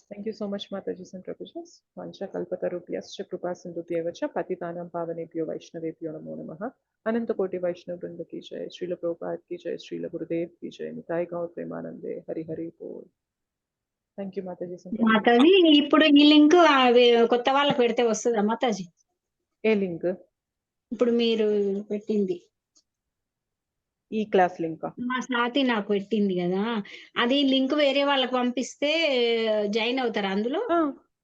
Thank you so much మాతాజీస్ అండ్ ప్రభుజీస్. వంశకల్పతరుభ్యశ్చ కృపా సింధుభ్యవ చ పతితానాం పావనేభ్యో వైష్ణవేభ్యో నమో నమః. अनंत कोटि वैष्णव वृंद की जय. श्रील प्रभुपाद की जय. श्रील गुरुदेव की जय. निताय गौर प्रेमानंदे. हरि हरि बोल. Thank you Mataji. మాతాజీ ఇప్పుడు ఈ లింక్ కొత్త వాళ్ళకి పెడితే వస్తుందా మాతాజీ? ఏ లింక్? ఇప్పుడు మీరు పెట్టింది ఈ క్లాస్ లింక్ మా స్వాతి నాకు పెట్టింది కదా, అది లింక్ వేరే వాళ్ళకి పంపిస్తే జాయిన్ అవుతారా అందులో?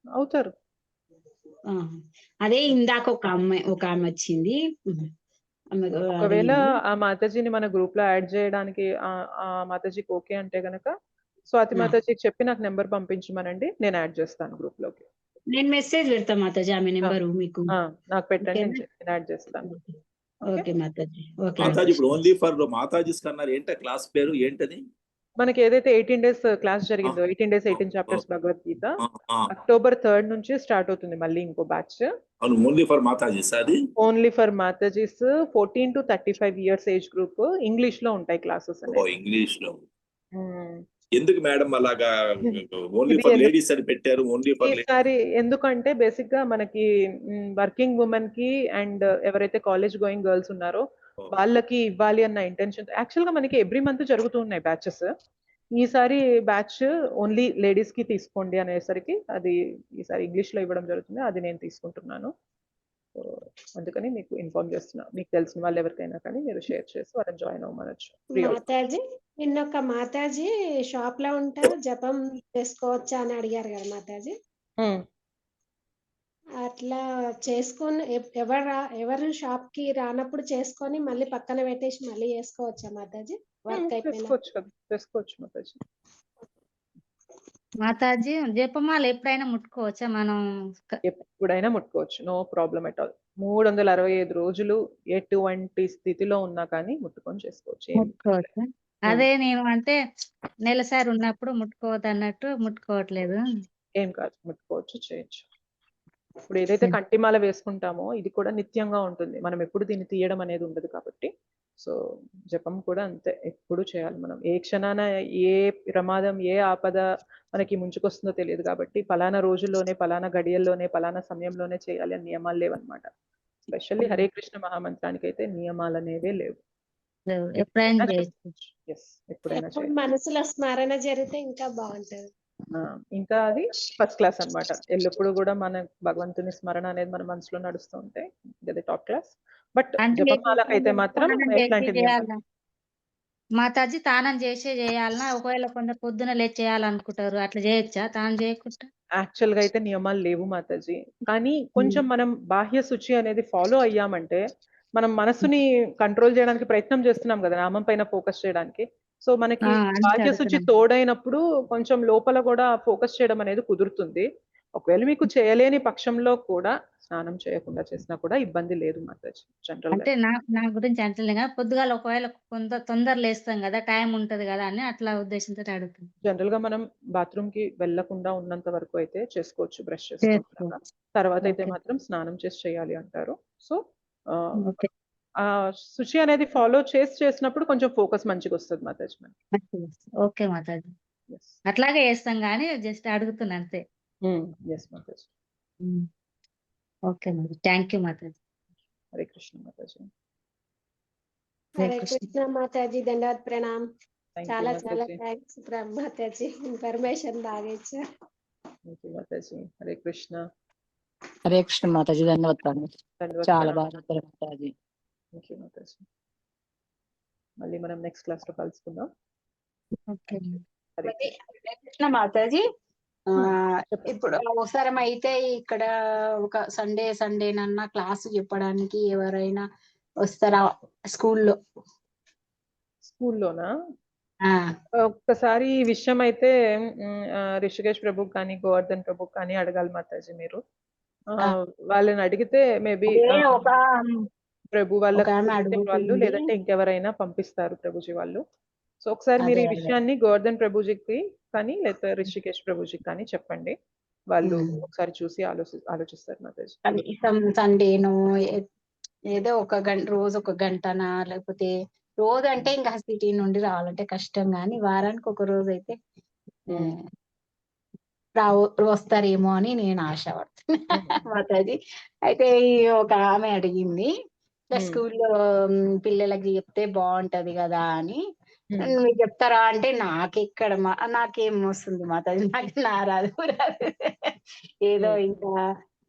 అవుతారు. అదే ఇందాక ఒక ఆమె వచ్చింది. ఒకవేళ ఆ మాతాజీని మన గ్రూప్ లో యాడ్ చేయడానికి ఆ మాతాజీకి ఓకే అంటే గనక స్వాతి మాతాజీకి చెప్పి నాకు నెంబర్ పంపించమనండి, నేను యాడ్ చేస్తాను గ్రూప్ లోకి. నేను మెసేజ్ పెడతా మాతాజీ ఆమె నెంబరు మీకు. నాకు పెట్టండి, నేను యాడ్ చేస్తాను. ఓకే మాతాజీ. ఓకే మాతాజీ ఇప్పుడు ఓన్లీ ఫర్ మాతాజీస్ కన్నారు. ఏంట క్లాస్ పేరు ఏంటది? మనకి ఏదైతే 18 days క్లాస్ జరిగిందో 18 days 18 chapters Bhagavad Gita October 3rd నుంచి స్టార్ట్ అవుతుంది మళ్ళీ ఇంకో బ్యాచ్. Only for Matajis? అది only for Matajis 14 to 35 years age group. English లో ఉంటాయి క్లాసెస్. ఇంగ్లీష్ లో. ఎందుకు మేడం అలాగా ఓన్లీ ఫర్ లేడీస్ అని పెట్టారు? ఓన్లీ ఫర్ ఈసారి ఎందుకంటే బేసిక్ గా మనకి వర్కింగ్ ఉమెన్ కి అండ్ ఎవరైతే కాలేజ్ గోయింగ్ గర్ల్స్ ఉన్నారో వాళ్ళకి ఇవ్వాలి అన్న ఇంటెన్షన్. యాక్చువల్ గా మనకి ఎవ్రీ మంత్ జరుగుతూ ఉన్నాయి బ్యాచెస్. ఈసారి బ్యాచ్ ఓన్లీ లేడీస్ కి తీసుకోండి అనేసరికి అది ఈసారి ఇంగ్లీష్ లో ఇవ్వడం జరుగుతుంది. అది నేను తీసుకుంటున్నాను. అందుకని మీకు ఇన్ఫార్మ్ చేస్తున్నా. మీకు తెలిసిన వాళ్ళు ఎవరికైనా కానీ మీరు షేర్ చేసి వాళ్ళని జాయిన్ అవ్వమనొచ్చు. మాతాజీ నిన్న ఒక మాతాజీ షాప్ లో ఉంటారు, జపం చేసుకోవచ్చా అని అడిగారు కదా మాతాజీ. అట్లా చేసుకొని ఎవరు షాప్ కి రానప్పుడు చేసుకొని మళ్ళీ పక్కన పెట్టేసి మళ్ళీ చేసుకోవచ్చా మాతాజీ? వర్క్ చేసుకోవచ్చు మాతాజీ. మాతాజీ జపమాల ఎప్పుడైనా ముట్టుకోవచ్చా మనం? ఎప్పుడైనా ముట్టుకోవచ్చు, నో ప్రాబ్లం ఎట్ ఆల్. 365 రోజులు ఎటువంటి స్థితిలో ఉన్నా కానీ ముట్టుకొని చేసుకోవచ్చు. ముట్టుకోవచ్చు. అదే నేను అంటే నెలసారి ఉన్నప్పుడు ముట్టుకోవద్దు అన్నట్టు ముట్టుకోవట్లేదు. ఏం కాదు, ముట్టుకోవచ్చు, చేయొచ్చు. ఇప్పుడు ఏదైతే కంటిమాల వేసుకుంటామో ఇది కూడా నిత్యంగా ఉంటుంది. మనం ఎప్పుడు దీన్ని తీయడం అనేది ఉండదు కాబట్టి. సో జపం కూడా అంతే, ఎప్పుడు చేయాలి మనం. ఏ క్షణాన ఏ ప్రమాదం ఏ ఆపద మనకి ముంచుకొస్తుందో తెలియదు కాబట్టి పలానా రోజుల్లోనే పలానా గడియల్లోనే పలానా సమయంలోనే చేయాలి అని నియమాలు లేవన్నమాట. స్పెషల్లీ హరే కృష్ణ మహామంత్రానికి అయితే నియమాలు అనేవే లేవు. ఎప్పుడైనా మనసులో స్మరణ జరిగితే ఇంకా బాగుంటది. ఇంకా అది ఫస్ట్ క్లాస్ అన్నమాట. ఎల్లప్పుడు కూడా మన భగవంతుని స్మరణ అనేది మన మనసులో నడుస్తూ ఉంటాయి. అది టాప్ క్లాస్. బట్ జపమాలకైతే మాత్రం ఎట్లాంటి మాతాజీ తానం చేసే చేయాలన్నా? ఒకవేళ కొందరు పొద్దున లేచి చేయాలనుకుంటారు, అట్లా చేయొచ్చా తానం చేయకుండా? యాక్చువల్ గా అయితే నియమాలు లేవు మాతాజీ. కానీ కొంచెం మనం బాహ్య శుచి అనేది ఫాలో అయ్యామంటే మనం మనసుని కంట్రోల్ చేయడానికి ప్రయత్నం చేస్తున్నాం కదా, నామం పైన ఫోకస్ చేయడానికి. సో మనకి బాహ్య శుచి తోడైనప్పుడు కొంచెం లోపల కూడా ఫోకస్ చేయడం అనేది కుదురుతుంది. ఒకవేళ మీకు చేయలేని పక్షంలో కూడా స్నానం చేయకుండా చేసినా కూడా ఇబ్బంది లేదు మాతాజీ. జనరల్ అంటే నా గురించి అంటలే కదా, పొద్దుగాల ఒకవేళ కొంత తొందర లేస్తాం కదా, టైం ఉంటది కదా అని అట్లా ఉద్దేశంతో అడుగుతుంది. జనరల్ గా మనం బాత్రూమ్ కి వెళ్లకుండా ఉన్నంత వరకు అయితే చేసుకోవచ్చు, బ్రష్ చేసుకుంటున్నాక. తర్వాత అయితే మాత్రం స్నానం చేసి చేయాలి అంటారు. సో ఆ శుచి అనేది ఫాలో చేసినప్పుడు కొంచెం ఫోకస్ మంచిగా వస్తుంది మాతాజీ. ఓకే మాతాజీ, అట్లాగే చేస్తాం కానీ జస్ట్ అడుగుతున్నా అంతే. ఎస్ మాతాజీ. ఓకే మాతాజీ, థ్యాంక్ యూ మాతాజీ. హరే కృష్ణ మాతాజీ. హరే కృష్ణ మాతాజీ, ధన్యవాద్ ప్రణామ్. చాలా చాలా థ్యాంక్స్ మాతాజీ, ఇన్ఫర్మేషన్ బాగా ఇచ్చారు. మాతాజీ హరే కృష్ణ. హరే కృష్ణ మాతాజీ, ధన్యవాదాలు. చాలా బాగా మాతాజీ. మాతాజీ మళ్ళీ మనం నెక్స్ట్ క్లాస్ లో కలుసుకుందాం. హరే కృష్ణ మాతాజీ. ఇప్పుడు అవసరం అయితే ఇక్కడ ఒక సండేనన్నా క్లాసు చెప్పడానికి ఎవరైనా వస్తారా స్కూల్లోనా? ఒక్కసారి ఈ విషయం అయితే రిషికేష్ ప్రభు కానీ గోవర్ధన్ ప్రభు కానీ అడగాలి మాతాజీ మీరు. వాళ్ళని అడిగితే మేబీ ప్రభు వాళ్ళు లేదంటే ఇంకెవరైనా పంపిస్తారు ప్రభుజీ వాళ్ళు. సో ఒకసారి మీరు ఈ విషయాన్ని గోవర్ధన్ ప్రభుజీకి కానీ లేకపోతే రిషికేష్ ప్రభుజీకి కానీ చెప్పండి. వాళ్ళు ఒకసారి చూసి ఆలోచిస్తారు మాతాజీ. కనీసం సండేను ఏదో ఒక గంట, రోజు ఒక గంటనా, లేకపోతే రోజు అంటే ఇంకా సిటీ నుండి రావాలంటే కష్టం, కానీ వారానికి ఒక రోజు అయితే వస్తారేమో అని నేను ఆశపడుతున్నా మాతాజీ. అయితే ఈ ఒక ఆమె అడిగింది, స్కూల్లో పిల్లలకి చెప్తే బాగుంటది కదా అని, మీరు చెప్తారా అంటే నాకేం వస్తుంది మాతాజీ, నాకు రాదు ఏదో ఇంకా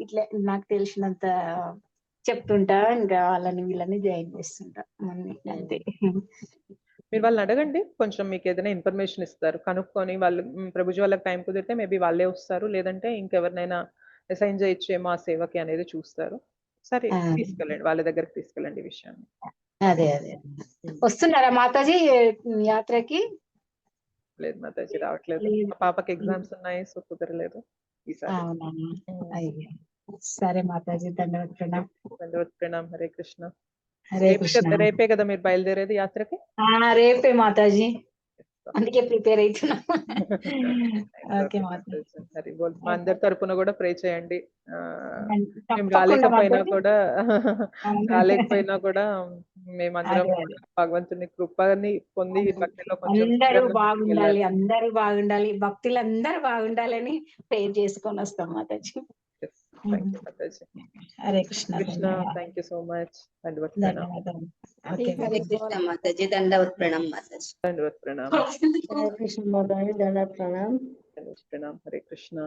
ఇట్లా నాకు తెలిసినంత చెప్తుంటా, ఇంకా వాళ్ళని వీళ్ళని జాయిన్ చేస్తుంటా అంతే. మీరు వాళ్ళని అడగండి, కొంచెం మీకు ఏదైనా ఇన్ఫర్మేషన్ ఇస్తారు. కనుక్కొని వాళ్ళు ప్రభుజీ వాళ్ళకి టైం కుదిరితే మేబీ వాళ్ళే వస్తారు, లేదంటే ఇంకెవరినైనా అసైన్ చేయొచ్చేమో ఆ సేవకి అనేది చూస్తారు. సరే తీసుకెళ్ళండి, వాళ్ళ దగ్గరికి తీసుకెళ్ళండి ఈ విషయాన్ని. అదే వస్తున్నారా మాతాజీ యాత్రకి? లేదు మాతాజీ, రావట్లేదు. మా పాపకి ఎగ్జామ్స్ ఉన్నాయి, సో కుదరలేదు ఈసారి. అయ్యో, సరే మాతాజీ, ధన్యవాద ప్రణామ్. ధన్యవాద ప్రణామ్. హరే కృష్ణ. హరే కృష్ణ. రేపే కదా మీరు బయలుదేరేది యాత్రకి? రేపే మాతాజీ, అందుకే ప్రిపేర్ అవుతున్నా. ఓకే మాతాజీ. హరి బోల్. మా అందరి తరపున కూడా ప్రే చేయండి. మేము రాలేకపోయినా కూడా మేమందరం భగవంతుని కృపని పొంది భక్తిలో కొంచెం అందరూ బాగుండాలి, భక్తులు అందరూ బాగుండాలని ప్రేర్ చేసుకొని వస్తాం మాతాజీ. Hare Krishna. Thank you so much. ధన్యవాద ప్రణామ్. హరే కృష్ణ మాతాజీ, దండవత్ ప్రణామ్ మాతాజీ. ధన్యవాద ప్రణామ్. హరే కృష్ణ మాతాజీ, దండవత్ ప్రణామ్. ప్రణామ్. హరే కృష్ణ.